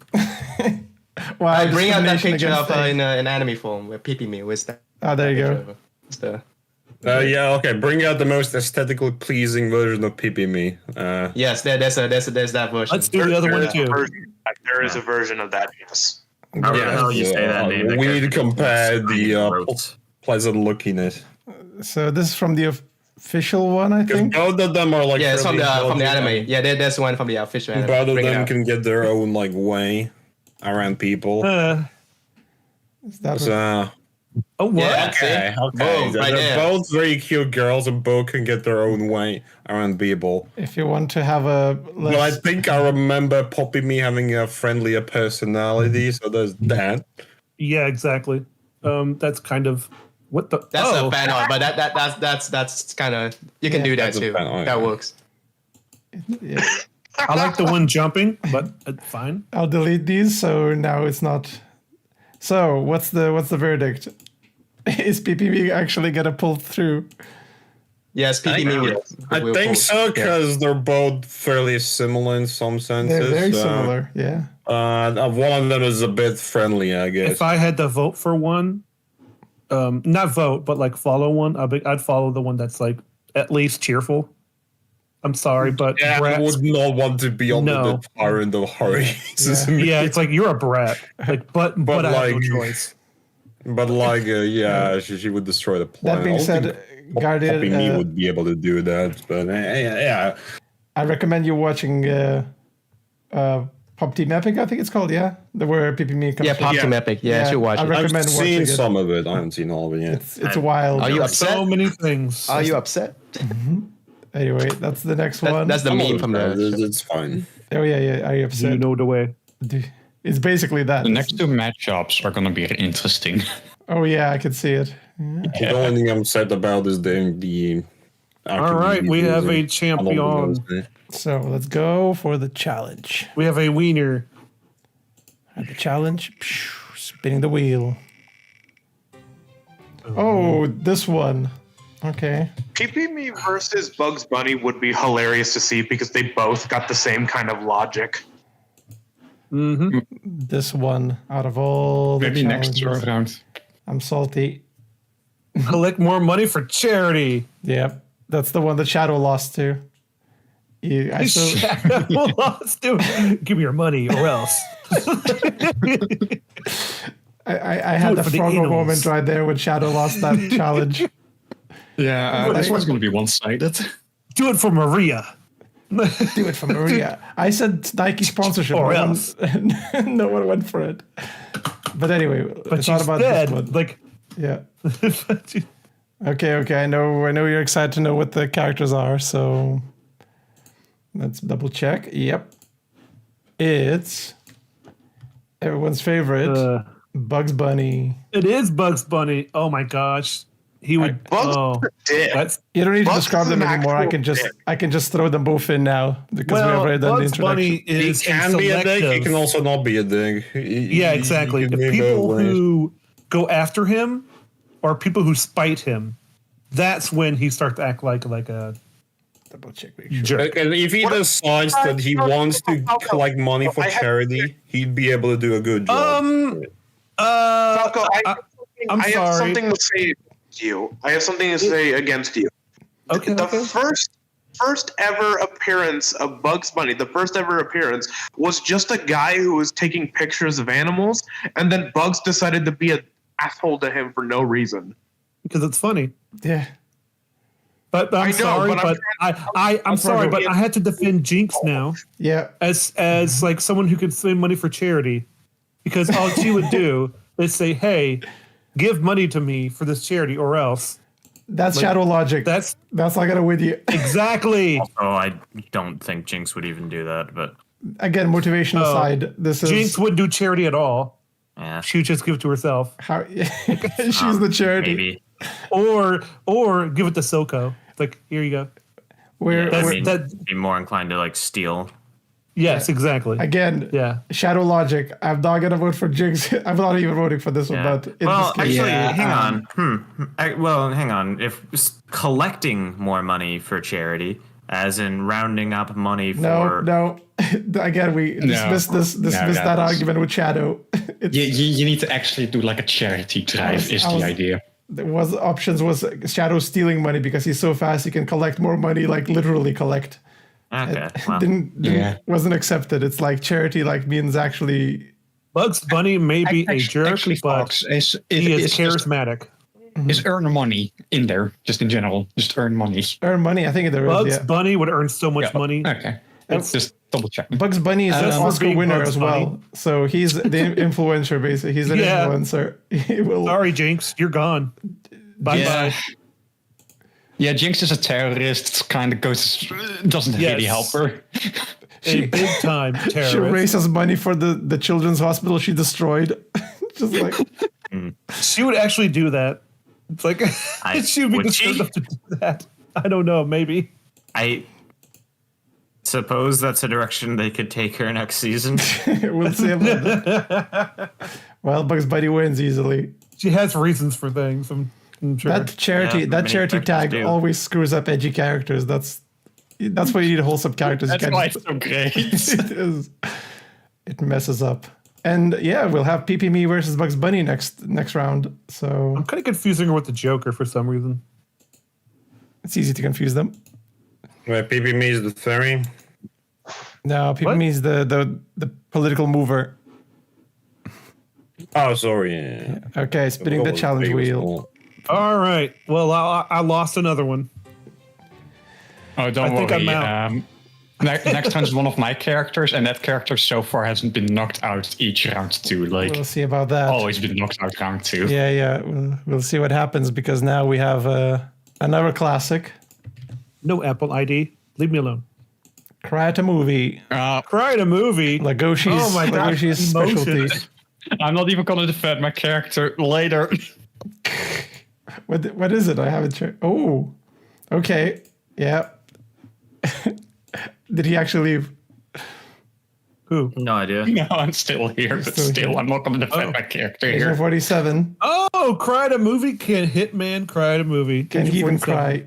Wow, Bring out that discrimination picture against of Dave. in an anime form where Pee Me with that. Oh, there you picture go. of her. It's the Yeah, okay. Bring out the most aesthetically pleasing version of Pee-Pee-Me. yes, there's that version. Let's do the other one too. There is a version of that. Yes. How the hell you say that name? We need to compare the Gross. pleasant lookiness. So this is from the official one, I Because think. both of them are like Yeah, it's from fairly the dodgy, anime. Yeah, there's one from the official and anime. both of Bring it them out. can get their own like way around people. Is that So Oh, what? Yeah. okay, See? okay. Boom, They're right there. both very cute girls, and both can get their own way around people. if you want to have a But I less, think I remember Poppy Me having a friendlier personality, so there's that. Yeah, exactly. That's kind of what the. That's oh, a fan art, but that's kind of you can Yeah. do that That's a too. fan art, That yeah. works. yeah, I like the one jumping, but fine. I'll delete these. So now it's not. So what's the verdict? Is PPV actually gonna pull through? Yes, Pee Me will. I will think pull. so because they're both fairly similar in some senses. They're very similar. Yeah. One of them is a bit friendly, I guess. If I had to vote for one, not vote, but like follow one, I'd follow the one that's like at least cheerful. I'm sorry, but yeah, I brats- would not want to be on No. the tyrant of Harry. yeah, it's like you're a brat. Like, but I have no like- choice. But like, yeah, she would destroy the planet. That being I don't said, think Guardian, Poppy Me would be able to do that. But yeah, I recommend you watching Pop Team Epic. I think it's called. Yeah, the where PPV comes. Yeah, from. Pop Yeah. Team Epic. Yeah, I should watch I it. recommend I've watching seen it. some of it. I haven't seen all of it yet. It's wild. Are you upset? So many things. Are you upset? Anyway, that's the next one. That's the meme from the. It's fine. Oh yeah. Are you Do upset? you know the way? It's basically that. The next two matchups are gonna be interesting. Oh yeah, I can see it. The only thing I'm sad about is the All right, we have a I don't champion. know. So let's go for the challenge. We have a wiener. And the challenge, spinning the wheel. Oh, this one. Okay. Me versus Bugs Bunny would be hilarious to see because they both got the same kind of logic. This one out of all the Maybe next challenges. round. I'm salty. Collect more money for charity. Yep. That's the one that Shadow lost to. I Shadow lost to give me your money or else. I had Do it the for the Froggo animals. moment right there when Shadow lost that challenge. Yeah, this one's gonna be one-sided. Do it for Maria. Do it for Maria. I said Nike sponsorship. Or no one- else. no one went for it. But anyway, But it's not she's about dead. this one. Like, Yeah. Okay. I know you're excited to know what the characters are, so let's double check. Yep. It's everyone's favorite, Bugs Bunny. it is Bugs Bunny. Oh my gosh. He would. Bugs Oh, Dick. that's You don't need to Bugs describe is them an anymore. actual dick. I can just throw them both in now because we have already done the Bugs Bunny introduction. He is can be a dick. He selective. can also not be a dick. Yeah, exactly. He The can be people both ways. who go after him or people who spite him, that's when he starts to act like a Double check. Make sure. jerk. And if he decides that he wants to collect money for charity, he'd be able to do a good job. Falco, I'm I have sorry. something to say against you. I have something to say against you. Okay, The okay. first ever appearance of Bugs Bunny, the first ever appearance was just a guy who was taking pictures of animals, and then Bugs decided to be an asshole to him for no reason. Because it's funny. Yeah. But I'm I know, sorry, but I'm sorry, but I had to defend Jinx now Yeah. as like someone who can spend money for charity, because all she would do is say, "Hey, give money to me for this charity, or else." That's Shadow logic. That's not gonna win you. exactly. Oh, I don't think Jinx would even do that, but Again, motivation Oh, aside, this is Jinx wouldn't do charity at all. yeah. She would just give it to herself, how she's the charity. Maybe. or give it to Soko. Like, here you go. We're, That's- I we're mean, that- be more inclined to like steal. Yes, exactly. again. Yeah. Shadow logic. I'm not gonna vote for Jinx. I'm not even voting for this one. Yeah. But in Well, this case, actually, Yeah, hang on. Hang on. If collecting more money for charity as in rounding up money No, for. no. Again, we dismissed that argument with Shadow. You need to actually do like a charity drive is the idea. There was options was Shadow stealing money because he's so fast he can collect more money, like literally collect. Okay, It well, wasn't accepted. It's like charity like means actually. Bugs Bunny may be a jerk, Actually, but Fox is he is just- charismatic. is earn money in there, just in general. Just earn money. Earn money. I think there is. Bugs Yeah. Bunny would earn so much money. Okay. It's- Just double check. Bugs Bunny is an Just for Oscar being winner Bugs as well. Bunny. So he's the influencer, basically. He's an Yeah. influencer. He will. Sorry, Jinx, you're gone. Bye bye. Yeah, Jinx is a terrorist. Kind of doesn't really help her. A big time She terrorist. raises money for the children's hospital she destroyed. Just like She would actually do that. It's like she would be would she? concerned enough to do that. I don't know, maybe. I suppose that's a direction they could take her next season. we'll see about that. Well, Bugs Bunny wins easily. She has reasons for things. I'm sure. That charity, Yeah, that many charity tag characters do. always screws up edgy characters. That's why you need wholesome characters. That's You why can't- it's so great. it is. It messes up. And yeah, we'll have PP Me versus Bugs Bunny next round. So I'm kind of confusing her with the Joker for some reason. it's easy to confuse them. Wait, PP Me is the fairy. No, PP What? Me is the political mover. Oh, sorry. Yeah. Okay, spinning the challenge wheel. All right. Well, I lost another one. Oh, don't I think worry. I'm out. Next one's one of my characters, and that character so far hasn't been knocked out each round too. Like, We'll see about that. always been knocked out round two. Yeah. We'll see what happens because now we have another classic. No Apple ID. Leave me alone. Cry at a movie. Cry at a movie. Legoshi's, Oh my God, Legoshi's emotion. specialty. I'm not even gonna defend my character later. What is it? I haven't checked. Oh, okay. Yeah. Did he actually leave? Who? No idea. No, I'm still here, but Still still, here. I'm not gonna defend my character Agent here. 47. Oh, cry at a movie. Can Hitman cry at a movie? Can he even 47. cry?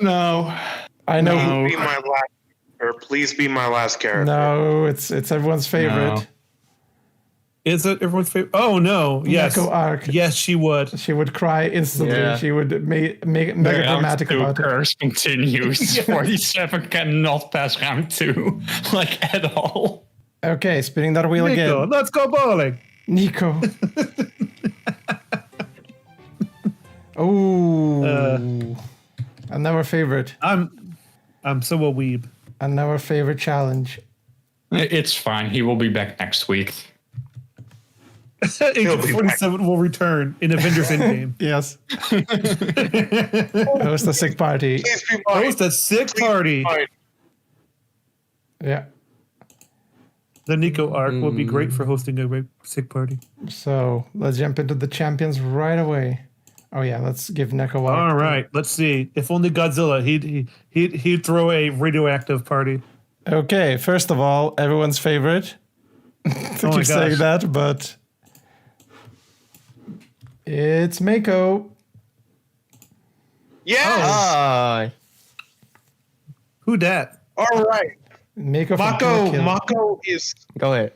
No. I know. No. Be my last, or please be my last character. No, it's everyone's favorite. No. Is it everyone's favorite? Oh no! Yes, Neko Arc. yes, she would. She would cry instantly. Yeah. She would make mega Round dramatic two about it. curse continues. 47 cannot pass round two, like at all. Okay, spinning that wheel Nico, again. let's go bowling. Nico. Oh, another favorite. I'm so a weeb. Another favorite challenge. It's fine. He will be back next week. Agent be 47 will return in Avengers Endgame. Yes. Host a sick party. Please be mine. Host a sick party. Mine. Yeah. The Nico arc will be great for hosting a sick party. So let's jump into the champions right away. Oh yeah, let's give Neko a All right, let's see. If only Godzilla, he'd throw a radioactive party. Okay, first of all, everyone's favorite. I Oh my keep saying gosh. that, but it's Mako. Yeah. Ah, Who dat? All right. Mako from Mako. Kill. Mako is go ahead.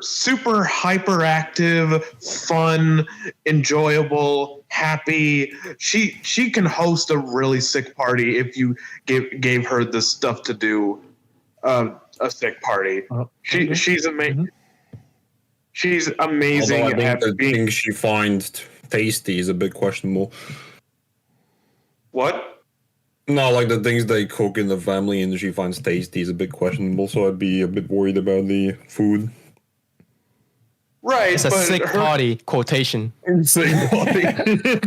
super hyperactive, fun, enjoyable, happy. She can host a really sick party if you gave her the stuff to do a sick party. She's amazing. She's amazing Although I at think the being things she finds tasty is a bit questionable. what? No, like the things they cook in the family and she finds tasty is a bit questionable, so I'd be a bit worried about the food. Right, It's a but sick party quotation.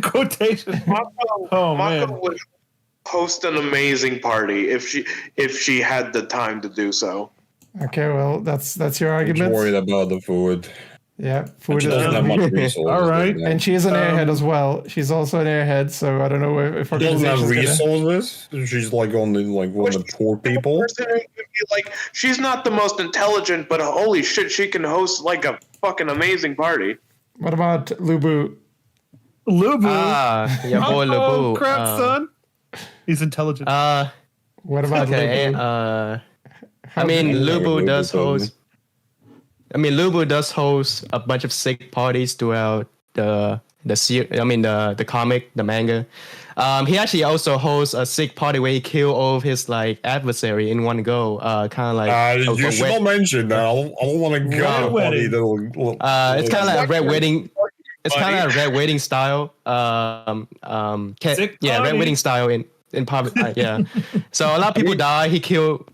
Quotation. Mako, Oh, Mako man. would host an amazing party if she had the time to do so. Okay, well that's your I'm just argument. worried about the food. Yeah, food She is. doesn't have much resources. All right. And she is an airhead as well. She's also an airhead, so I don't know if She doesn't have organization's gonna. resources. She's like one of the poor people. Person who could be like, she's not the most intelligent, but holy shit, she can host like a fucking amazing party. What about Lubu? Lubu. Ah, your boy Oh, Lubu. crap, son. He's intelligent. What about Okay, Lubu? I mean, Lubu does Lubu. host. I mean, Lubu does host a bunch of sick parties throughout the comic, the manga. He actually also hosts a sick party where he kill all of his like adversary in one go. Kind of like You should not mention that. I don't want to go to a party that will. it's kind of like a red wedding. It's kind of a red wedding style. Sick red party. wedding style in public. Yeah. So a lot of people die. He killed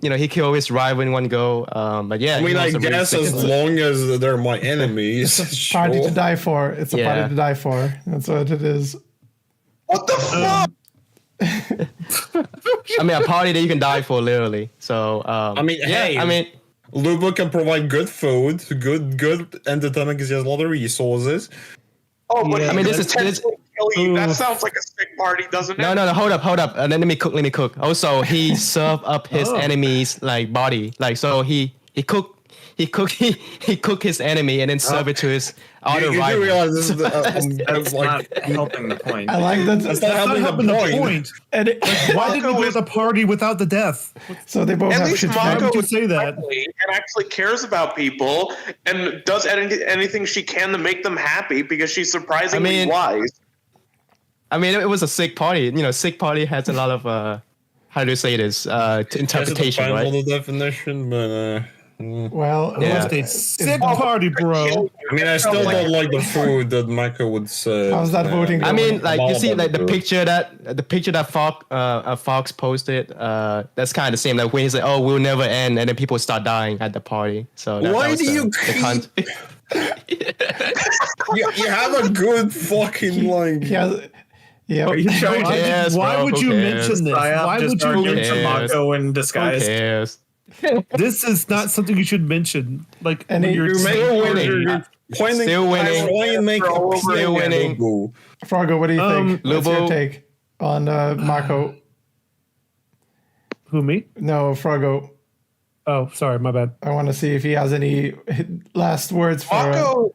his rival in one go. But yeah. I mean, he I hosts a really guess sick as long as they're my enemies. Party to sure. die for. It's a Yeah. party to die for. That's what it is. What the fuck? I mean, a party that you can die for, literally. So, I mean, yeah, hey, I mean, Lubu can provide good food, good entertainment because he has a lot of resources. Oh, but Yeah. he I mean, could this is- potentially kill you. That Oof. sounds like a sick party, doesn't it? no, hold up. Let me cook. Also, he served up his Oh. enemy's like body, like so he cooked his enemy and then served it to his other You do rival. realize this is That's like, not helping the point. I like that. that's not helping the point. And Why didn't you build a party without the death? so they both At have least shit to Why Mako do. would you is say that? friendly and actually cares about people and does anything she can to make them happy because she's surprisingly I mean- wise. I mean, it was a sick party. You know, sick party has a lot of how do you say this interpretation, Depends right? on the definition, but Well, Yeah. It was a sick party, bro. I mean, I still don't like the food that Mako would serve. How's that voting I mean, like you see, Mama like the would. picture that Fox posted. That's kind of the same. Like when he's like, "Oh, we'll never end," and then people start dying at the party. So that, Why that was do the, you the You have a good fucking like. yeah. Are you showing Who cares, Why bro? would Who you cares? mention this? Why would you arguing mention cares? Mako in Who disguise? cares? this? Is not something you should mention. Like And when it- you're You're Still winning. Pointing, Still winning. Try and make a Still winning. Lubu. Froggo, what do you think? What's your Lubo. take on Mako? who me? No, Froggo. Oh, sorry, my bad. I want to see if he has any last words for.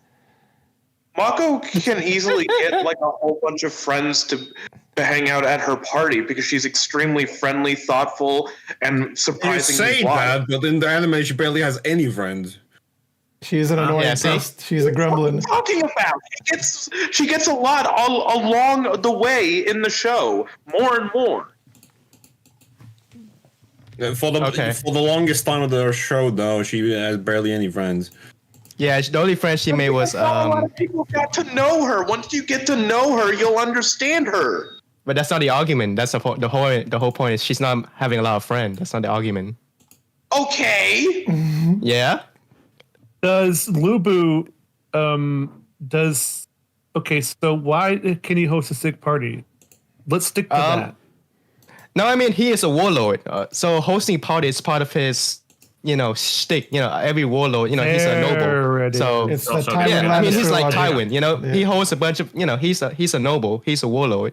Mako can easily get like a whole bunch of friends to hang out at her party because she's extremely friendly, thoughtful, and You surprisingly say wise. that, but in the anime, she barely has any friends. She's an annoying yeah, see? pest. She's a gremlin. What are you talking about? She gets a lot all along the way in the show, more and more. For the longest time of the show, though, she has barely any friends. Yeah, the only friend she made was a lot of people got to know her. Once you get to know her, you'll understand her. but that's not the argument. That's the whole point is she's not having a lot of friends. That's not the argument. Okay. Yeah. Does Lubu okay, so why can he host a sick party? Let's stick to that. No, I mean he is a warlord. So hosting party is part of his, shtick. Every warlord, he's a There noble. it So It's the Also- Tywin yeah, I mean he's Lannister like logic. Tywin. He hosts a bunch of, he's a noble. He's a warlord.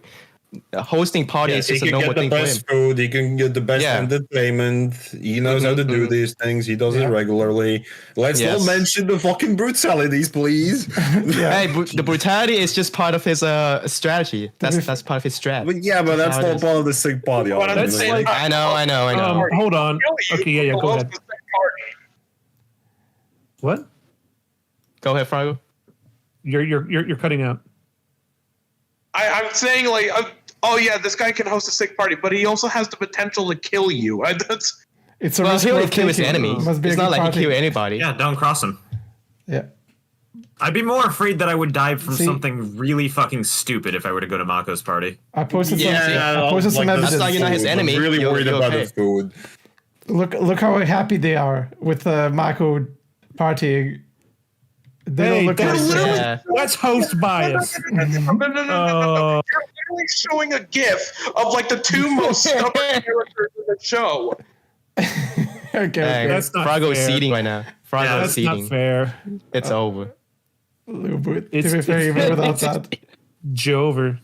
Hosting parties He is a can noble get the thing for him. best food. He can get the best Yeah. entertainment. He knows how to do these things. He does it regularly. Let's Yes. not mention the fucking brutalities, please. Hey, the brutality is just part of his strategy. That's part of his strat. but that's how it not is. part of the sick party. But That's argument. like- I know. Hold on. Kill you Okay, yeah, to go host ahead. the sick party. What? Go ahead, Frago. You're cutting out. I'm saying like, oh yeah, this guy can host a sick party, but he also has the potential to kill you. That's It's a Well, risk he only worth kill his taking. enemies. Must be It's a not good like party. he kill anybody. Yeah, don't cross him. Yeah. I'd be more afraid that I would die from See- something really fucking stupid if I were to go to Mako's party. I posted some. Yeah, I posted some the evidence. That's not- you're not his food. enemy. I'm really You're- worried you're about okay. the food. Look how happy they are with the Mako party. They don't look that's, like Yeah. that's host bias. no. You're literally showing a GIF of like the two most stubborn characters in the show. okay. Dang, That's not Frago is fair. seeding right now. Frago Yeah, is That's not seeding. fair. It's over. To It's- be fair, even without that. Jover.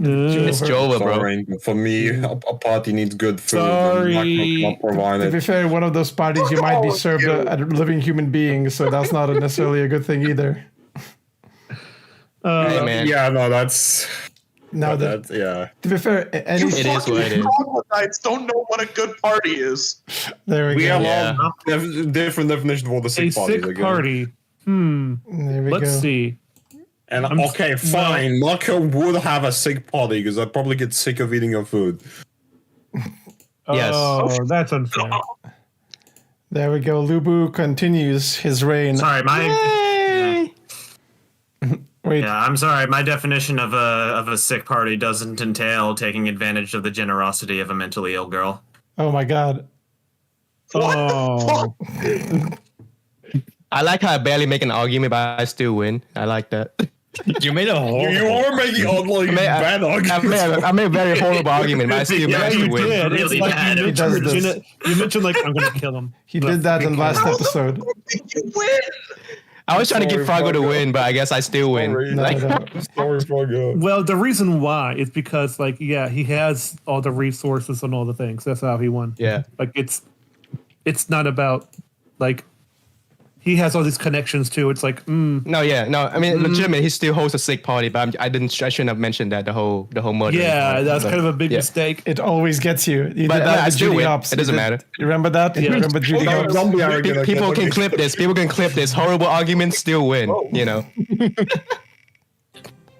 It's Jova, bro. Sorry, for me, a party needs good food. Sorry. And Mako cannot provide To be it. fair, one of those parties you might be served you. a living human being, so that's not necessarily a good thing either. Hey, man. Yeah, no, that's No, That's yeah. to be fair, any, It is what it is. Troglodytes don't know what a good party is. there we We go. have Yeah. all different definitions of what a A sick party is. sick again. party. There we Let's go. see. And I'm- okay, fine. Marco would have a sick party because I'd probably get sick of eating your food. Yes. Oh, that's unfair. There we go. Lubu continues his reign. Sorry, my Wait, yeah, I'm sorry. My definition of a sick party doesn't entail taking advantage of the generosity of a mentally ill girl. oh my god. Oh, I like how I barely make an argument, but I still win. I like that. You made a whole. You are making like bad arguments. I made a very horrible argument, but I still Yeah, managed you to win. did. It's Really like bad. you He does mentioned, this. you mentioned like I'm gonna kill him. He did that in last episode. You win. I was trying to Sorry, get Fargo to Fargo. win, but I guess I still win. Sorry. No, Like, no. Sorry, Fargo. Well, the reason why is because like he has all the resources and all the things. That's how he won. yeah. Like it's not about like he has all these connections too. It's like No, yeah, no. I mean, legitimate. He still hosts a sick party, but I shouldn't have mentioned that the whole murder. yeah, that's kind of a big yeah. mistake. It always gets you. You But did that I with still Judy win. Hopps. It doesn't You did- matter. You remember that? You remember Judy Well, Hopps? zombie are gonna People get can like- clip this. People can clip this. Horrible arguments still win. You know.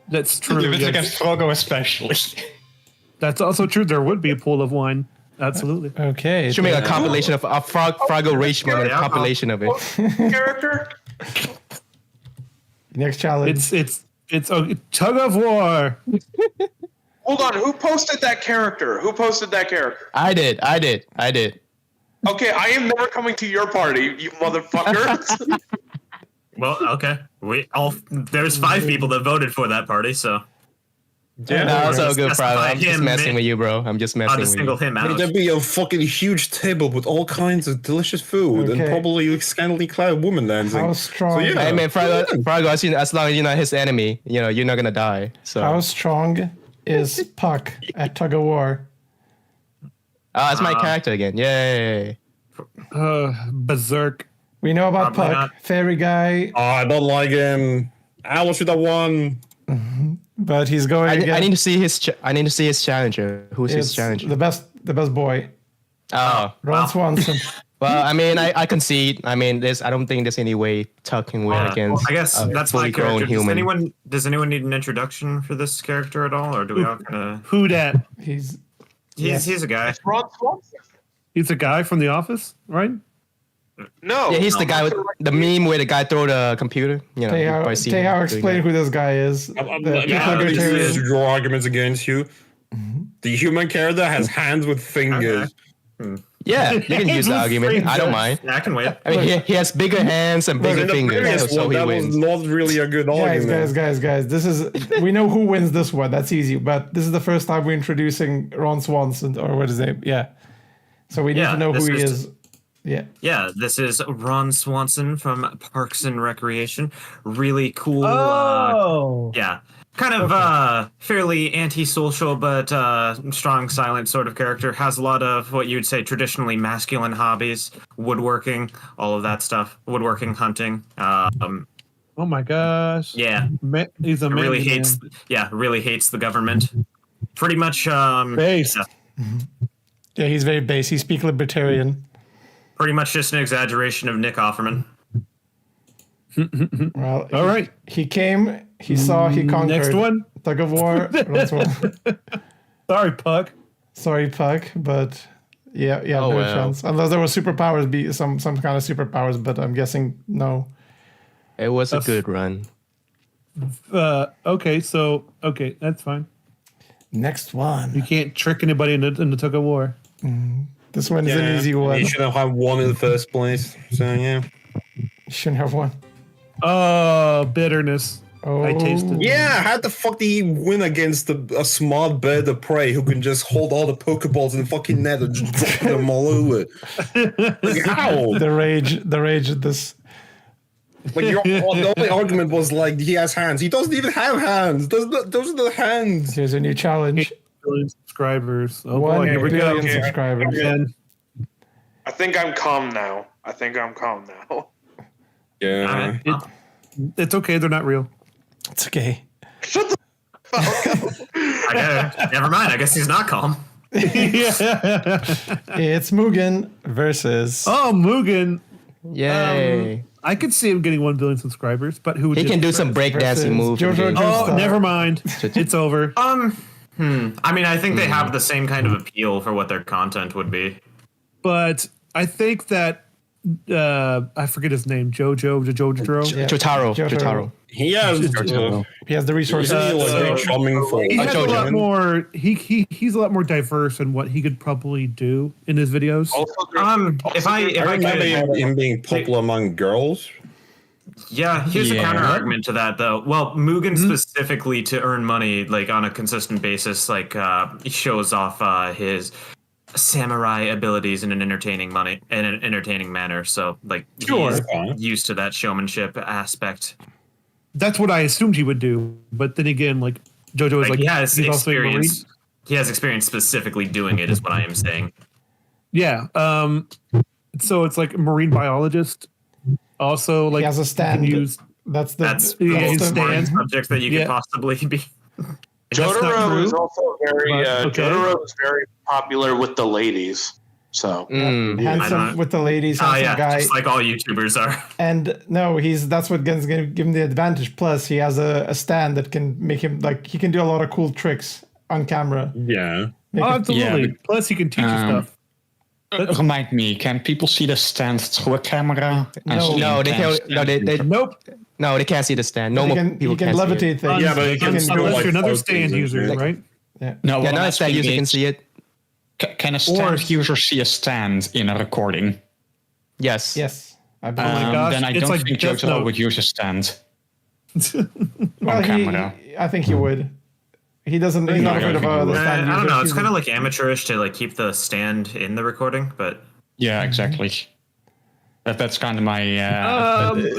That's true. If it's yes. against Frogo especially. That's also true. There would be a pool of wine. Absolutely. Okay. Should make a compilation of Fargo Richmond, a Yeah. compilation of it. Character. Next challenge. It's a tug of war. Hold on. Who posted that character? Who posted that character? I did. Okay, I am never coming to your party, you motherfucker. Well, okay. There's 5 people that voted for that party, so Yeah, No, it's all good, Specify bro. I'm just him, messing man. with you, bro. I'm just I'll messing just with single you. him May out. there be a fucking huge table with all kinds of delicious food and Okay. probably a scantily clad woman dancing. How strong? So, yeah. Hey man, Fargo, as long as you're not his enemy, you know, you're not gonna die. So How strong is Puck at tug of war? that's my character again. Yay. Berserk. We know about Probably Puck, not. fairy guy, Oh, I don't like him. Alice should have won. but he's going I against need to see his challenger. Who's his it's challenger? the best boy, Oh. Ron Swanson. Well, I mean, I concede. I mean, I don't think there's any way Tuck can win against. I guess a that's my fully grown character. human. Does anyone need an introduction for this character at all, or do we all kind of? Who dat? He's He's a guy. Ron Swanson. He's a guy from The Office, right? No. Yeah, he's the guy with the meme where the guy throw the computer. You know, you Teja. probably see him Teja, doing explain that. who this guy is. The Yeah, people this is libertarian. your arguments against you. The human character has hands with fingers. Yeah, you can use the argument. I don't mind. Yeah, I can wait. I mean, he has bigger hands and bigger In the fingers, previous so one, he that wins. was not really a good Guys, argument. guys. This is we know who wins this one. That's easy. But this is the first time we're introducing Ron Swanson, or what is his name? Yeah. So we need Yeah, to know who he this is. Yeah. Yeah, this is Ron Swanson from Parks and Recreation. Really cool. Oh. Yeah. Kind of fairly antisocial, but strong, silent sort of character. Has a lot of what you'd say traditionally masculine hobbies, woodworking, all of that stuff. Woodworking, hunting. Oh my gosh. Yeah, He's a man. really hates. Yeah, really hates the government. Pretty much. Based. Yeah, Yeah, he's very base. He speaks libertarian. pretty much just an exaggeration of Nick Offerman. Well, All right. he came, he saw, he conquered. Next one. Tug of war. Ron Swanson. Sorry, Puck. Sorry, Puck, but yeah, Oh, no wow. chance. Unless there were superpowers, be some kind of superpowers, but I'm guessing no. It was a good run. Okay, that's fine. Next one. You can't trick anybody in the tug of war. This one is an easy one. You You should have won in the first place. So yeah. shouldn't have one. Oh, bitterness. Oh, I tasted. Yeah, how the fuck did he win against a smart bird of prey who can just hold all the Pokeballs in the fucking net and just drop them all over? Like, how? the rage at this. Like, the only argument was like he has hands. He doesn't even have hands. Those are the hands. Here's a new challenge. Billion subscribers. Oh 1 boy, here we go. billion subscribers. Again. I think I'm calm now. Yeah. It's okay. They're not real. It's okay. Shut the fuck up. Never mind. I guess he's not calm. It's Mugen versus. Oh, Mugen. Yay! I could see him getting 1 billion subscribers, but who would He can do some breakdancing moves. Jojo Oh, never mind. It's over. I mean, I think they have the same kind of appeal for what their content would be. But I think that I forget his name. Jotaro. Jotaro. He has He has the resources. charming for. He has a lot Jojo. more. He's a lot more diverse in what he could probably do in his videos. Also, If I remember could, him being popular among girls. yeah, here's a Yeah. counter argument to that though. Well, Mugen specifically to earn money like on a consistent basis, like he shows off his samurai abilities in an entertaining manner. So like Sure. he's used to that showmanship aspect. That's what I assumed he would do. But then again, like JoJo is Like like he has he's also a Marine. experience. He has experience specifically doing it, is what I am saying. Yeah. So it's like a marine biologist. Also, like He has a you stand. can use That's that's the his most important stand. subject that you Yeah. could possibly be. That's not Jotaro true, is also very but okay. Jotaro is very popular with the ladies. So handsome with the ladies, handsome yeah, guy. just like all YouTubers are. And no, that's what going to give him the advantage. Plus, he has a stand that can make him like he can do a lot of cool tricks on camera. Yeah. Make Oh, it- absolutely. but- Plus, he can teach you stuff. Remind me, can people see the stand through a camera? No, they can't. No, they Nope. no, they can't see the stand. he Normal can, people he can can't see it. levitate things. Yeah, but he can still, Unless like, you're another float stand things, user, yeah. right? No, Yeah, what I'm now a stand asking user can is, see it. Can a stand user see a stand in a recording? Yes. Yes. I believe. my gosh, Then I it's don't like think Death Jotaro Note. would use a stand Well, on camera. I think he would. He doesn't. He's not Yeah, afraid of I think he the would. stand I don't user. know. It's He's- kind of like amateurish to like keep the stand in the recording, but Yeah, exactly. That's kind of my.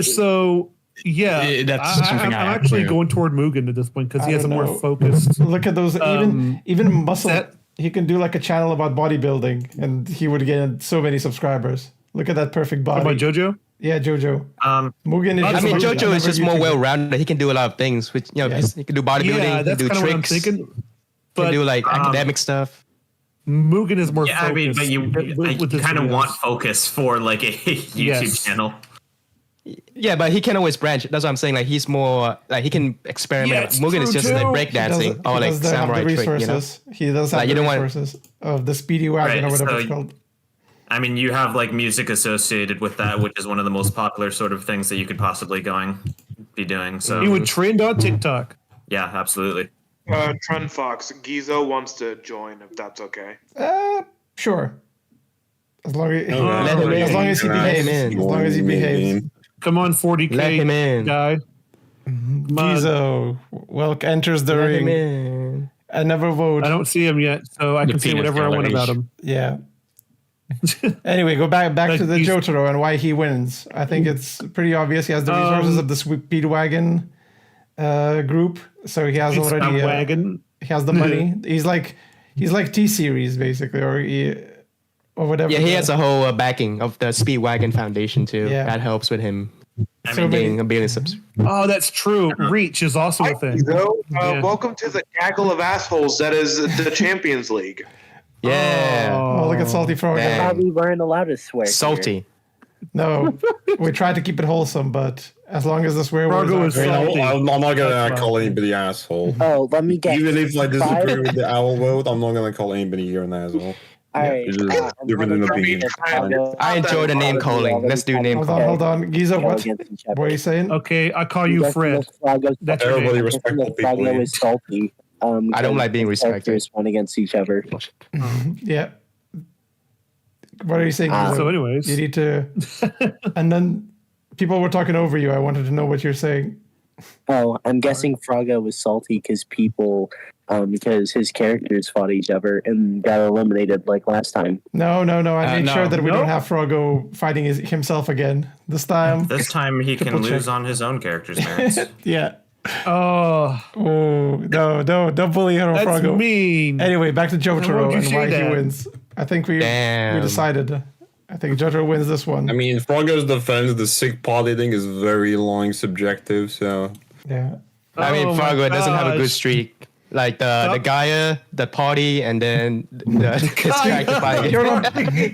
So yeah, That's something I I'm have actually to- going toward Mugen at this point because he I has a don't more know. focused. Look at those. Even muscle. that- He can do like a channel about bodybuilding, and he would get so many subscribers. Look at that perfect What body. about JoJo? Yeah, Jojo. um, Mugen is. I I just mean, like JoJo is another just more YouTuber. well-rounded. He can do a lot of things. Which he can do bodybuilding. Yeah, he can that's do kind of what I'm tricks. thinking. He But can do like academic stuff. Mugen is more yeah, I mean, focused. but you with his kind of videos. want focus for like a YouTube Yes. channel. Yeah, but he can always branch. That's what I'm saying. Like he's more like he can experiment. Yeah, it's Mugen true is just too. like He breakdancing or like doesn't have samurai the trick. You know. resources. He does have Like, you the don't want- resources of the speedy wagon Right, or whatever so it's called. I mean, you have like music associated with that, which is one of the most popular sort of things that you could possibly be doing. So He would trend on TikTok. yeah, absolutely. Trent Fox, Gizo wants to join if that's okay. Sure. As long as, Let him in. as long as he Let him behaves. in. As long as he behaves. Come on, 40K Let him in. guy. Gizo enters the Let him ring. in. I never vote. I don't see him yet, so I The can say peanut whatever I want galleries. about him. Yeah. Anyway, go back Like to the he's- Jotaro and why he wins. I think it's pretty obvious. He has the resources of the Speedwagon group, so he has It's already. a wagon. He has the money. He's like T series basically, or whatever. Yeah, he has a whole backing of the Speedwagon Foundation too. Yeah. That helps with him so getting many. a billion subs. Oh, that's true. Reach is also a thing. Gizo, Yeah. welcome to the gaggle of assholes that is the Champions League. Yeah, Oh, look at Salty Frog. Man. Thought we weren't allowed to swear. here. salty. No, we try to keep it wholesome, but as long as the swear words Froggo are is I mean, salty. I'm not That's gonna fine. call anybody asshole. Oh, let me get. Even if I disagree 5. with the owl vote, I'm not gonna call anybody here an asshole. All right. It's just I'm different gonna than get opinion. Froggo. I enjoy the name calling. Let's do name calling. Hold on. Giza, Go what? against each What other. are you saying? Okay, I call you Guessing Fred. if Froggo's- That's your Everybody name. guessing respectful if people. Froggo here. is salty. I don't because like being the respected. characters went against each other. Yeah. What are you saying? Giza? So, anyways, You need to. And then people were talking over you. I wanted to know what you're saying. Oh, I'm guessing Froggo was salty because because his characters fought each other and got eliminated like last time. No. I made no. sure that we No. don't have Froggo fighting himself again this time. This time he can Triple check. lose on his own character's merits. Yeah. oh, Oh no! Don't bully her, that's Froggo. mean. Anyway, back to Why Jotaro would you and say why he that? wins. I think we Damn. decided. I think Jotaro wins this one. I mean, Froggo's defense, the sick pot eating is very long subjective, so yeah. I mean, Oh my Fargo doesn't have a good gosh. streak. Like the Gaia, the party, and then his character fighting.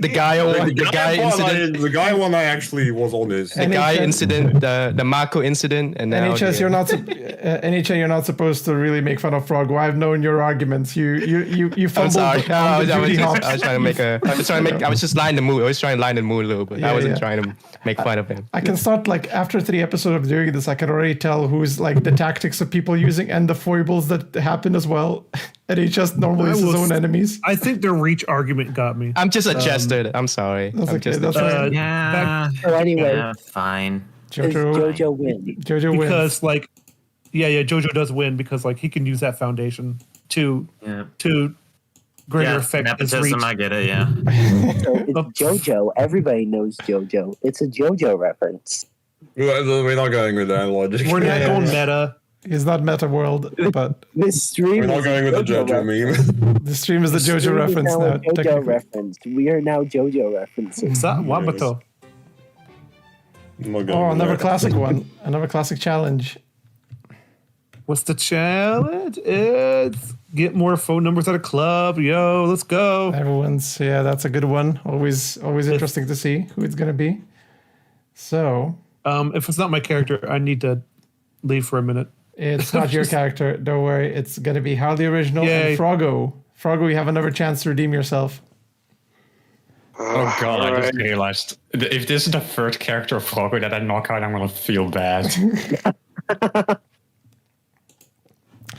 The Gaia one, the Gaia incident. The Gaia one I actually was on this. The Gaia incident, the Mako incident, and now NHS, you're not supposed to really make fun of Froggo. I've known your arguments. You I'm fumbled sorry. on the I Judy Hopps. was trying to make a. I was just lining the mood. I was trying to line the mood a little bit. I wasn't trying to make fun of him. I can start like after 3 episodes of doing this, I can already tell who's like the tactics of people using and the foibles that happen as well. NHS normally is his own enemies. I think the reach argument got me. I'm just a jester. I'm sorry. That's I'm okay. just That's right. Yeah. So anyway, Yeah, fine. Jojo win. Jojo wins. Because like, Jojo does win because like he can use that foundation to greater effect his reach. Nepotism, I get it, yeah. So it's Jojo. Everybody knows Jojo. It's a Jojo reference. We're not going with that logic. We're not going meta. He's not meta world, but This stream. We're not is going with the JoJo meme. the stream is the JoJo reference now. now. A JoJo technically. reference. We are now JoJo references. Wabato. I'm not going Oh, with another that. classic one. Another classic challenge. What's the challenge? It's get more phone numbers at a club. Yo, let's go. Everyone's that's a good one. Always interesting to see who it's gonna be. So If it's not my character, I need to leave for a minute. it's not your character. Don't worry. It's gonna be Harley Original Yay. and Froggo. Froggo, you have another chance to redeem yourself. Oh god, I just realized. If this is the third character of Froggo that I knock out, I'm gonna feel bad.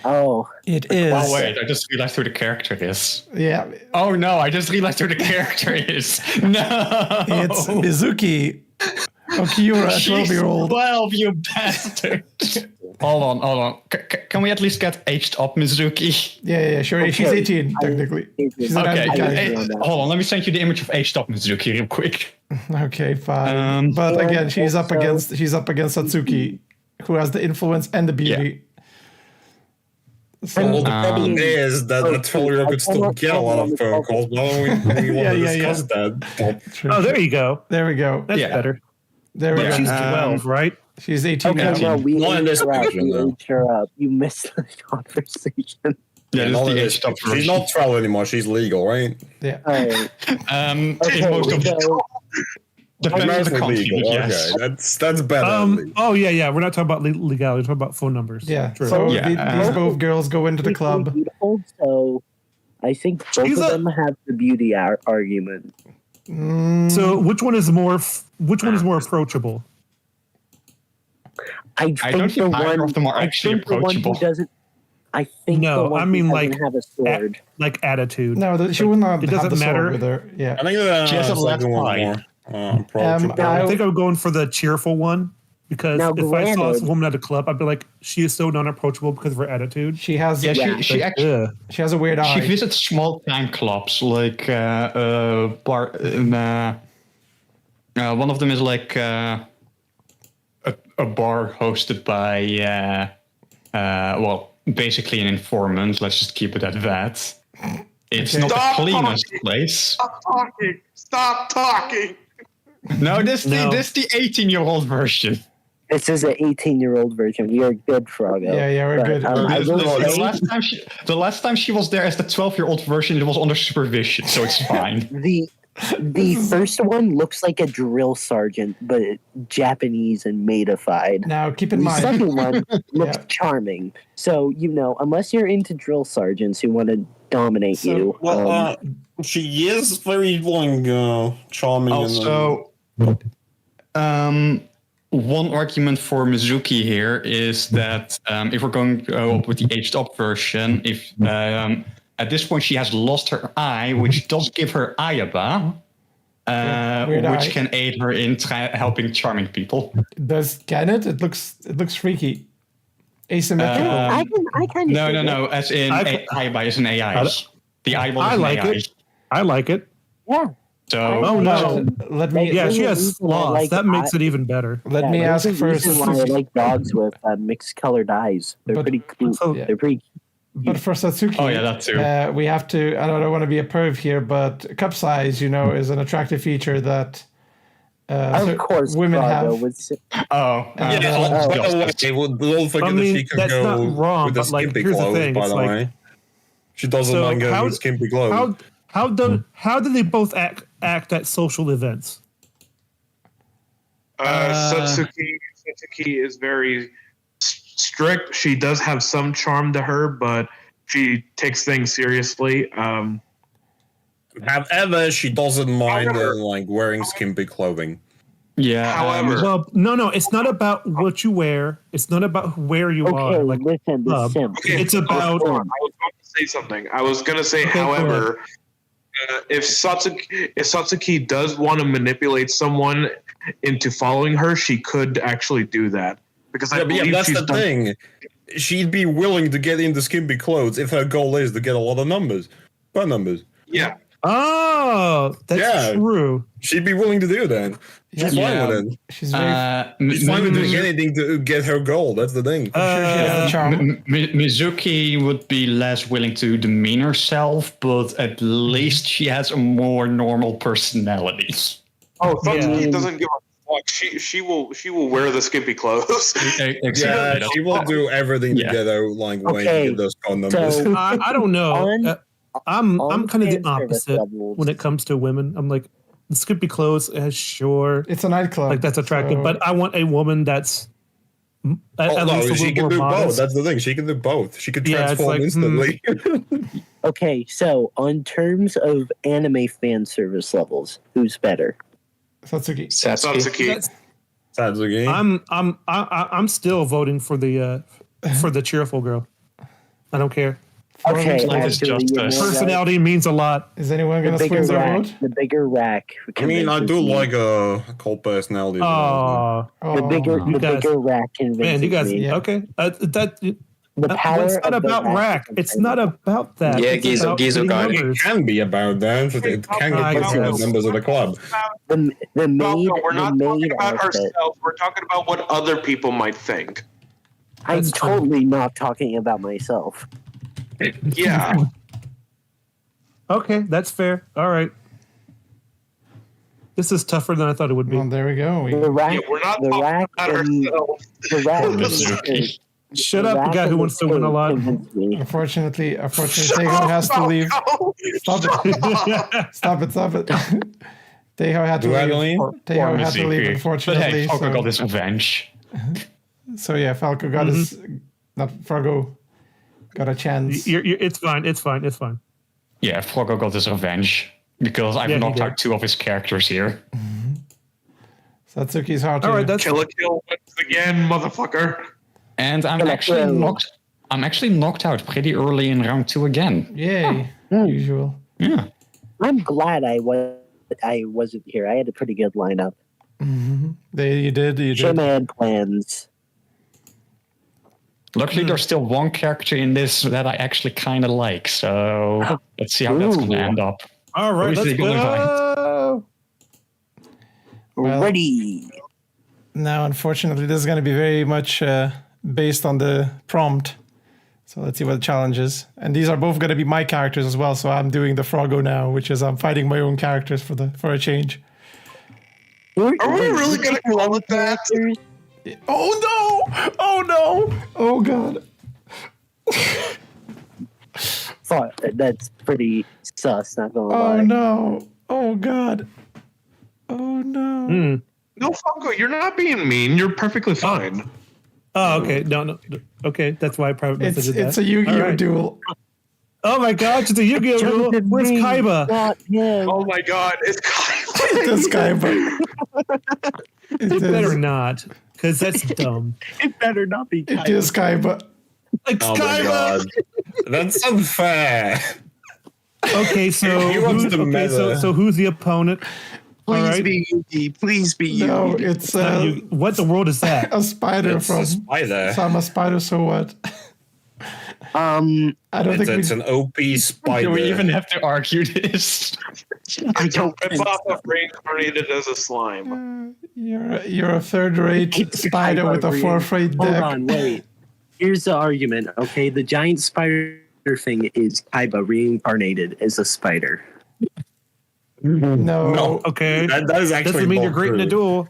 Oh, It is. Oh wait, I just realized who the character is. Yeah, Oh no, I just realized who the character is. No! it's Mizuki Okiura, a She's 12-year-old. 12, you bastard! Hold on. Can we at least get aged up, Mizuki? Yeah, sure. Okay. She's 18, technically. She's an Okay, anti-character. hold on, let me send you the image of aged up Mizuki real quick. Okay, fine. But again, she's up against Satsuki, who has the influence and the beauty. So, Well, the problem is that the 12-year-old could still get a lot of phone calls. Why don't we want to discuss that? true, Oh, true. there you go. There we go. That's Yeah. better. There we But go. she's 12, right? She's 18 now. okay, no, we Not in this aged her up. version, We though. aged her up. You missed the conversation. Yeah, this Not is in the this- aged up she's version. not 12 anymore. She's legal, right? Yeah. All right. In Okay, most of so depends on the American country, legal. yes. Okay, that's better. at least. Oh yeah. We're not talking about legality. We're talking about phone numbers. Yeah. True. So Yeah, these both girls go into the club. Beautiful, so I think both She's of a- them have the beauty argument. So which one is more approachable? I don't think either of them are actually think the one who approachable. doesn't. I think No, the one I mean, who like, doesn't have a sword. Like attitude. No, she will not it have doesn't the sword matter. with her. Yeah. I think that She has a it's like the one left more Um, approachable. I think I'm going for the cheerful one because Now, if I saw a granted- woman at a club, I'd be like, she is so non-approachable because of her attitude. She has Yeah, Yeah. she actually Yeah. she has a weird she eye. visits small time clubs like bar. One of them is like a bar hosted by basically an informant. Let's just keep it at that. It's Okay. not Stop the cleanest talking. place. Stop talking. No, this No. the 18-year-old version. This is an 18-year-old version. We are good, Froggo. Yeah, we're But, good. I will say The last time she was there as the 12-year-old version, it was under supervision, so it's fine. the first one looks like a drill sergeant, but Japanese and maidified. Now keep in The mind. second one looks Yeah. charming. So, unless you're into drill sergeants who want to dominate So- you. Well, she is very charming. Also, one argument for Mizuki here is that if we're going to go up with the aged up version, if at this point she has lost her eye, which does give her ayaba, weird which eye. can aid her in helping charming people. Can it? It looks freaky. Asymmetrical. I kind of No. As in, ayaba is an AI. The eyeball is I an like AI. it. I like it. Yeah. So, Oh no. Let me Yeah, she The has reason I sloths. like That makes it even better. let me there's ask a first. reason why I like dogs with mixed colored eyes. They're But- pretty cool. So- Yeah. They're pretty. But for Satsuki, Oh, yeah, that too. we have to. I don't want to be a perv here, but cup size, is an attractive feature that Of course, women Froggo have. would say, Oh, By the way, don't forget I mean, that she could that's go not wrong, with the but, like, skimpy here's the clothes, thing, by it's the like- way. She doesn't So mind going how- with skimpy clothes. how do they both act at social events? Satsuki is very strict. She does have some charm to her, but she takes things seriously. However, she doesn't mind However- like wearing skimpy clothing. Yeah. However, Well, no, it's not about what you wear. It's not about where you okay, are. Like, listen, the club. simp. okay, It's about- I was going to say something. I was going to say, Okay, go however, if Satsuki does want to manipulate someone into following her, she could actually do that. Because I believe that's she's the done. thing. She'd be willing to get into skimpy clothes if her goal is to get a lot of numbers. Phone numbers. Yeah. Oh, that's Yeah. true. She'd be willing to do that. She's Yeah. fine with it. She's very. She's fine with doing anything to get her goal. That's the thing. I'm sure she has the charm. Mizuki would be less willing to demean herself, but at least she has a more normal personality. Oh, Satsuki Yeah. doesn't give a fuck. She will wear the skimpy clothes. Exactly. Yeah, she will do everything to Yeah. get out like way Okay, to get those phone numbers. So I don't know. On- I'm on kind of the fan service opposite levels- when it comes to women. I'm like, the skimpy clothes, sure, It's a nightclub. like that's attractive, so- but I want a woman that's at Oh, least no, a she little can more do both. modest. That's the thing. She can do both. She could Yeah, it's transform like, instantly. Okay, so on terms of anime fan service levels, who's better? Satsuki. Satsuki. That's- Satsuki. I'm still voting for the cheerful girl. I don't care. Okay, Like it's actually, just you know us. what? Personality means a lot. Is anyone The gonna swing bigger their rack, vote? the bigger rack. I mean, I do convinces me. like a cold personality. Oh, The bigger, You the guys- bigger rack convinces man, you guys. me. Yeah. Okay, that. The power It's not of the about rack. is It's not about that. Yeah, It's Gizo- about Gizo getting got it. It numbers. can be about that. It can I get people guess. members of the club. The maid. Falco, we're not the talking maid about outfit. ourselves. We're talking about what other people might think. I'm That's true. totally not talking about myself. Yeah. Okay, that's fair. All right. This is tougher than I thought it would be. Well, there we go. The rack. Yeah, we're not the talking rack. about and- ourselves. The rack. Mizuki. Shut up, the guy who wants to win a lot. Unfortunately, Tejo has to leave. Stop it. Stop it. Tejo had to Do I leave. leave? Tejo had to leave, Mizuki. But unfortunately. hey, Falco so, got his revenge. so yeah, Falco got his. Not Froggo got a chance. It's fine. It's fine. It's fine. Yeah, Falco got his revenge because I've Yeah, he knocked did. out two of his characters here. Satsuki's hard to. All right, that's Kill a kill once again, motherfucker. And I'm Hello. actually knocked out pretty early in round 2 again. Yay. Mm. Usual. Yeah. I'm glad I wasn't here. I had a pretty good lineup. You did. Shim had plans. Luckily, there's still one character in this that I actually kind of like. So let's see how that's going to Ooh. end up. all right. Who's Let's he gonna go. Well- Ready. Now, unfortunately, this is going to be very much based on the prompt. So let's see what the challenge is. And these are both going to be my characters as well. So I'm doing the Froggo now, which is I'm fighting my own characters for a change. Are we really gonna call it that? Oh no! Oh no! Oh god! Thought that's pretty sus. Not gonna Oh lie. no! Oh god! Oh no! Hmm. No, Falco, you're not being mean. You're perfectly fine. Oh, okay. No. Okay, that's why I private It's messaged that. it's a Yu-Gi-Oh All right. duel. Oh my gosh, it's a Yu-Gi-Oh duel. Jonathan Where's Reed, Kaiba? not him. Oh my god, it's Kyle. It is Kaiba. It It better is. not, because that's dumb. It better not be. It is Kaiba. It's Oh my Kaiba. god. That's unfair. Okay, so He wants who's, to okay, so, meta. so who's the opponent? All Please right. be Yugi. Please be Yugi. No, it's What the world is that? a spider It's from. a spider. So I'm a spider. So what? I don't think It's we. an OP spider. Do we even have to argue this? I don't. It's off of reincarnated as a slime. You're a third-rate It's spider Kaiba with a re- 4-rate Hold deck. on, wait. Here's the argument. Okay, the giant spider thing is Kaiba reincarnated as a spider. No, Okay. That is actually Doesn't mean you're not great in a true. duel.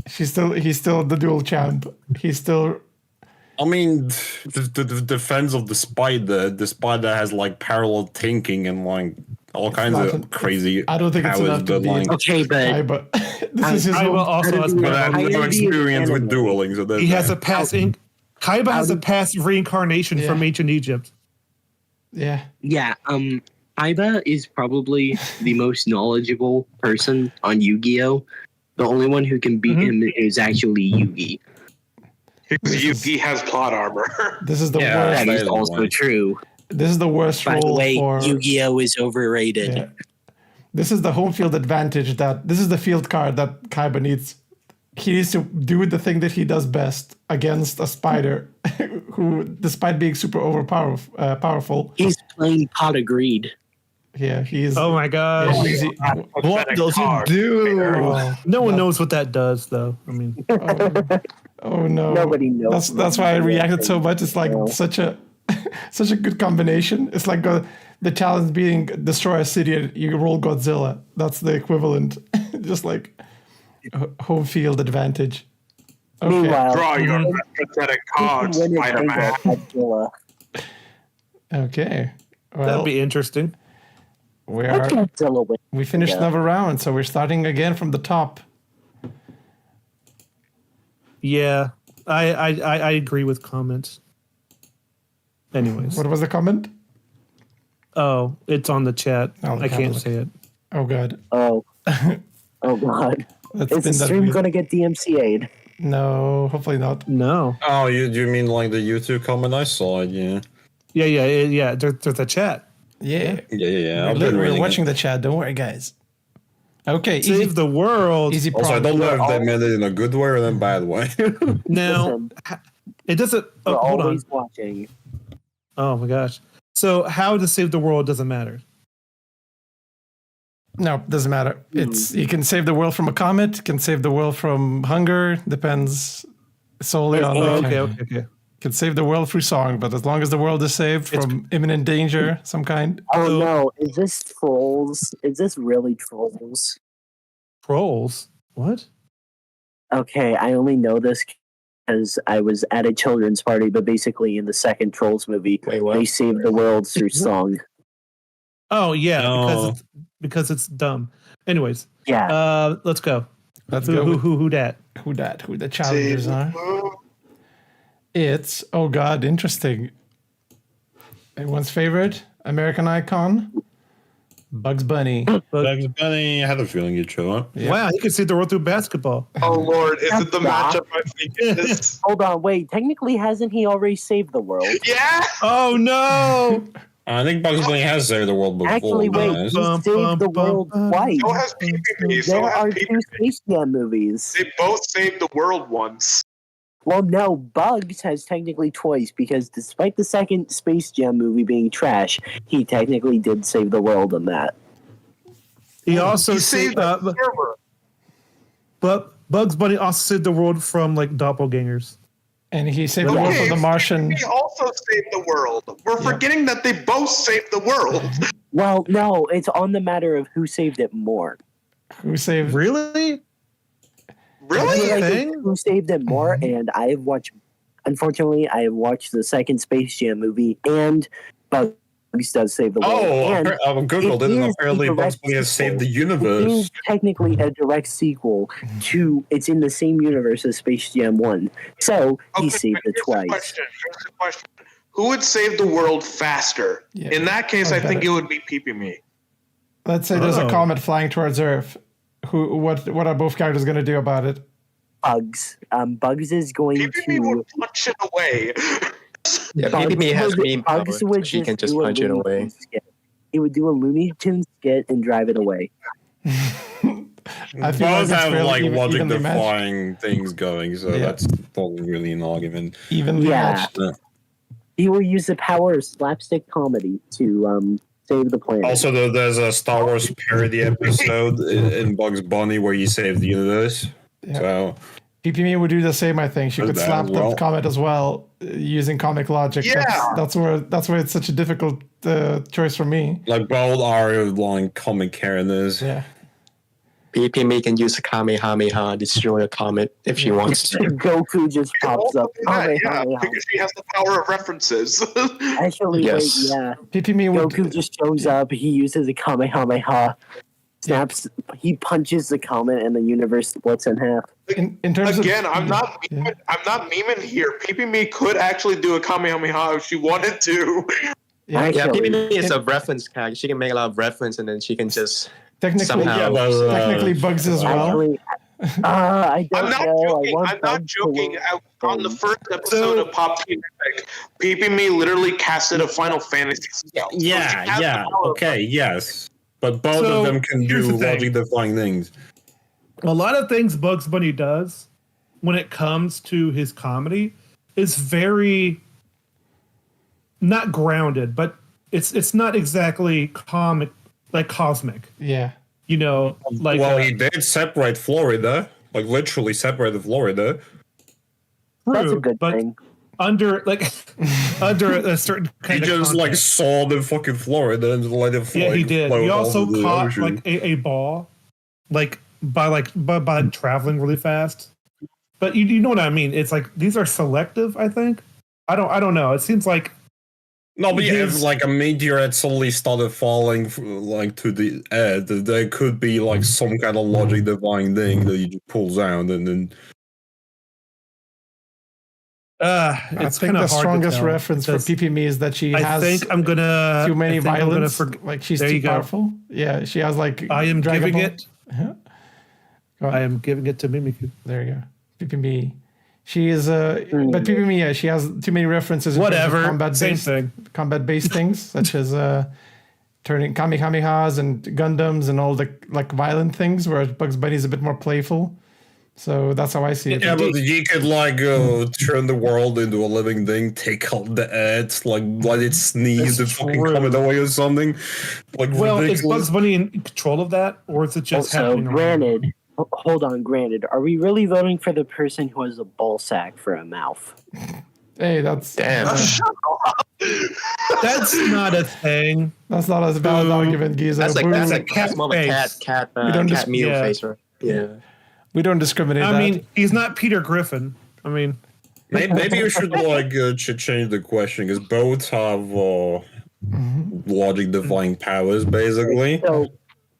he's still the dual champ. He's still I mean, the defense of the spider has like parallel thinking and like all kinds not of an- crazy I don't think it's powers, enough to but beat like, Okay, but but this is his Kaiba whole, also has but I have Hierarchy no of experience with anime. dueling, so there's he has that. a past. Kaiba has a How do- past reincarnation from Yeah. ancient Egypt. yeah. Yeah, Aiba is probably the most knowledgeable person on Yu-Gi-Oh! The only one who can beat him is actually Yugi. Because Yugi has plot armor. This is the Yeah, worst. That is Amazing also one. true. This is the worst By the role way, for. Yu-Gi-Oh! Is overrated. Yeah. This is the home field advantage this is the field card that Kaiba needs. He needs to do the thing that he does best against a spider who, despite being super powerful, He's playing Pot of Greed. yeah, he's. Oh my gosh. yeah, he's- What does it do? oh, No one knows what that does, though. I mean, oh no! Nobody knows. That's why I reacted so much. It's like No. such a such a good combination. It's like the challenge being destroy a city and you roll Godzilla. That's the equivalent. Just like home field advantage. Okay. Meanwhile, Draw your he pathetic can cards, win it Spider-Man. against Godzilla. Okay. Well, that'd be interesting. we Let are. Godzilla win. We finished Yeah. another round, so we're starting again from the top. Yeah, I agree with comments. Anyways, What was the comment? oh, it's on the chat. Oh, I can't look. say it. Oh god. Oh. Oh god. Let's Is the spin that stream wheel. gonna get DMCA'd? No, hopefully not. No. Oh, you mean like the YouTube comment I saw? Yeah, Yeah. There's a chat. Yeah. yeah. I've We're, been we're reading watching it. the chat. Don't worry, guys. Okay, Save the world. easy Also, I prompt. don't know if they meant it in a good way or in a bad way. Now, Listen, it doesn't. we're Oh, hold on. always watching. Oh my gosh. So how to save the world doesn't matter. No, doesn't matter. It's you can save the world from a comet, can save the world from hunger. Depends solely on. Oh, the okay. Can save the world through song, but as long as the world is saved It's- from imminent danger, some kind. Oh So- no, is this trolls? Is this really trolls? Trolls. What? Okay, I only know this because I was at a children's party, but basically in the second Trolls movie, Wait, what? they saved the world through song. Oh yeah, No. because it's dumb. Anyways, Yeah. let's go. Let's Who go. With who that? who the challengers are. It's oh god, interesting. Everyone's favorite American icon, Bugs Bunny. Bugs Bunny, I had a feeling you'd show up. Yeah. Wow, he can save the world through basketball. Oh Lord, is it the Yeah. matchup I think it is? Hold on, wait. Technically, hasn't he already saved the world? Yeah. Oh no! I think Bugs Bunny has saved the world before. Actually, wait. guys. He saved the world twice. So has PPP. So There has are two PPP. Space Jam movies. They both saved the world once. Well, no, Bugs has technically twice because despite the second Space Jam movie being trash, he technically did save the world in that. He also He saved. saved the server. But Bugs Bunny also saved the world from like doppelgangers. And he saved the world Okay, from the Martian. He also saved the world. We're forgetting that they both saved the world. Well, no, it's on the matter of who saved it more. Who saved Really? I feel Really? like Thing? it's who saved it more, and I have watched. Unfortunately, I have watched the second Space Jam movie, and Bugs does save the world. Oh, and I've googled it, and is apparently a Bugs direct Bunny has saved the sequel. It universe. is technically a direct sequel to. It's in the same universe as Space Jam 1, so he saved it Here's the twice. question. Who would save the world faster? Yeah. In that case, I Okay. think it would be PPP. Let's say there's a Oh. comet flying towards Earth. What are both characters going to do about it? Bugs. Bugs is going PPP to. would punch it away. Yeah, Bugs PPP has would- meme power, Bugs so would she can just do a punch it Looney away. Tunes skit. He would do a Looney Tunes skit and drive it away. I feel Both like it's have fairly like logic evenly matched. defying things going, so Yeah. that's not really an argument. Evenly Yeah. matched. He will use the power of slapstick comedy to save the planet. Also, there's a Star Wars parody episode in Bugs Bunny where you save the universe. Yeah. So PPM would do the same, I think. She Does could that slap as well? the comet as well using comic logic. Yeah. That's where it's such a difficult choice for me. like both are like comic characters. Yeah. PP can use a Kamehameha, destroy a comet if she wants to. Goku just pops up. Because she has the power of references. Actually, Yes. wait, yeah. PPM Goku would. just shows up. He uses a Kamehameha. Snaps. He punches the comet, and the universe splits in half. In terms Again, of, I'm not memeing here. PP could actually do a Kamehameha if she wanted to. Yeah, Actually, PP is a reference character. She can make a lot of reference, and then she can just technically, somehow. technically Bugs as well. actually, I don't I'm not know. joking. I want I'm not Bugs to joking. win. On the first episode of Pop Team Epic, PP literally casted a Final Fantasy spell. So she has the power of Okay, yes. But both So, of them can here's do the thing. logic-defying things. A lot of things Bugs Bunny does when it comes to his comedy is very not grounded, but it's not exactly comic like cosmic. Yeah. You know, like Well, he did separate Florida, like literally separated Florida. That's a true, good but thing. under under a certain He kind of just like context. saw the fucking Florida and let it Yeah, he did. float He off also of the caught ocean. like a ball, by traveling really fast. But you know what I mean? It's like these are selective. I think. I don't know. It seems like No, but yeah, if his- like a meteor had suddenly started falling like to the earth, there could be like some kind of logic-defying thing that he just pulls out, and then I it's think kind the of hard strongest to tell, reference for because PPM is that she I has think I'm gonna too many I think I'm gonna violence. forg- Like she's there too you go. powerful. Yeah, she has like. I am Dragon giving Ball- it. Go I on. am giving it to Mimikyu. There you go. PPM. She is but PPM, yeah, she has too many references. in terms of Whatever. Same combat-based- thing. Combat-based things such as turning Kamehamehas and Gundams and all the like violent things, whereas Bugs Bunny is a bit more playful. So that's how I see it. yeah, but you could like turn the world into a living thing, take out the earth, like let it sneeze That's the fucking true. comet away or something. Like Well, is ridiculous. Bugs Bunny in control of that, or is it just Also, happening? around? granted, hold on, granted, are we really voting for the person who has a ball sack for a mouth? Hey, that's Damn. That's not a thing. that's not as valid Boo. argument, Giza. That's like Boo. that's a like cat that's more of a face. cat don't cat meal yeah. face, right? Yeah. We don't discriminate. I that. mean, he's not Peter Griffin. I mean, Maybe you should like should change the question because both have logic-defying powers, basically. So,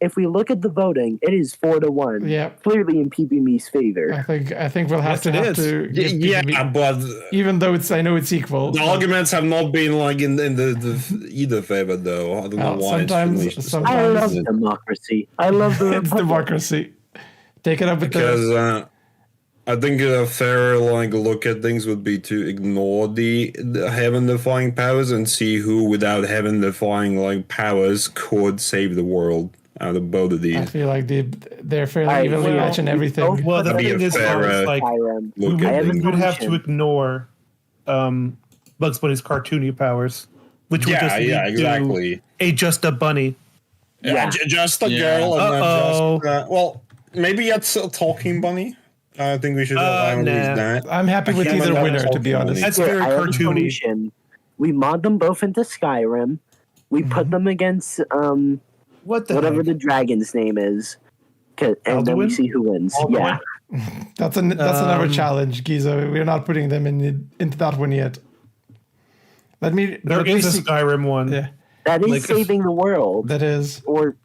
if we look at the voting, it is 4-1. Yeah. Clearly in PPM's favor. I think we'll have Yes, to it have is. to give Yeah, PPM but even though I know it's equal. the arguments have not been like in the either favor though. I don't know Well, why. it's finished. I love sometimes democracy. I love the it's Republic. democracy. Take it up with Because I think a fair like look at things would be to ignore the heaven-defying powers and see who, without heaven-defying like powers, could save the world out of both of I these. feel like they're fairly Alright, evenly well, matching everything. well, the That'd be thing a is, fair, is like Skyrim. Look I at have a things. we'd have to solution. ignore Bugs Bunny's cartoony powers, which would just lead to just a bunny. Yeah. Just a Yeah. girl. And Uh-oh. not just, well, maybe it's a talking bunny. I think we should Nah. use that. I'm happy with human either winner, talking to be bunny. honest. That's Here, very I have a cartoony. solution. We mod them both into Skyrim. We put them against What the whatever heck? the dragon's name is. And then we Alduin? see who wins. Yeah. That's another Um, challenge, Giza. We're not putting them into that one yet. There let me is a see- Skyrim one. Yeah, That is Like if- saving the world. that is. Or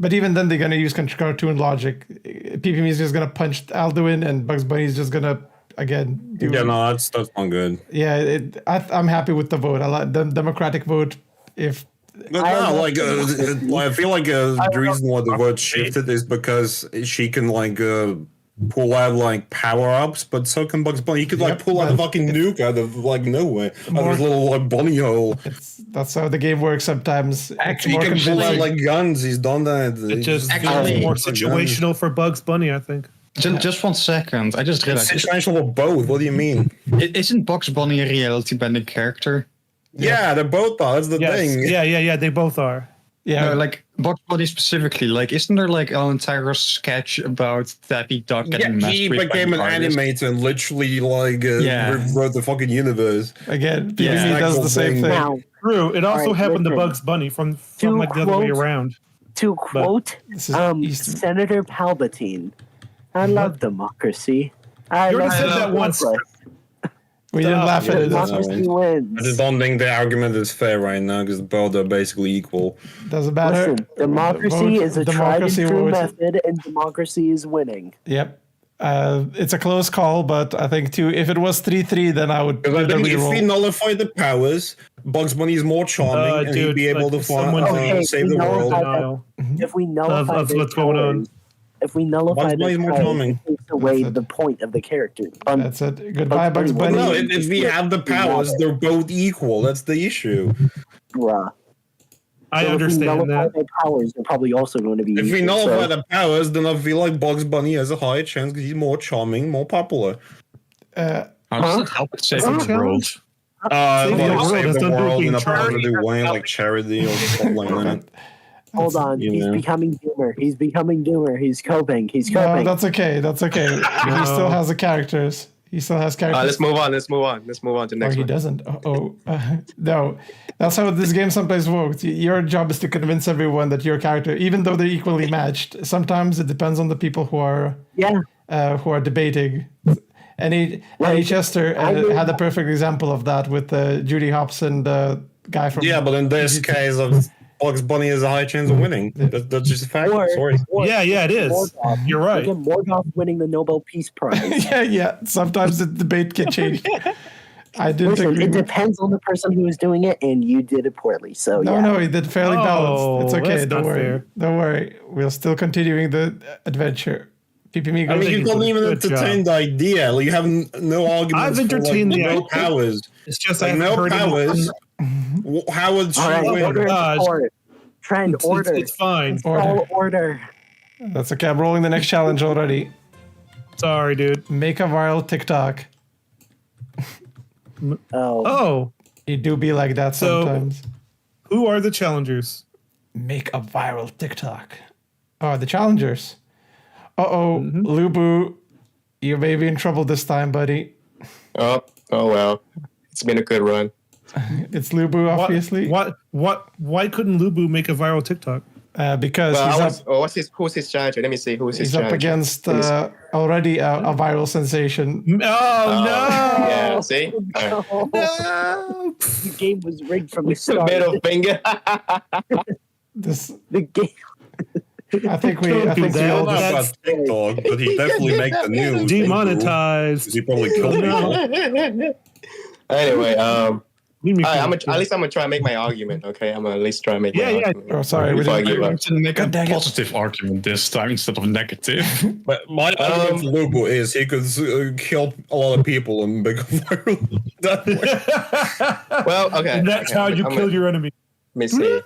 But even then, they're gonna use cartoon logic. PPM is just gonna punch Alduin, and Bugs Bunny is just gonna again do. Yeah, no, that's not good. Yeah, I'm happy with the vote. I like the democratic vote. If But no, like I feel like the reason why the vote shifted is because she can like pull out like power ups, but so can Bugs Bunny. He could like Yep, pull out a but fucking nuke out of like nowhere, out More- of his little like bunny hole. that's how the game works sometimes. It's He more can pull out convincing. like guns. He's done that. it just Actually- feels more Guns. situational for Bugs Bunny, I think. Just 1 second. I just It's realized. situational with both. What do you mean? Isn't Bugs Bunny a reality bending character? Yeah, they're both are. That's the Yes. thing. Yeah. They both are. Yeah, No, like Bugs Bunny specifically. Like, isn't there like an entire sketch about Daffy Duck Yeah, getting messed he with by became an the artist? animator and literally like Yeah. rewrote the fucking universe. again, PPM Yeah. does the same thing. now, True. It also Alright, happened to listen. Bugs Bunny from To like the other way quote- around. To quote This is Eastern. Senator Palpatine, I love democracy. I You already love said that once. We didn't laugh at it. Democracy I wins. just don't think the argument is fair right now because both are basically equal. Doesn't matter. Listen, democracy is a tried and Democracy true votes. method, and democracy is winning. Yep. It's a close call, but I think too. If it was 3-3, then I would. Because I do the think if we reroll. nullify the powers, Bugs Bunny is more charming and he'd dude, be able like, to fly, someone- Okay, save we the know world. about If we nullify of their what's going on. powers, if we nullify Bugs their Bunny's more powers, charming. it takes away That's it. the point of the character. That's it. Goodbye, Bugs Bunny. Bunny. No, if we have the powers, they're both equal. That's the issue. Bruh. I So understand if we nullify that. their powers, they're probably also going to be. If we equal, nullify so- the powers, then I feel like Bugs Bunny has a higher chance because he's more charming, more popular. How does that help with saving Huh? the world? Save the world, Save that's the not world in a being charity. positive way, like charity or something like that. Hold on, you he's know. becoming Doomer. He's becoming Doomer. He's coping. He's No, coping. that's okay. That's okay. He still has the characters. He still has characters. Let's move on. Let's move on. Let's move on to the Or next he one. doesn't. No. That's how this game sometimes works. Your job is to convince everyone that your character, even though they're equally matched, sometimes it depends on the people who are debating. Any Chester had a perfect example of that with Judy Hopps and the guy from. Yeah, but in this case, Bugs Bunny has a high chance of winning. That's just a fact. Sorry. Yeah, it is. Morgoth. You're right. Look at Morgoth winning the Nobel Peace Prize. yeah. Sometimes the debate can change. I didn't Listen, agree. it depends on the person who is doing it, and you did it poorly. So yeah. No, he did fairly balanced. It's okay. that's Don't not worry. fair. Don't worry. We're still continuing the adventure. PP I mean, you don't even Good entertain the idea. Like, you have no arguments. I've entertained the no idea. powers. It's just Like, I no haven't heard powers. anyone- How would she All right, win? order in gosh. support. Trend order. It's fine. Control order. That's okay. I'm rolling the next challenge already. Sorry, dude. Make a viral TikTok. Oh. Oh, You do be like that So- sometimes. who are the challengers? Make a viral TikTok. Oh, the challengers. Uh-oh, Mm-hmm. Lubu, you may be in trouble this time, buddy. Oh well. It's been a good run. It's Lubu, obviously. Why couldn't Lubu make a viral TikTok? Because Well, who's his challenger? Let me see. Who's his he's up challenger? against already a viral sensation. Oh, no! Yeah, see? No. The game was rigged from the start. Middle finger. This, The game. I think we Don't do all I don't that. know just, about TikTok, but he definitely make the news. Demonetized. He probably killed people. Anyway, Leave me at alone. least I'm gonna try and make my argument. Okay, I'm gonna at least try and make Yeah, my yeah. argument. oh, sorry, we Before I didn't, give I'm up. to make a God dang it. positive argument this time instead of negative. But my argument for Lubu is he could kill a lot of people and make a viral that way. Well, okay. And that's okay, how you I'm kill your enemy. Let me see.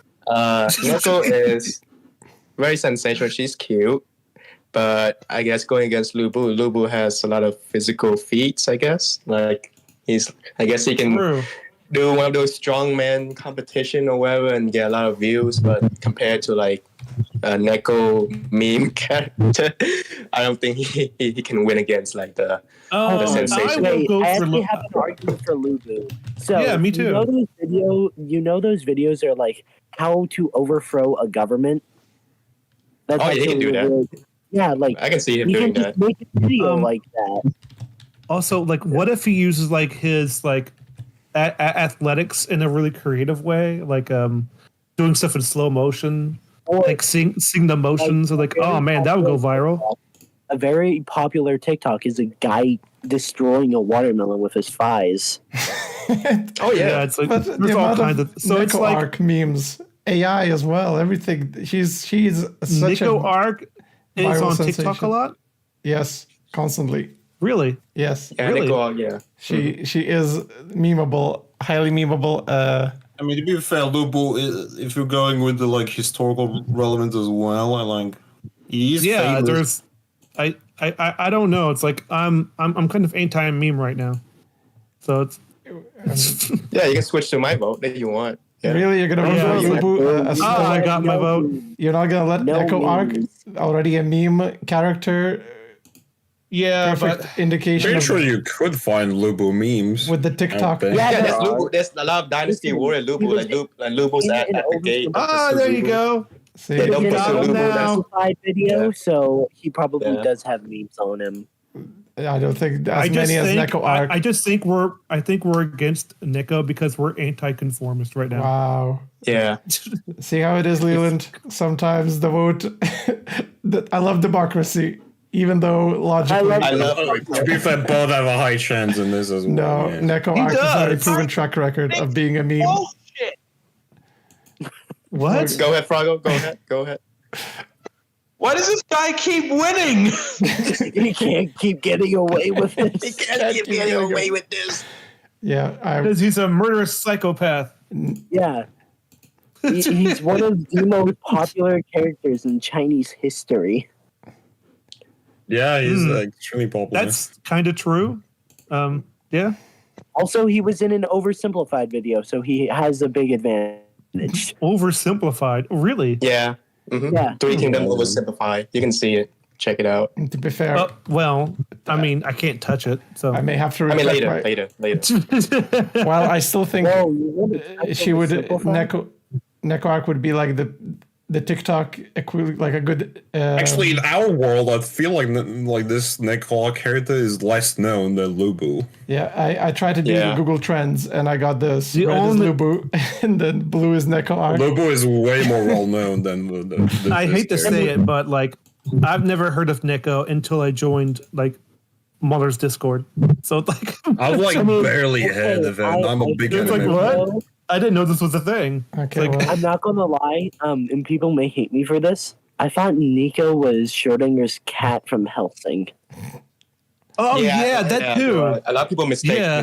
Noko is very sensational. She's cute, but I guess going against Lubu has a lot of physical feats. I guess I guess he can True. do one of those strongman competition or whatever and get a lot of views. But compared to like a Neko meme character, I don't think he can win against like the. Oh, The I sensation. will Wait, go I for actually Lubu. have an argument for Lubu. So Yeah, me too. You know those videos are like how to overthrow a government. That's Oh, yeah, he can actually do that. really- Yeah, like I can see him you doing can that. just make a video Um, like that. Also, like, what if he uses like his like athletics in a really creative way, like doing stuff in slow motion, Or like sing the motions, or like, oh man, that would go viral. a very popular TikTok is a guy destroying a watermelon with his thighs. Oh yeah. It's like but there's the all amount kinds of of. So it's Neko like arc memes, AI as well, everything. She's such Nico a Arc is viral on TikTok sensation. a lot. yes, constantly. Really? Yes, Yeah, Really? Neko, yeah. she is memeable, highly memeable. I mean, to be fair, Lubu, if you're going with the like historical relevance as well, I like he's Yeah. famous. There's. I don't know. It's like I'm kind of anti meme right now. So it's. Yeah, you can switch to my vote if you want. Yeah. Really, you're gonna Yeah, vote yeah. Lubu? I got my vote. You're not gonna let No Neko Arc, memes. already a meme character, Yeah, perfect but indication Pretty of, sure you could find Lubu memes. with the TikTok. there. Yeah, Yeah, there are. there's a lot of Dynasty Listen, Warrior Lubu, like Lubu's in at the over- game. ah, there you go. See, Yeah, He don't did put an got him the now. unspecified video, Yeah. so he probably Yeah. does have memes on him. I don't think I as just many as think Neko Arc. I just think we're against Nico because we're anti-conformist right now. Wow. Yeah. See how it is, Leland? Sometimes the vote. I love democracy, even though logically. love- I love To be fair, both have a high chance in this as well. No, yeah. Neko He Arc has a does. proven track record of being a meme. Bullshit. What? Go ahead, Frago. Go ahead. Why does this guy keep winning? He can't keep getting away with it. Can't get away with this. Yeah, Because he's a murderous psychopath. Yeah. He's one of the most popular characters in Chinese history. Yeah, he's extremely popular. That's kind of true. Yeah. Also, he was in an oversimplified video, so he has a big advantage. Oversimplified. Really? Yeah. Mm-hmm. Yeah. Three Kingdom oversimplified. You can see it. Check it out. to be fair, Well, I mean, I can't touch it. So I may have to. I mean, retract later. my- Well, I still think Whoa, you want to she would. oversimplify? Neko Arc would be like the TikTok equivalent, like a good. Actually, in our world, I feel like this Nick Hawk character is less known than Lubu. Yeah, I tried to do Yeah. the Google Trends and I got this. The Red only- is Lubu, and then blue is Neko Arc. Lubu is way more well known than I hate to say it, but like, I've never heard of Nico until I joined like Muller's Discord. So like, I've like barely heard of him. I'm a big It's like, anime what? fan. I didn't know this was a thing. Okay, Like- well, I'm not gonna lie, and people may hate me for this. I thought Nico was Schrodinger's cat from Helsing. Oh yeah, that too. A lot of people mistake Yeah.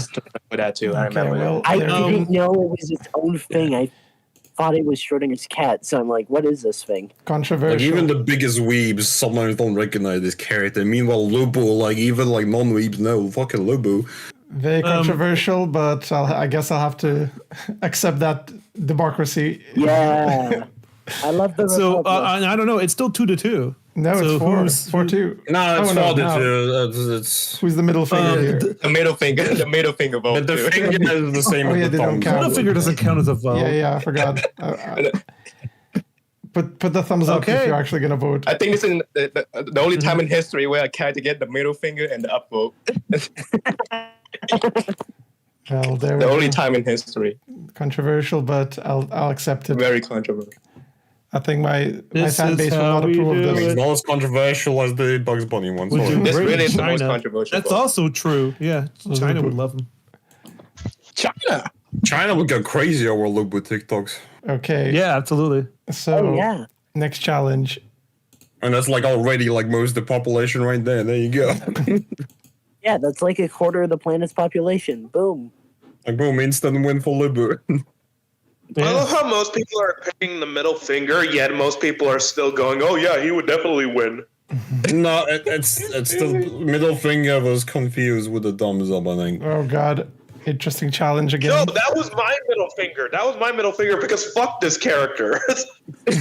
for that too. I okay, remember. well, I there- didn't know it was its own thing. I thought it was Schrodinger's cat, so I'm like, what is this thing? controversial. Like even the biggest weebs sometimes don't recognize this character. Meanwhile, Lubu, like even like non-weebs know fucking Lubu. Very controversial, but I guess I'll have to accept that democracy. Yeah. I love the So Republic. I don't know. It's still 2-2. No, So it's four. who's- 4-2. No, it's Oh, no, not. no. It's Who's the middle finger here? The middle finger. The middle finger vote. but the too. finger is the same Oh, yeah, as they the don't thumb. count. Middle finger doesn't count as a vote. Yeah, I forgot. Put the thumbs up if Okay. you're actually gonna vote. I think this is the only time in history where a character get the middle finger and the upvote. Well, there we The go. only time in history. Controversial, but I'll accept it. Very controversial. I think my This fan is base will how not we approve of do this. It's not as controversial as the Bugs Bunny one. We Sorry. do This great really in is the most China. controversial That's vote. also true. Yeah, China would love him. China. China would go crazy over Lubu TikToks. Okay. Yeah, absolutely. So Oh, yeah. next challenge. And that's like already like most of the population right there. There you go. Yeah, that's like a quarter of the planet's population. Boom. Like boom, instant win for Lubu. I love how most people are picking the middle finger, yet most people are still going, "Oh yeah, he would definitely win." No, it's the middle finger was confused with the thumbs up, I think. Oh God, interesting challenge No, again. that was my middle finger. That was my middle finger because fuck this character. I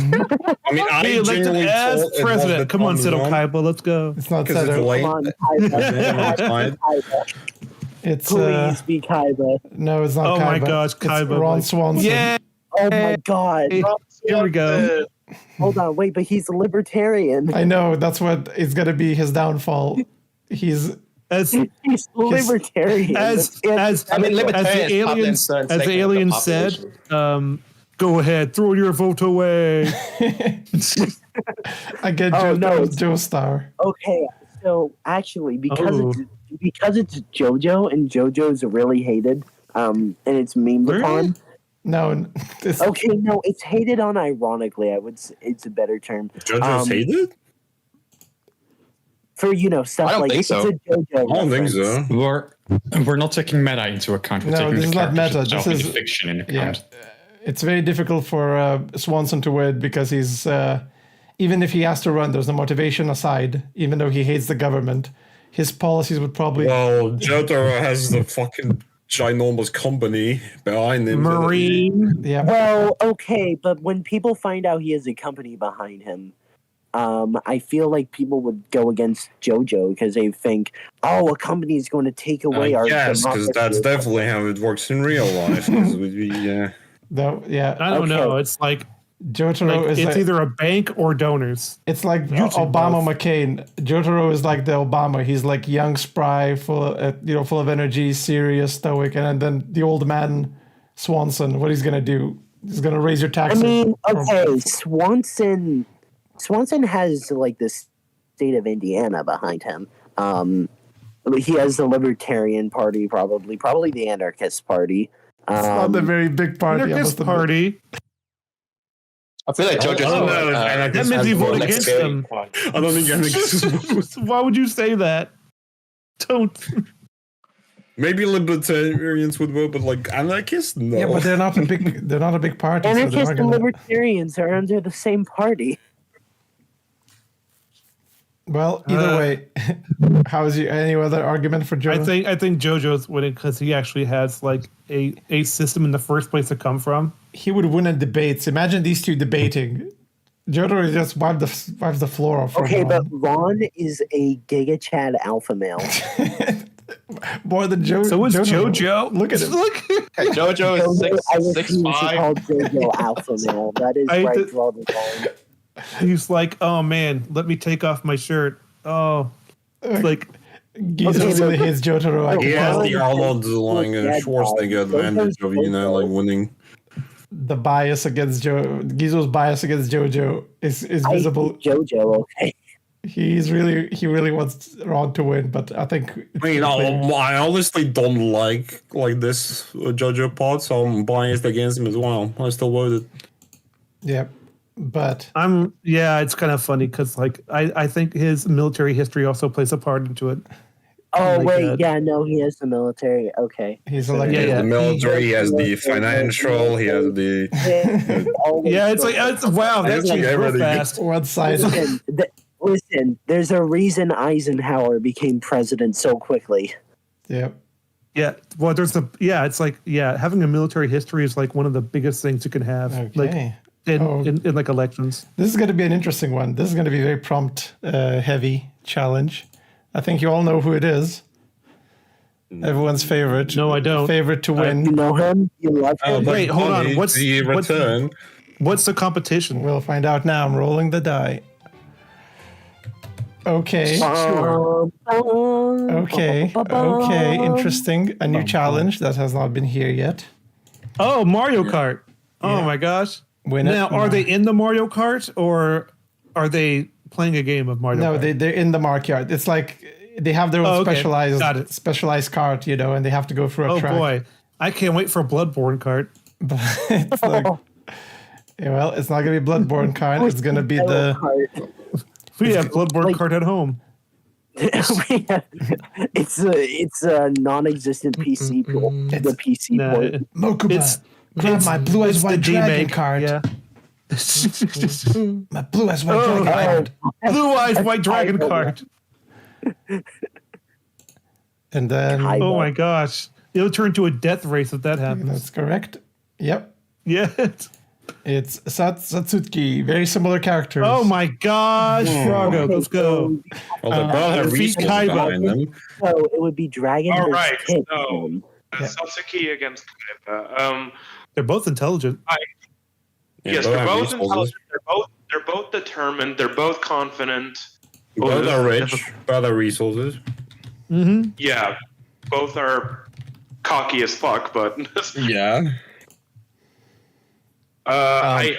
mean, I Be elected genuinely as thought it was the president. Come on, thumbs Sido up, Kaiba, let's go. It's not 'cause it's Seto. late. Come on, Kaiba. Kaiba. It's Please be Kaiba. no, it's not. Oh my Kaiba. gosh, It's Kaiba, Ron like- Swanson. Yeah. Oh my god. Here we go. Hold on, wait, but he's a libertarian. I know that's what is gonna be his downfall. He's As He's libertarian. as That's- I mean, as the libertarians aliens populate as the second of aliens the said, population. go ahead, throw your vote away. I get Oh, no, Joe Star. Okay, so actually, Oh. because it's JoJo and JoJo's really hated, and it's memed Really? upon. No, this, Okay, no, it's hated on ironically. I would. It's a better term JoJo's hated? for stuff I don't like think so. it's a JoJo. I don't think reference. so. We're not taking meta into account. We're No, taking this the is not characters meta. itself This and is- the fiction in yeah. account. It's very difficult for Swanson to win because he's even if he has to run, there's no motivation aside. Even though he hates the government, his policies would probably. Well, Jotaro has the fucking ginormous company behind him. Marine. Yeah. Well, okay, but when people find out he has a company behind him, I feel like people would go against JoJo because they think, oh, a company is going to take away our Yes, because that's democracy. definitely how it works in real life. 'Cause yeah. Though, yeah. I don't Okay. know. It's like Jotaro Like, is it's either a bank or donors. It's like Usually Obama both. McCain. Jotaro is like the Obama. He's like young, spry, full of energy, serious, stoic, and then the old man Swanson. What he's gonna do? He's gonna raise your I taxes. mean, okay, Swanson has like the state of Indiana behind him. He has the Libertarian Party, probably the Anarchist Party. It's not a very big party. I Anarchist must admit. party. I feel like JoJo's I don't know if That anarchists means have you vote votes. against them. I don't think anarchists vote. Why would you say that? Don't. Maybe libertarians would vote, but like anarchists, no. Yeah, but they're not a big. They're not a big party. so they're Anarchists not and gonna- Libertarians are under the same party. Well, either way, how's your any other argument for Joe? I think JoJo's winning because he actually has like a system in the first place to come from. he would win in debates. Imagine these two debating. Jotaro just wipes the floor off. Okay, from but Ron is a Giga Chad alpha male. more than Joe. So is Jotaro. JoJo. Look at him. Look. JoJo is I refuse to 6'5". call JoJo alpha male. That is I where I did- draw the line. He's like, oh man, let me take off my shirt. Oh, it's like Gizo Okay, really so- hates Jotaro. I so He can has tell. the Arnold like Yeah, Schwarzenegger advantage of like winning. The bias against Gizo's bias against JoJo is I visible. hate JoJo, okay? He really wants Ron to win, but I think I mean, I honestly don't like this JoJo part, so I'm biased against him as well. I still voted. yeah, but it's kind of funny because like I think his military history also plays a part into it. Oh, Like wait, that. yeah, no, he has the military. Okay. he's He like has yeah. the military, he has the financial, he has the. Yeah, it's like wow, I that just like changed real everything. fast. one side. Listen, there's a reason Eisenhower became president so quickly. Yeah, Yeah, well, it's like having a military history is like one of the biggest things you can have. Like okay. in like elections. This is going to be an interesting one. This is going to be a very prompt, heavy challenge. I think you all know who it is. Everyone's favorite. No, I don't. Favorite to You win. know him? You love him? but Wait, hold on. Bonnie, What's the return? What's the competition? We'll find out now. I'm rolling the die. Okay. Okay. Interesting. A new challenge that has not been here yet. Oh, Mario Kart. Oh Yeah. my gosh. Win it. Now, are they in the Mario Kart or are they playing a game of Mario No, Kart? they're in the market. It's like they have their own Oh, okay. Got it. specialized cart, and they have to go through a Oh track. boy. I can't wait for a Bloodborne kart. It's like, yeah, well, it's not gonna be Bloodborne kart. It's gonna be the We have Bloodborne like- kart at home. it's a non-existent PC pool. The PC Nah, port. Mokuba. Grab my blue eyes it's the white dragon remake. card. Yeah. My blue eyes white Oh, dragon card. Blue Eyes White Dragon kart. And then Oh my gosh. It'll turn to a death race if that happens. that's correct. Yep. Yeah. It's Satsuki. Very similar characters. Oh my gosh. Froggo, let's go. Well, they both have defeat resources Kaiba. behind them. So it would be Dragon All versus right, Kid. so Yeah. Satsuki against Kaiba. They're both intelligent. Yeah, Yes, both they're have both resources. intelligent. They're both determined. They're both confident. Both this are is rich. difficult. Both have resources. Mm-hmm. Yeah, both are cocky as fuck, but Yeah. I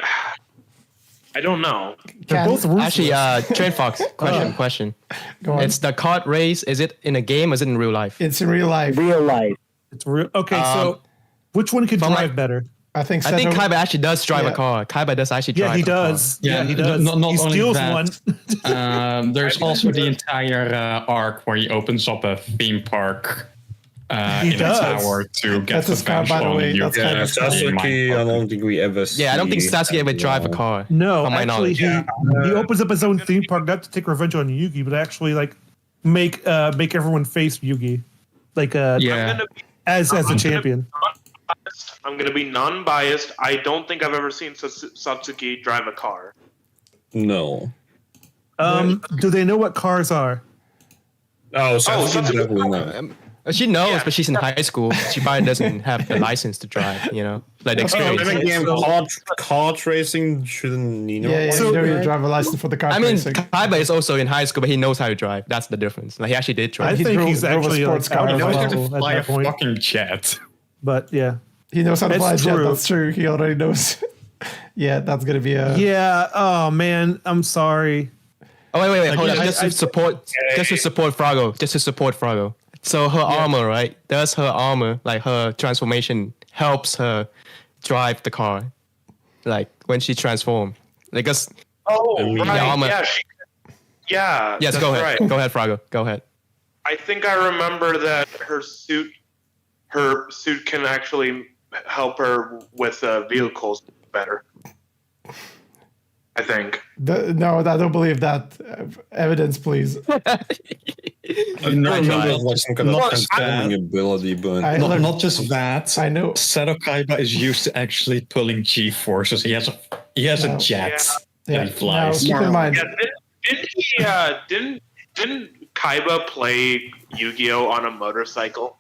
don't know. They're both ruthless. Actually, Train Fox, question. Go on. It's the kart race. Is it in a game or is it in real life? It's in real life. Real life. It's real. Okay, so which one could from drive like- better? I think. I think Seto- Kaiba actually does drive Yeah. a car. Kaiba does actually Yeah, drive he a car. does. Yeah, he does. Not He only steals that, one. There's also the entire arc where he opens up a theme park He in does. a tower to get That's his car, revenge by the on way. you. That's Yeah, kind of Sasuke, I don't think we ever see. Yeah, I don't think Sasuke ever drive a car. No, From my actually, knowledge. he opens up his own theme park not to take revenge on Yugi, but actually like make everyone face Yugi, like Yeah. as a champion. I'm gonna be non-biased. I don't think I've ever seen Satsuki drive a car. No. Do they know what cars are? Oh, Sasuke Sasuke- definitely not. She knows, but she's in high school. She probably doesn't have the license to drive, you know? Like the experience. Then again, kart racing shouldn't need Yeah, yeah. one. You don't need a driver license for the car I mean, racing. Kaiba is also in high school, but he knows how to drive. That's the difference. Like he actually did I drive. He think drove- he's drove a actually sports car out as of well. He knows how high to school at fly a that point. fucking jet. But yeah. He knows how to It's fly a jet. true. That's true. He already knows. Yeah, that's gonna be a. Yeah. Oh man, I'm sorry. Oh wait, hold Again, up. Just to support Froggo. So her armor, right? Does her armor, like her transformation, helps her drive the car, like when she transforms. Like, cause Right. armor- Yeah. Yeah. yes, that's go ahead, Right. go ahead, Froggo, go ahead. I think I remember that her suit can actually help her with vehicles better. I think. No, I don't believe that. Evidence, please. I know there's like some kind of Not transforming ability, but Look, Not just that. I know. Seto Kaiba is used to actually pulling G forces. He has No. a jet Yeah. that he flies. Now, keep in mind. Yeah, didn't Kaiba play Yu-Gi-Oh on a motorcycle?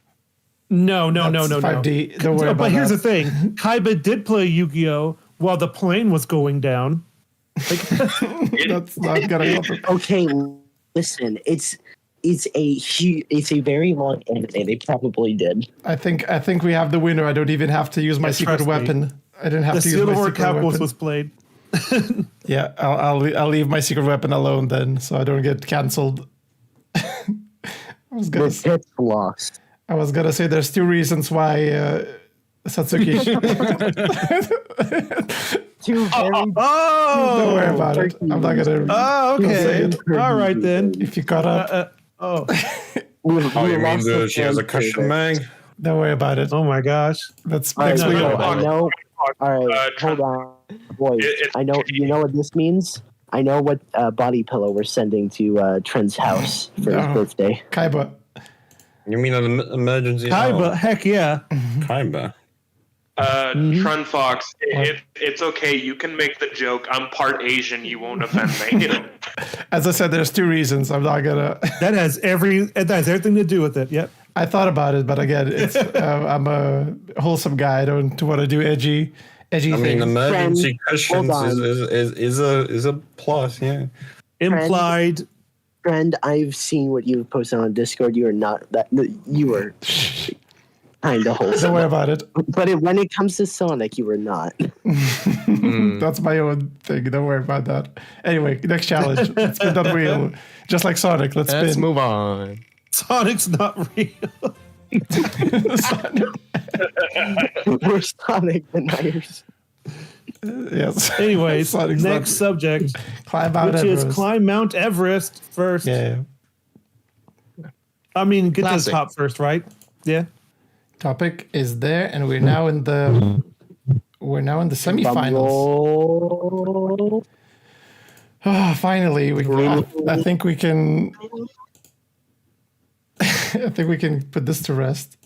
No. That's 5D. Don't worry about But here's that. the thing: Kaiba did play Yu-Gi-Oh while the plane was going down. That's not gonna happen. Okay, listen, it's a very long anime. They probably did. I think we have the winner. I don't even have to use my Yeah, secret trust me. weapon. I didn't have The to use Seal my of War secret Calculus weapon. was played. Yeah, I'll leave my secret weapon alone then, so I don't get cancelled. I was gonna The pit's lost. I was gonna say there's two reasons why Satsuki. Two very Don't worry about it. I'm not gonna. Oh, say okay. it. All right then. If you caught up, Oh, oh, you mean she has a cushion mag? don't worry about it. oh my gosh. That's All right, next week. no, I know. All right, hold on, boys. I know. You know what this means. I know what body pillow we're sending to Trent's house for his Oh. birthday. Kaiba. You mean an emergency? Kaiba, heck yeah. Kaiba. Trun Fox, it's okay. You can make the joke. I'm part Asian. You won't offend me. As I said, there's two reasons. I'm not gonna. That has everything to do with it. Yep. I thought about it, but again, it's I'm a wholesome guy. I don't want to do edgy I mean, things. emergency Friend, hold cushions on. is a plus. Yeah. Implied. Friend, I've seen what you've posted on Discord. You are not that. You are kind of Don't wholesome. worry about it. But when it comes to Sonic, you are not. That's my own thing. Don't worry about that. Anyway, next challenge. Let's spin that wheel. Just like Sonic. Let's Let's spin. move on. Sonic's not real. We're Sonic deniers. Yes. Anyways, Sonic's not- next subject, Climb Mount which Everest. is climb Mount Everest first. Yeah. I mean, get to the Classic. top first, right? Yeah. Topic is there, and we're now in the semifinals. Bumble. Oh, finally, I think we can. I think we can put this to rest.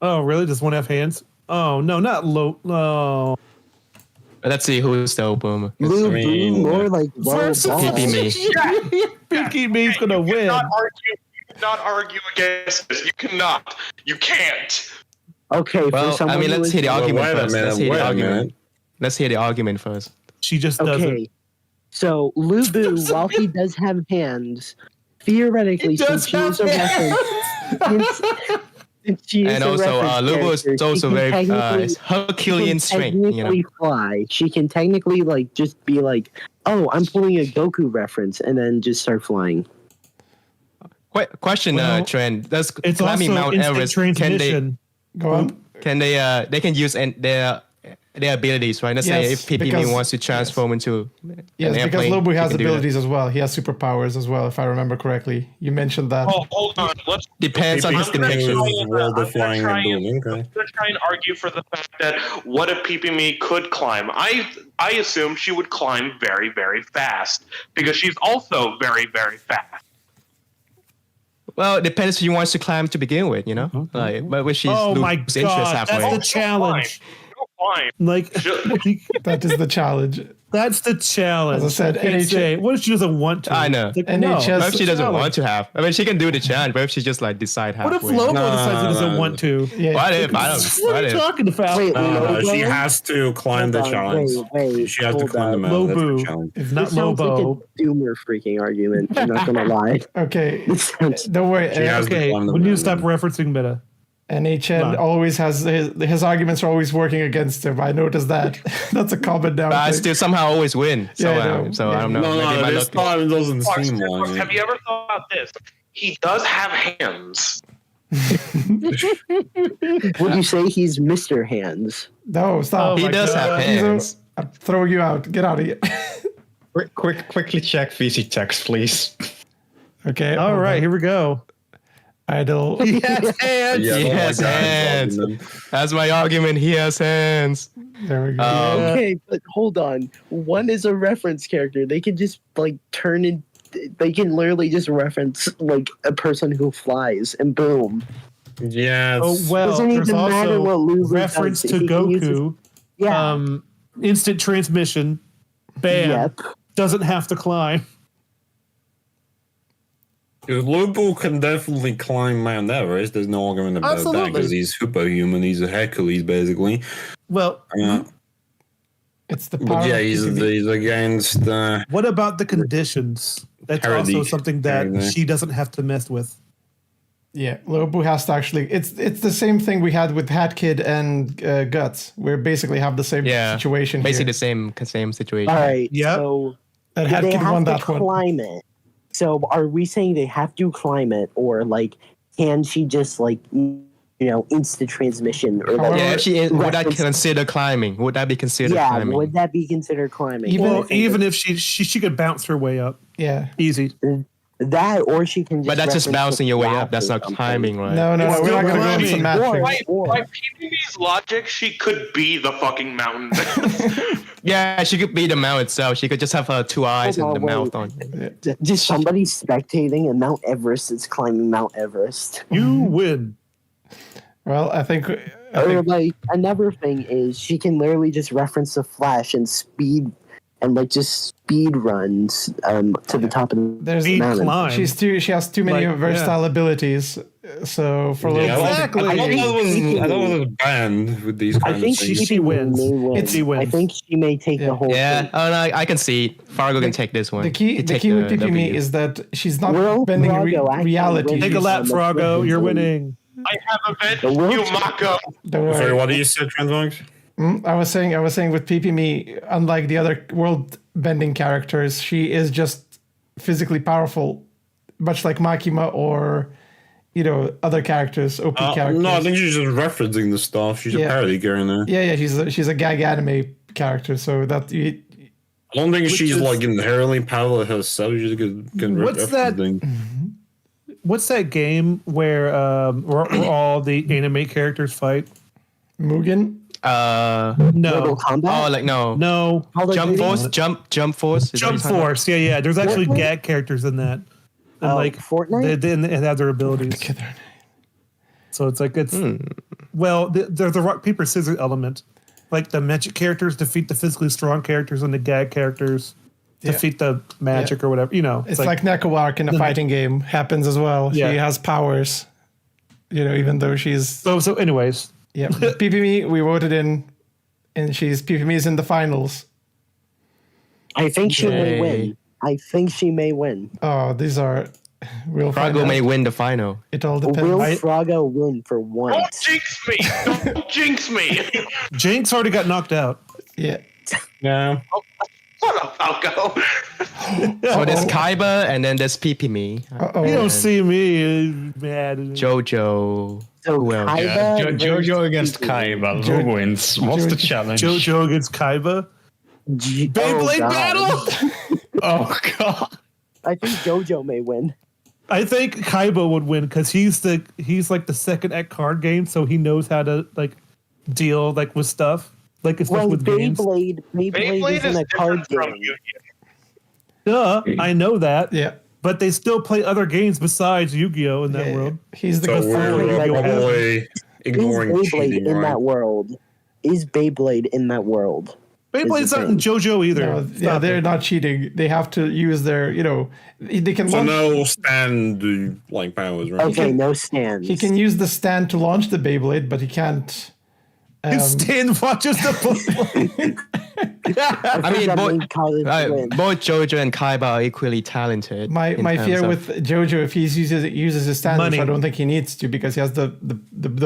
Oh, really? Does one have hands? Oh no, not low. No. Let's see who's the boomer. Blue, mean, blue, more like low Versus- balls. Picky me. Pinky Me's gonna win. Not argue against this. You cannot. You can't. Okay, for Well, someone I mean, who let's is- hear the argument wait a first. minute, Let's hear wait the a argument. minute. Let's hear the argument first. She just doesn't. Okay, so Lubu, while he does have hands, theoretically, He does since she is a reference, since she is And a also, reference Lubu is character, also she can very technically- it's Herculean she can strength, you know. technically fly. She can technically like just be like, "Oh, I'm pulling a Goku reference," and then just start flying. Question, Well, Trent. Does It's climbing also Mount instant Everest transmission. Go on. can they can use their abilities, right? Let's say Yes, if PPM because- wants to transform into Yes, an because airplane, Lobu he has can do that. abilities as well. He has superpowers as well, if I remember correctly. You mentioned that. Oh, hold on. Let's Depends on his I'm gonna connection. try Is world of flying I'm and gonna booming. Okay. I'm gonna try and argue for the fact that what if PPM could climb? I assume she would climb very, very fast because she's also very, very fast. Well, it depends who wants to climb to begin with, you know. Like, but which is Oh my Lubu's interest god, halfway. that's the challenge. climb. Like That is the challenge. that's the challenge. As I said, I can't NHS say, what if she doesn't want to? I know. Like, NHS What if she doesn't challenge. want to have? I mean, she can do the challenge, but if she just like decide What halfway? if Lobo No, decides he doesn't no. want to? Yeah. What if? I don't. What What are you if? talking about? Wait, Lobo? She has to climb the Hold on, challenge. wait, She has to hold climb the on. mountain. That's Lobo. the challenge. It's This not sounds like Lobo. a doomer freaking argument. I'm not gonna lie. Okay. This sounds Don't worry. She has Okay, to climb the we need to stop mountain. referencing meta. NHN Come on. always has his arguments are always working against him. I noticed that. That's a common now. But I thing. still somehow always win. So, Yeah, I know. so Yeah. I don't know. No, Maybe my this luck- time it doesn't seem Fox, like have it. you ever thought about this? He does have hands. Would you say he's Mr. Hands? No, stop. Oh He my does have God. hands. I'm throwing you out. Get out of here. Quickly check VC text, please. Okay. All hold right, on. here we go. Idle. He has hands. Yeah, He oh my has God, hands. That's my argument. He has hands. There we go. Okay, but hold on. One is a reference character. They can just like turn in. They can literally just reference like a person who flies, and boom. Yeah. Oh well, Doesn't there's even matter what also Lulu reference does. to He can use his- Goku. Yeah. Instant transmission. Bam. Yep. Doesn't have to climb. Lobo can definitely climb Mount Everest. There's no argument about that Absolutely. because he's superhuman. He's a Hercules, basically. Well, It's the power. But yeah, of he's PvP. against. what about the conditions? That's Parody. also something that Parody. she doesn't have to mess with. Yeah, Lobu has to actually. It's the same thing we had with Hat Kid and Guts. We basically have the same Yeah. situation Basically here. the same situation. All right. Yep. So And do Hat they Kid won have to that one. climb it. So are we saying they have to climb it, or like can she just like instant transmission or like Yeah, if she would I reference- consider climbing? Would that be considered yeah, climbing? would that be considered climbing? Even- Well, even if she could bounce her way up, Yeah. easy. that, or she can just. But that's just reference bouncing the your way flash up. That's or not something. climbing, right? No, It's we're not still going to go into some climbing. matrix. By PvP's logic, she could be the fucking mountain. Yeah, she could be the mount itself. She could just have her two eyes Hold and the on, mouth on. Just somebody spectating and Mount Everest is climbing Mount Everest. You win. Well, I think Or like another thing is she can literally just reference the Flash and speed and like just speed runs to the top of the there's Speed mountain. climb. she has too many Like, versatile abilities. So for Lobu, Exactly. I thought that was banned with these I kind think of she things. She wins. may win. It's- She wins. I think she may take Yeah. the whole Yeah, thing. oh no, I can see it. Fargo can take this one. the key He take with PPM W. is that she's not Will bending Fargo actually reality. win? Take a lap, Frogo. You're winning. I have avenged The world- you, Mako. Don't Sorry, worry. what do you say, Transmox? I was saying with PPM, unlike the other world bending characters, she is just physically powerful, much like Makima or other characters, OP characters. No, I think she's just referencing the stuff. She's Yeah. a parody character. Yeah, she's a gag anime character, so that I don't think Which she's is- like inherently powerful herself. She's just can What's that? What's that game where all the anime characters fight? Mugen. Mortal No. Kombat? Oh, like no. No. Call of Jump Duty? Force, jump Force. Is that what Jump you're talking about? Force. Yeah. There's actually Fortnite? gag characters in that. And like Fortnite? they have their abilities. So it's like well, there's a rock paper scissors element. Like the magic characters defeat the physically strong characters, and the gag characters defeat the magic or whatever. It's like Nekowak in a fighting game happens as well. Yeah. She has powers, even though she's so. Anyways, yeah. PPM, we voted in, and PPM is in the finals. I think she may Yay. win. I think she may win. Oh, these are. We'll find Fargo out. may win the final. It all depends. Will Frogo win for Don't once? jinx me! Don't jinx me! Jinx already got knocked out. Yeah. Yeah. Shut up, Falco. So there's Kaiba and then there's PP. Uh-oh. You don't And see me mad. Jojo. So Who else? Kaiba Yeah, Jojo versus against Piku. Kaiba. Who wins? What's the challenge? JoJo against Kaiba. Beyblade God. battle. Oh god. I think JoJo may win. I think Kaiba would win because he's like the second at card game, so he knows how to like deal like with stuff, like especially Well, with games. Beyblade Beyblade isn't is a card different from game. Yu-Gi-Oh! Duh, I know that. Yeah. But they still play other games besides Yu-Gi-Oh in that Yeah, world. He's the So good we're Yu-Gi-Oh! probably Is ignoring Beyblade cheating, in right? that world? is Beyblade in that world? Beyblade's not in JoJo either. No, yeah, they're not cheating. They have to use their, they can So launch. no stand like powers, right? Okay, no stands. He can use the stand to launch the Beyblade, but he can't. Stan watches the. I mean, both Jojo and Kaiba are equally talented. My fear with Jojo, if he uses his stand, which I don't think he needs to because he has the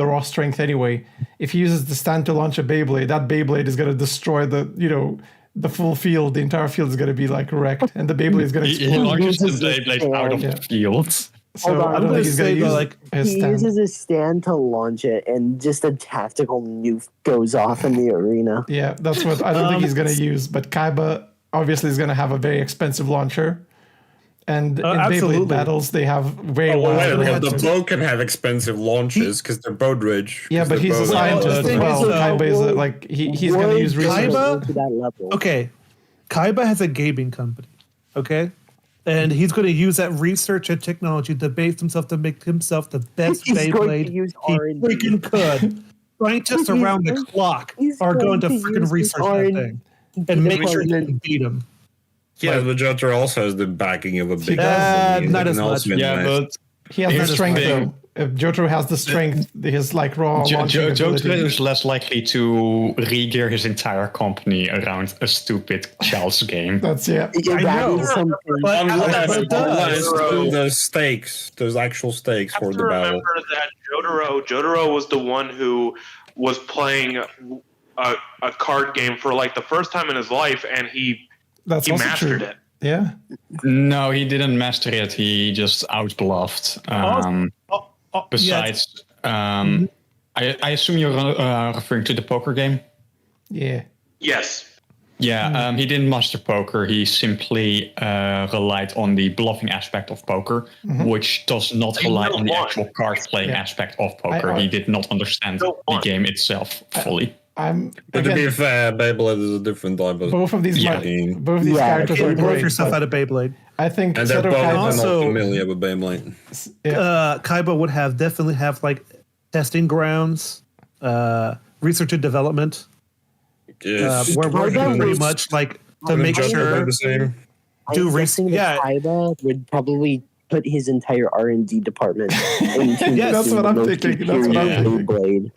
raw strength anyway. If he uses the stand to launch a Beyblade, that Beyblade is going to destroy the full field. The entire field is going to be like wrecked, and the Beyblade is going to explode. He launches the Beyblade out of the field. So I don't think he's going to use his stand. He uses his stand to launch it, and just a tactical nuke goes off in the arena. Yeah, that's what I don't think he's going to use. But Kaiba obviously is going to have a very expensive launcher. And in Beyblade battles, they have very the boat can have expensive launches because they're boat rich. Yeah, but he's a scientist as well. Kaiba is he's going to use resources. To that level. Okay, Kaiba has a gaming company. Okay. And he's going to use that research and technology to base himself to make himself the best Beyblade he freaking could. Scientists around the clock are going to freaking research that thing and make sure they can beat him. Yeah, but Jotaro also has the backing of a big not as much. Yeah, but he has the strength though. If Jotaro has the strength, his like raw Jotaro is less likely to re-gear his entire company around a stupid child's game. That's I know. Unless there's stakes, there's actual stakes for the battle. Remember that Jotaro was the one who was playing a card game for like the first time in his life, and he mastered it. Yeah. No, he didn't master it. He just outbluffed. Besides, I assume you're referring to the poker game? Yeah. Yes. Yeah, he didn't master poker. He simply relied on the bluffing aspect of poker, which does not rely on the actual card playing aspect of poker. He did not understand the game itself fully. But to be fair, Beyblade is a different type of both of these characters are blow great. yourself out of Beyblade. I think and they're both also not familiar with Beyblade. Kaiba would definitely have like testing grounds, research and development. Yes. We're working pretty much like to make sure do research. Yeah, Kaiba would probably put his entire R&D department into that's what I'm thinking. That's what I'm thinking. Blade.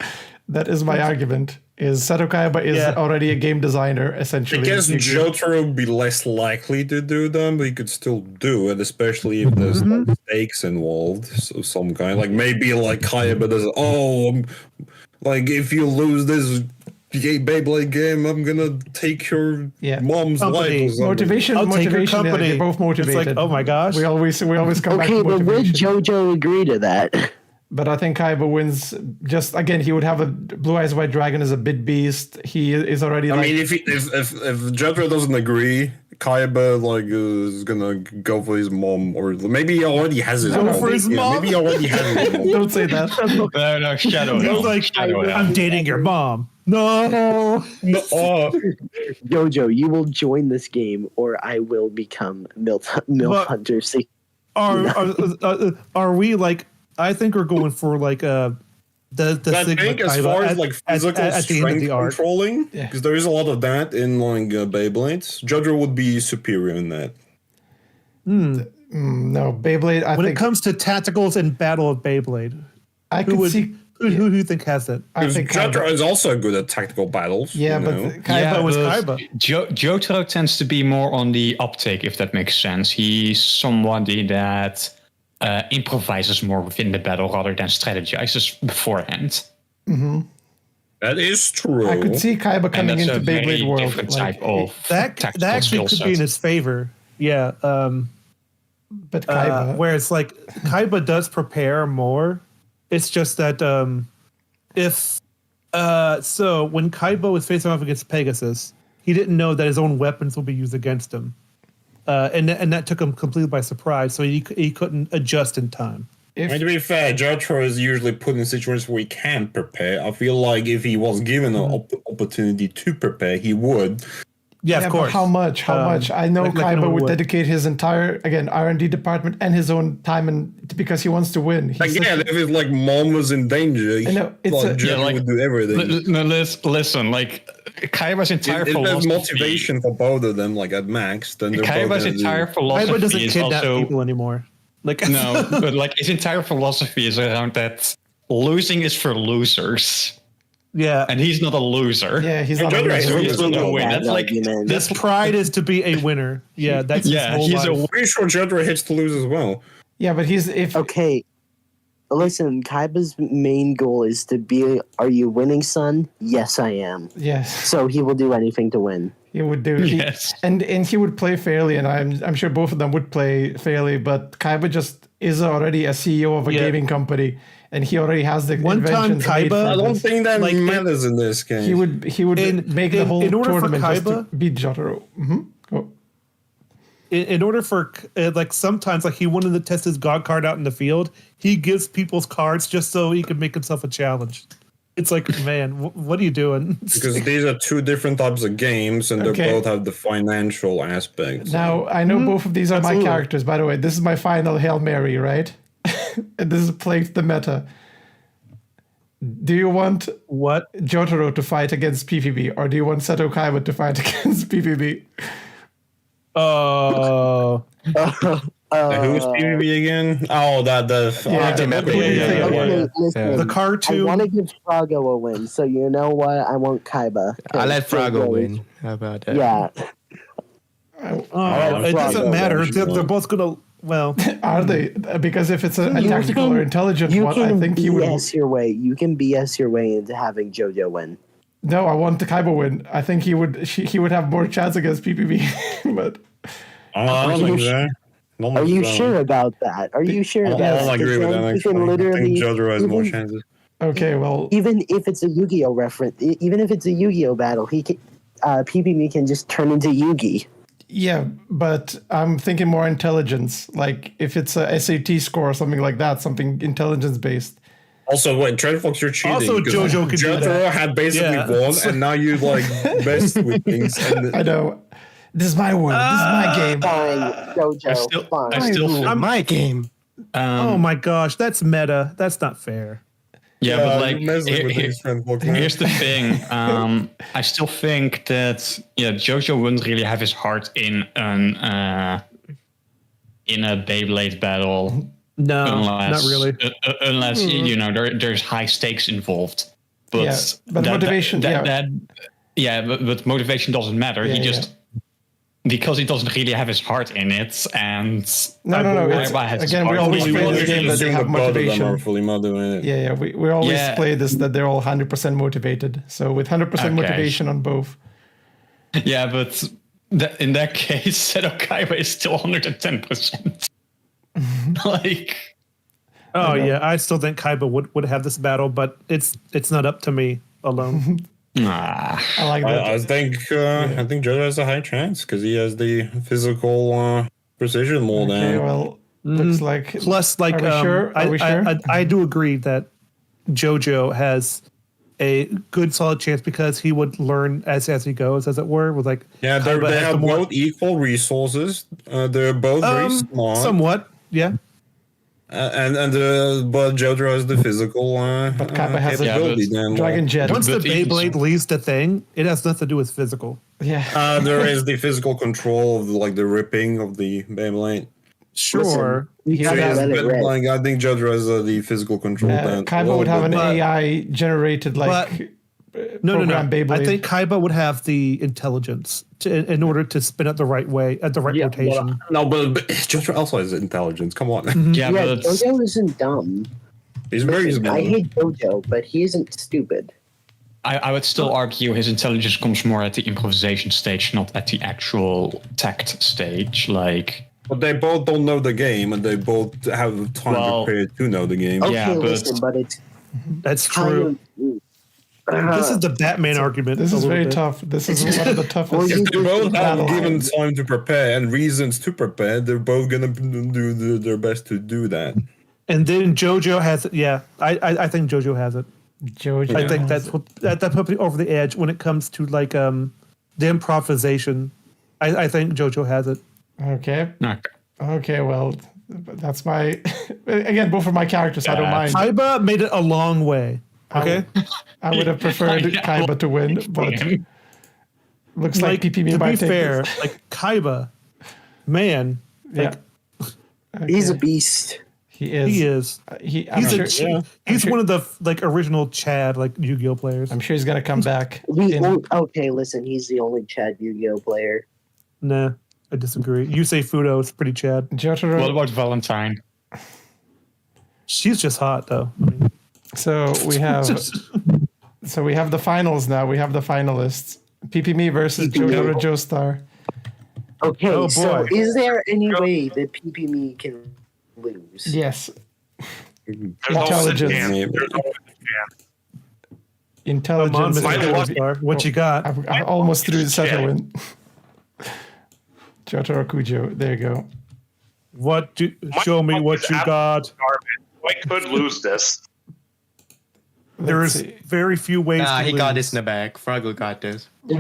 That is my argument. Is Seto Kaiba is already a game designer, essentially. I guess Jotaro would be less likely to do them, but he could still do it, especially if there's like stakes involved of some kind. Like maybe like Kaiba does, like if you lose this Beyblade game, I'm gonna take your mom's life. Motivation. They're both motivated. It's like, oh my gosh. We always come back to Okay, but would motivation. JoJo agree to that? But I think Kaiba wins. Just again, he would have a Blue Eyes White Dragon as a bit beast. He is already. I mean, if Jotaro doesn't agree, Kaiba is gonna go for his mom, or maybe he already has his mom. For his mom? Maybe he already has his mom. Don't say that. No, Shadow. I'm dating your mom. No. Jojo, you will join this game, or I will become Milk Hunter. Are we like? I think we're going for like the I think as far as like physical strength controlling, because there is a lot of that in like Beyblades. Jojo would be superior in that. No, Beyblade. When it comes to tacticals and Battle of Beyblade, Who do you think has it? I think Jotaro is also good at tactical battles. Yeah, but Kaiba was Kaiba. Jotaro tends to be more on the uptake, if that makes sense. He's somebody that improvises more within the battle rather than strategizes beforehand. Mm-hmm. That is true. I could see Kaiba coming into Beyblade world. Different type of that actually could be in his favor. Yeah. But Kaiba, whereas like Kaiba does prepare more. It's just that so when Kaiba was facing off against Pegasus, he didn't know that his own weapons will be used against him. And that took him completely by surprise, so he couldn't adjust in time. To be fair, Jotaro is usually put in situations where he can't prepare. I feel like if he was given an opportunity to prepare, he would. Yeah, of but course. how much? How much? I know like Kaiba anyone would would. dedicate his entire R&D department and his own time because he wants to win. He's Again, if his like mom was in danger, know, it's a- Jotaro would do everything. No, listen, like Kaiba's entire If there's philosophy. motivation for both of them, like at max, then they're both Kaiba's gonna do entire it. philosophy Kaiba doesn't is kidnap also people anymore. Like no, but like his entire philosophy is around that losing is for losers, yeah. and he's not a loser. yeah, he's And not a Jotaro loser. is He's not a winner. That's like argument. His pride is to be a winner. Yeah, that's his yeah, whole he's life. a Pretty sure Jotaro hits to lose as well. Yeah, but he's if Okay. Listen, Kaiba's main goal is to be, are you winning, son? Yes, I am. yes, So he will do anything to win. he would do. Yes. And he would play fairly, and I'm sure both of them would play fairly. But Kaiba just is already a CEO of a Yeah. gaming company, and he already has the One time inventions made Kaiba- for I don't this. think that Like, matters in this game. He would make the whole in order for tournament just to Kaiba- beat Jotaro. Go. In order for like sometimes like he wanted to test his god card out in the field, he gives people's cards just so he could make himself a challenge. It's like, man, what are you doing? Because these are two different types of games, and Okay. they both have the financial aspects. Now I know both of these are absolutely. my characters. By the way, this is my final Hail Mary, right? And this is played the meta. Do you want What? Jotaro to fight against PPB, or do you want Seto Kaiba to fight against PPB? Who's PvP again? Oh, Okay, listen. The I cartoon. want to give Frago a win, so you know what? I want Kaiba. I let Frago Jojo win. How about that? Yeah. Oh, it doesn't Frago, matter. then. They're both gonna. Well, Are they? Because if it's a You tactical can- or intelligent You one, I can think he would. BS your way. You can BS your way into having JoJo win. No, I want the Kaiba win. I think he would. He would have more chance against PPB. But I don't think so. Don't Are think you so. sure about that? Are you sure I about don't that? agree with that, You actually. can I literally, think Jotaro has more even- chances. okay, well, even if it's a Yu-Gi-Oh reference, even if it's a Yu-Gi-Oh battle, he can, PPB can just turn into Yugi. yeah, but I'm thinking more intelligence. Like if it's a SAT score or something like that, something intelligence based. Also, wait, Treadfox, you're cheating. Also, because Jojo could do Jotaro that. had basically Yeah. won, and now you like best with things. And I know. This is my world. This is my game. Fine, JoJo. Fine. I still My game. oh my gosh, that's meta. That's not fair. yeah, but like you're messing with these Treadfox, man. here's the thing. I still think that Jojo wouldn't really have his heart in a Beyblade battle. No, Unless, not really. Unless there's high stakes involved. But Yeah, but motivation, but motivation doesn't matter. Yeah, He just because he doesn't really have his heart in it, and No. It's, Kaiba has his again, we heart always in it. play this game that they have both of them are motivation. fully motivated. Yeah. We always Yeah. play this that they're all 100% motivated. So with 100% Okay. motivation on both. Yeah, but in that case, Seto Kaiba is still 110%. Like, Oh yeah, I still think Kaiba would have this battle, but it's not up to me alone. nah. I like that. I think Jotaro has a high chance because he has the physical precision more Okay, than. well, looks like. Plus, like, Are we sure? Are we sure? I do agree that JoJo has a good solid chance because he would learn as he goes, as it were. With like, Yeah, Kaiba they has have the more- both equal resources. They're both very smart. somewhat, yeah. But Jotaro has the physical Kaiba has a capability. then, Dragon Jet. Once the But even Beyblade leaves the thing, it has nothing to do with physical. Yeah. there is the physical control of the ripping of the Beyblade. Sure. You So gotta yes, let it but, rip. I think Jotaro has the physical control. then. Kaiba would have an but- AI generated No. program Beyblade. I think Kaiba would have the intelligence in order to spin it the right way at the right rotation. but Jotaro also has intelligence. Come on, Yeah, Yeah, but JoJo isn't dumb. he's very Listen, smart. I hate JoJo, but he isn't stupid. I would still argue his intelligence comes more at the improvisation stage, not at the actual tact stage. Like, But they both don't know the game, and they both have time Well- prepared to know the game. Okay, Yeah, but- listen, but it's That's how true. you. This is the Batman argument. This a is little very bit. tough. This is one of the toughest. Well, If they both have battle. given time to prepare and reasons to prepare, they're both gonna do their best to do that. And then JoJo has it. Yeah, I think JoJo has it. Jojo. I think that put me over the edge when it comes to like the improvisation. I think JoJo has it. Okay. Okay. Okay, well, that's my... Again, both of my characters, I don't mind. Kaiba made it a long way. Okay? I would have preferred Kaiba to win, but looks like PP to might be take fair, this. like Kaiba, man, Yeah. He's a beast. He is. he is. He's one of the original Chad Yu-Gi-Oh players. I'm sure he's going to come back. Okay, listen, he's the only Chad Yu-Gi-Oh player. Nah, I disagree. You say Fudo, it's pretty Chad. Jotaro. What about Valentine? She's just hot though. I mean, So we have the finals now. We have the finalists. PP versus Jotaro Joestar. Okay, Oh, so boy. is there any way that PP can lose? Yes. There's always a Intelligence. chance. There's always a chance. Intelligence. Come on, Mr. Joestar, what you got? I almost threw the set win. Jotaro Kujo. There you go. Show me what you got. I could lose this. There's see. very few ways Nah, to he lose. got this in the bag. Froggle got this. Let's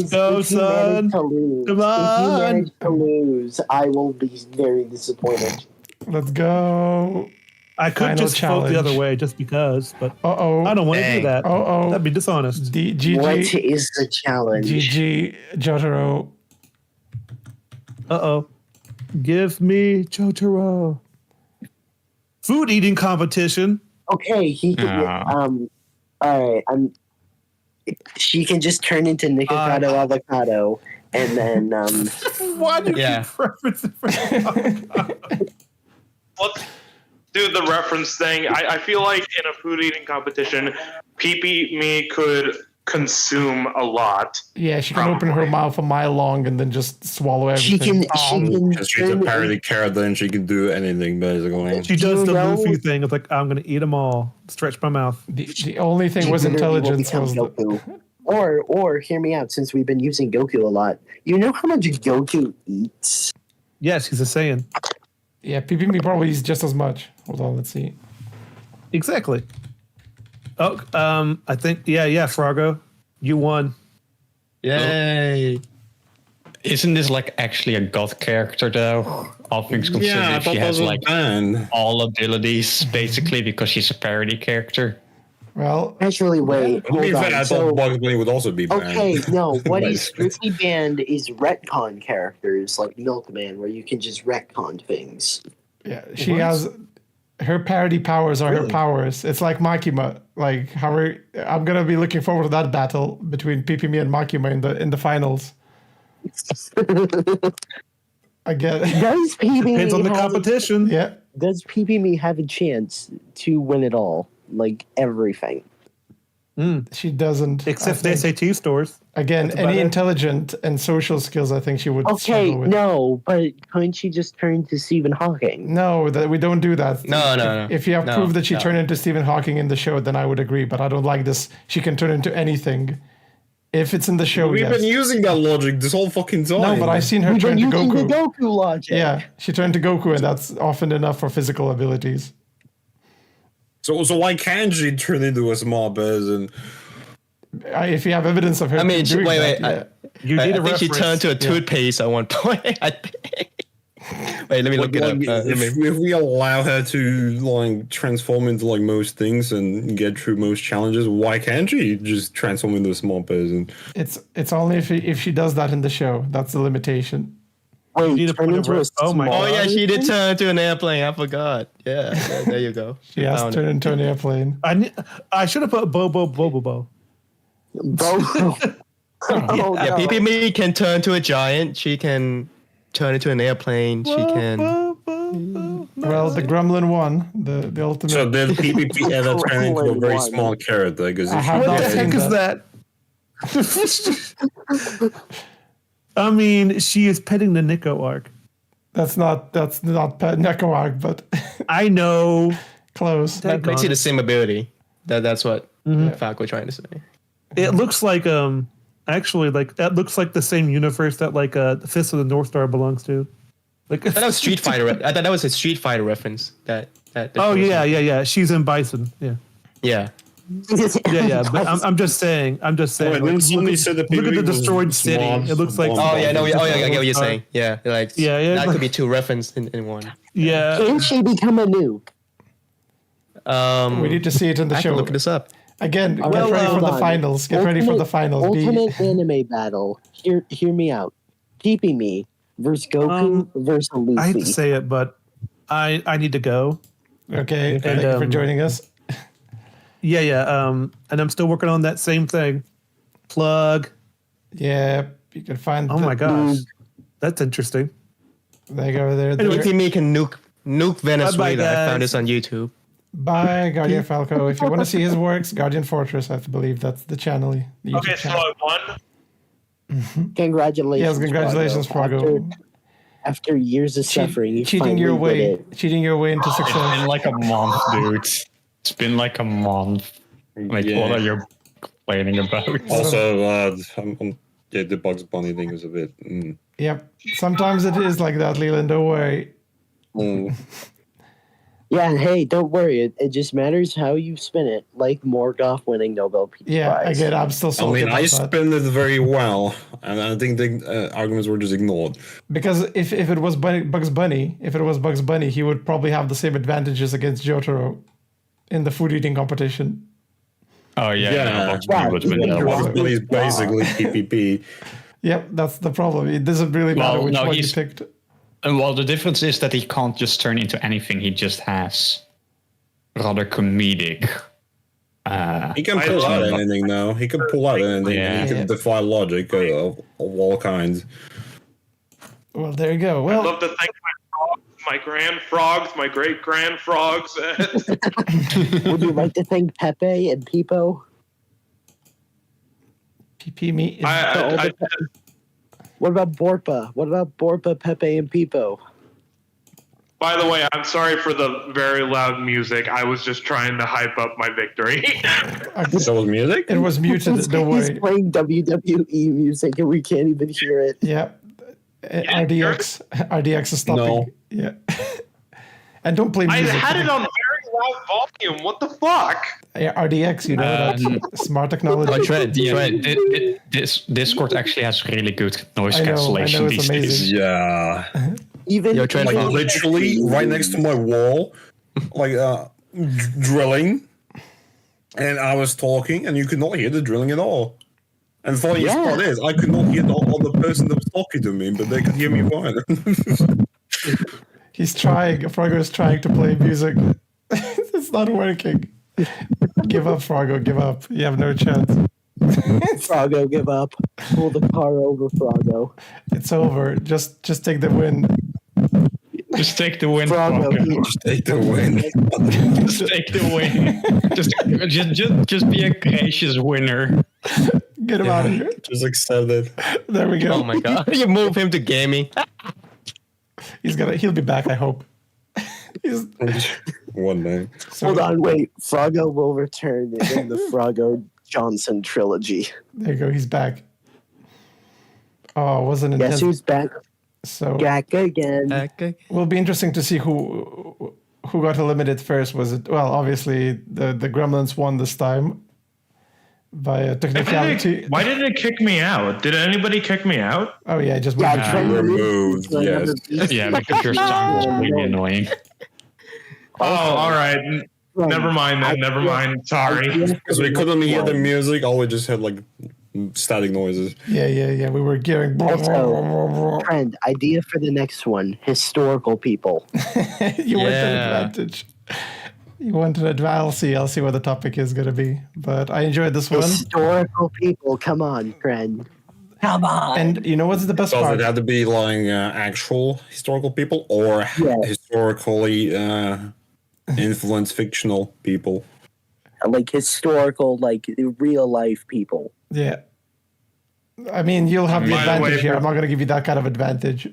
go, if you manage son. to lose, Come if on. you manage to lose, I will be very disappointed. Let's go. I could Final just vote the challenge. other way just because, but Uh-oh. I don't want to do Dang. that. Uh-oh. That'd be dishonest. What GG. is the challenge? GG. Jotaro. Uh-oh. Give me Jotaro. Food eating competition. Okay, he can. All right, she can just turn into Nikocado Avocado, and then Why do you Yeah. keep referencing for Let's do the reference thing. I feel like in a food eating competition, PP Me could consume a lot. Yeah, she can open her mouth a mile long and then just swallow she everything. can Because she's a turn parody character and she can do anything basically. She does you the know- Luffy thing of like, I'm going to eat them all. Stretch my mouth. The only thing was she literally will intelligence become was Goku. Or hear me out, since we've been using Goku a lot. You know how much Goku eats? Yes, he's a Saiyan. Yeah, PPM probably is just as much. Hold on, let's see. Exactly. Oh, I think, yeah, Froggo. You won. Yay! Isn't this like actually a god character though? All things Yeah, I considered, thought she that has was like banned. all abilities basically because she's a parody character. Well, Actually, wait, To be hold fair, I on. thought So, Bugs Bunny would also be banned. okay, no, what But- is strictly banned is retcon characters like Milkman, where you can just retcon things. yeah, she has her parody powers are her powers. It's like Makima. Like I'm gonna be looking forward to that battle between PPM and Makima in the finals. I get it. Does Depends on the competition. Yeah. Does PPM have a chance to win it all? Like everything? She doesn't. Except I for the think. SAT scores. Again, That's about any it. intelligent and social skills, I think she would Okay, struggle with. no, but couldn't she just turn to Stephen Hawking? No, that we don't do that. No. If you have No, proof that she no. turned into Stephen Hawking in the show, then I would agree. But I don't like this. She can turn into anything. If it's in the show, We've yes. been using that logic this whole fucking time. No, but I've seen her We've turn been to using the Goku. Goku logic. Yeah, she turned to Goku, and that's often enough for physical abilities. So why can't she turn into a small person? If you have evidence of her, I mean, doing wait. that, You I need a think she reference. turned to a toothpaste at one point. I think. Wait, let me look it up. If we allow her to like transform into like most things and get through most challenges, why can't she just transform into a small person? it's only if she does that in the show. That's the limitation. Wait, need to turn put a into a re- oh my small Oh yeah, she did person? turn to an airplane. I forgot. Yeah, there you go. She has to found turn it. into an airplane. I should have put Bobo. Bobo. Yeah, Oh, yeah. no. PPM can turn to a giant. She can turn into an airplane. She can. Well, the Gremlin won the ultimate. So then PPP ever turn into a very One. small character because I have What not the seen heck is that? I mean, she is petting the Nico arc. That's not Neko arc, but I know. close. That makes it the same ability. That's what Falco trying to say. It looks like actually like that looks like the same universe that like the Fist of the North Star belongs to. Like I thought that was Street Fighter. I thought that was a Street Fighter reference. That oh yeah. She's in Bison. Yeah. yeah. Yeah. But I'm just saying. Wait, didn't somebody say the look at the PvP was destroyed city. mobs, It looks like. mobs? Oh yeah, no, Just oh yeah, I get what you're start. saying. Yeah, like Yeah. that could be two references in one. Yeah. Can she become a nuke? We need to see it in the I show. can look this up. Again, get Well, ready for hold the on. finals. Get ready for the finals. Ultimate anime battle. Hear me out. Peepee me versus Goku versus Luffy. I hate to say it, but I need to go. Okay, thank you for joining us. Yeah. And I'm still working on that same thing. Plug. Yeah, you can find. Oh my gosh, that's interesting. They go there. If me can nuke Venezuela, Bye-bye, I guys. found this on YouTube. Bye, Guardian Falco. If you want to see his works, Guardian Fortress, I believe that's the channel. The YouTube Okay, so channel. I won. Congratulations. Yes, congratulations, Frago. After years of suffering, you Cheating your finally did way, it. cheating your way into It's success. been like a month, dude. It's been like a month. Like, Yeah. what are you complaining about? Also, the Bugs Bunny thing is a bit. Yep. Sometimes it is like that, Leland. Don't worry. Yeah, and hey, don't worry. It just matters how you spin it. Like Morgoth winning Nobel Peace Yeah, Prize. again, I'm still I salty mean, about I that. spin it very well, and I think the arguments were just ignored. Because if it was Bugs Bunny, he would probably have the same advantages against Jotaro in the food eating competition. Oh yeah, Yeah. Bugs Bunny would win that Bugs one. Bunny is basically PPP. Yep, that's the problem. It doesn't really matter Well, which no, one you he's- picked. Well, the difference is that he can't just turn into anything. He just has rather comedic. He can pull out anything now. He can pull out anything. Yeah. And he can defy logic of all kinds. Well, there you go. I'd Well, love to thank my grand frogs, my great grand frogs. Would you like to thank Pepe and Peepo? PP me. Is, What about Borpa? What about Borpa, Pepe, and Peepo? By the way, I'm sorry for the very loud music. I was just trying to hype up my victory. So was music? it was muted. Don't He's worry. playing WWE music and we can't even hear it. Yeah. RDX is stopping. No. Yeah. And don't play I music. had it on very loud volume. What the fuck? Yeah, RDX, you know, that's smart technology. Oh, Trent. This Discord actually has really good noise I know, cancellation it's these amazing. days. Yeah. Even Yo, Trent, Like literally right next to my wall, like drilling. And I was talking, and you could not hear the drilling at all. And the funniest part is, I could not hear the other person that was talking to me, but they could hear me fine. He's trying. Froggo is trying to play music. It's not working. Give up, Froggo. Give up. You have no chance. Froggo, give up. Pull the car over, Froggo. It's over. Just take the win. Just take the win. Froggo, Froggo. Just take the win. Just take the win. Just be a gracious winner. Get him out of here. Just accept it. There we go. Oh my god! You move him to gaming. He'll be back, I hope. He's, One day. so, Hold on, wait. Froggo will return in the Froggo Johnson trilogy. There you go. He's back. Oh, it wasn't Guess intense. who's back? So Back again. Okay. will be interesting to see who got eliminated first. Was it, well, obviously the Gremlins won this time by a technicality. Why did it kick me out? Did anybody kick me out? Oh yeah, just Yeah, moved. Trent removed, to yes. another beast. Yeah, because your sound is really annoying. Oh, all right. Never mind then. Never mind. Sorry. Because we couldn't hear the music, all we just had like static noises. Yeah. We were gearing. Also, Trend, idea for the next one. Historical people. You want an Yeah. advantage. You want an advantage. I'll see what the topic is going to be. But I enjoyed this one. Historical people. Come on, Trend. Come on. And you know what's the best Does part? it have to be like actual historical people or Yeah. historically influenced fictional people? Like historical, like real life people. Yeah. I mean, you'll have the By the advantage way, here. I'm not going to give you that kind of advantage.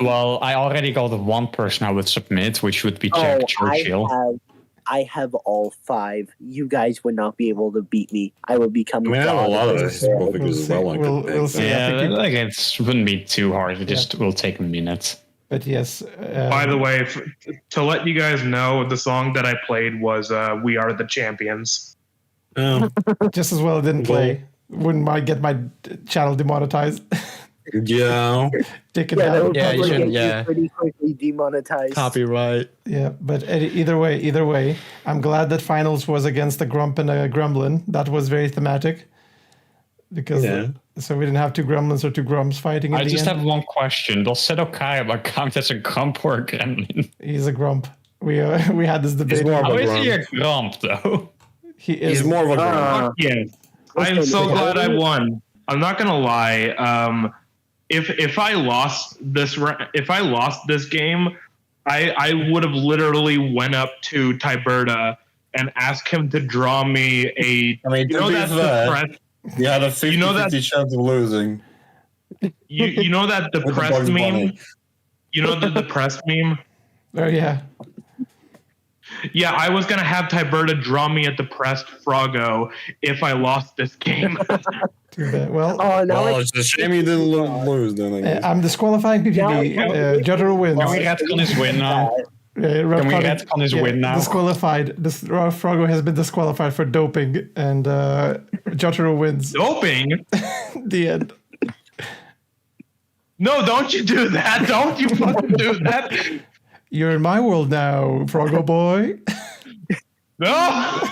Well, I already got the one person I would submit, which would be Jack Churchill. I have all 5. You guys would not be able to beat me. I would become. I mean, I have a God lot of this. historical figures as well. We'll see. I think you- Like it wouldn't be too hard. It just will take a minute. But yes. By the way, to let you guys know, the song that I played was "We Are the Champions." Just as well it didn't play. Wouldn't mind get my channel demonetized. Yeah. Take it Yeah, that down. would Yeah, you probably shouldn't- get you yeah. pretty quickly demonetized. Copyright. Yeah, but either way, I'm glad that finals was against a Grump and a Gremlin. That was very thematic. Because so we didn't have two Gremlins or two Grumps fighting in I the just end. have one question. Does Seto Kaiba count as a Grump or a Gremlin? He's a Grump. We had this debate. more of How a is he a Grump. Grump, though? He is. He's more of a Grump. Yes. I'm Listen, so glad I Grump- won. I'm not gonna lie. If I lost this game, I would have literally went up to Tiberta and asked him to draw me a. I mean, You know to be that fair, depressed. you had a 50-50 You know that- chance of losing. You know that With the depressed Bugs meme. Bunny. You know the depressed meme. Oh yeah. Yeah, I was gonna have Tiberta draw me a depressed Froggo if I lost this game. Too bad. Well, Oh, now Well, it's a shame you didn't lose then, I guess. I'm disqualifying PPB. Jotaro wins. Can we retcon his win now? Can we retcon his win now? Disqualified. This Froggo has been disqualified for doping, and Jotaro wins. Doping? The end. No, don't you do that. Don't you fucking do that. You're in my world now, Froggo boy. No!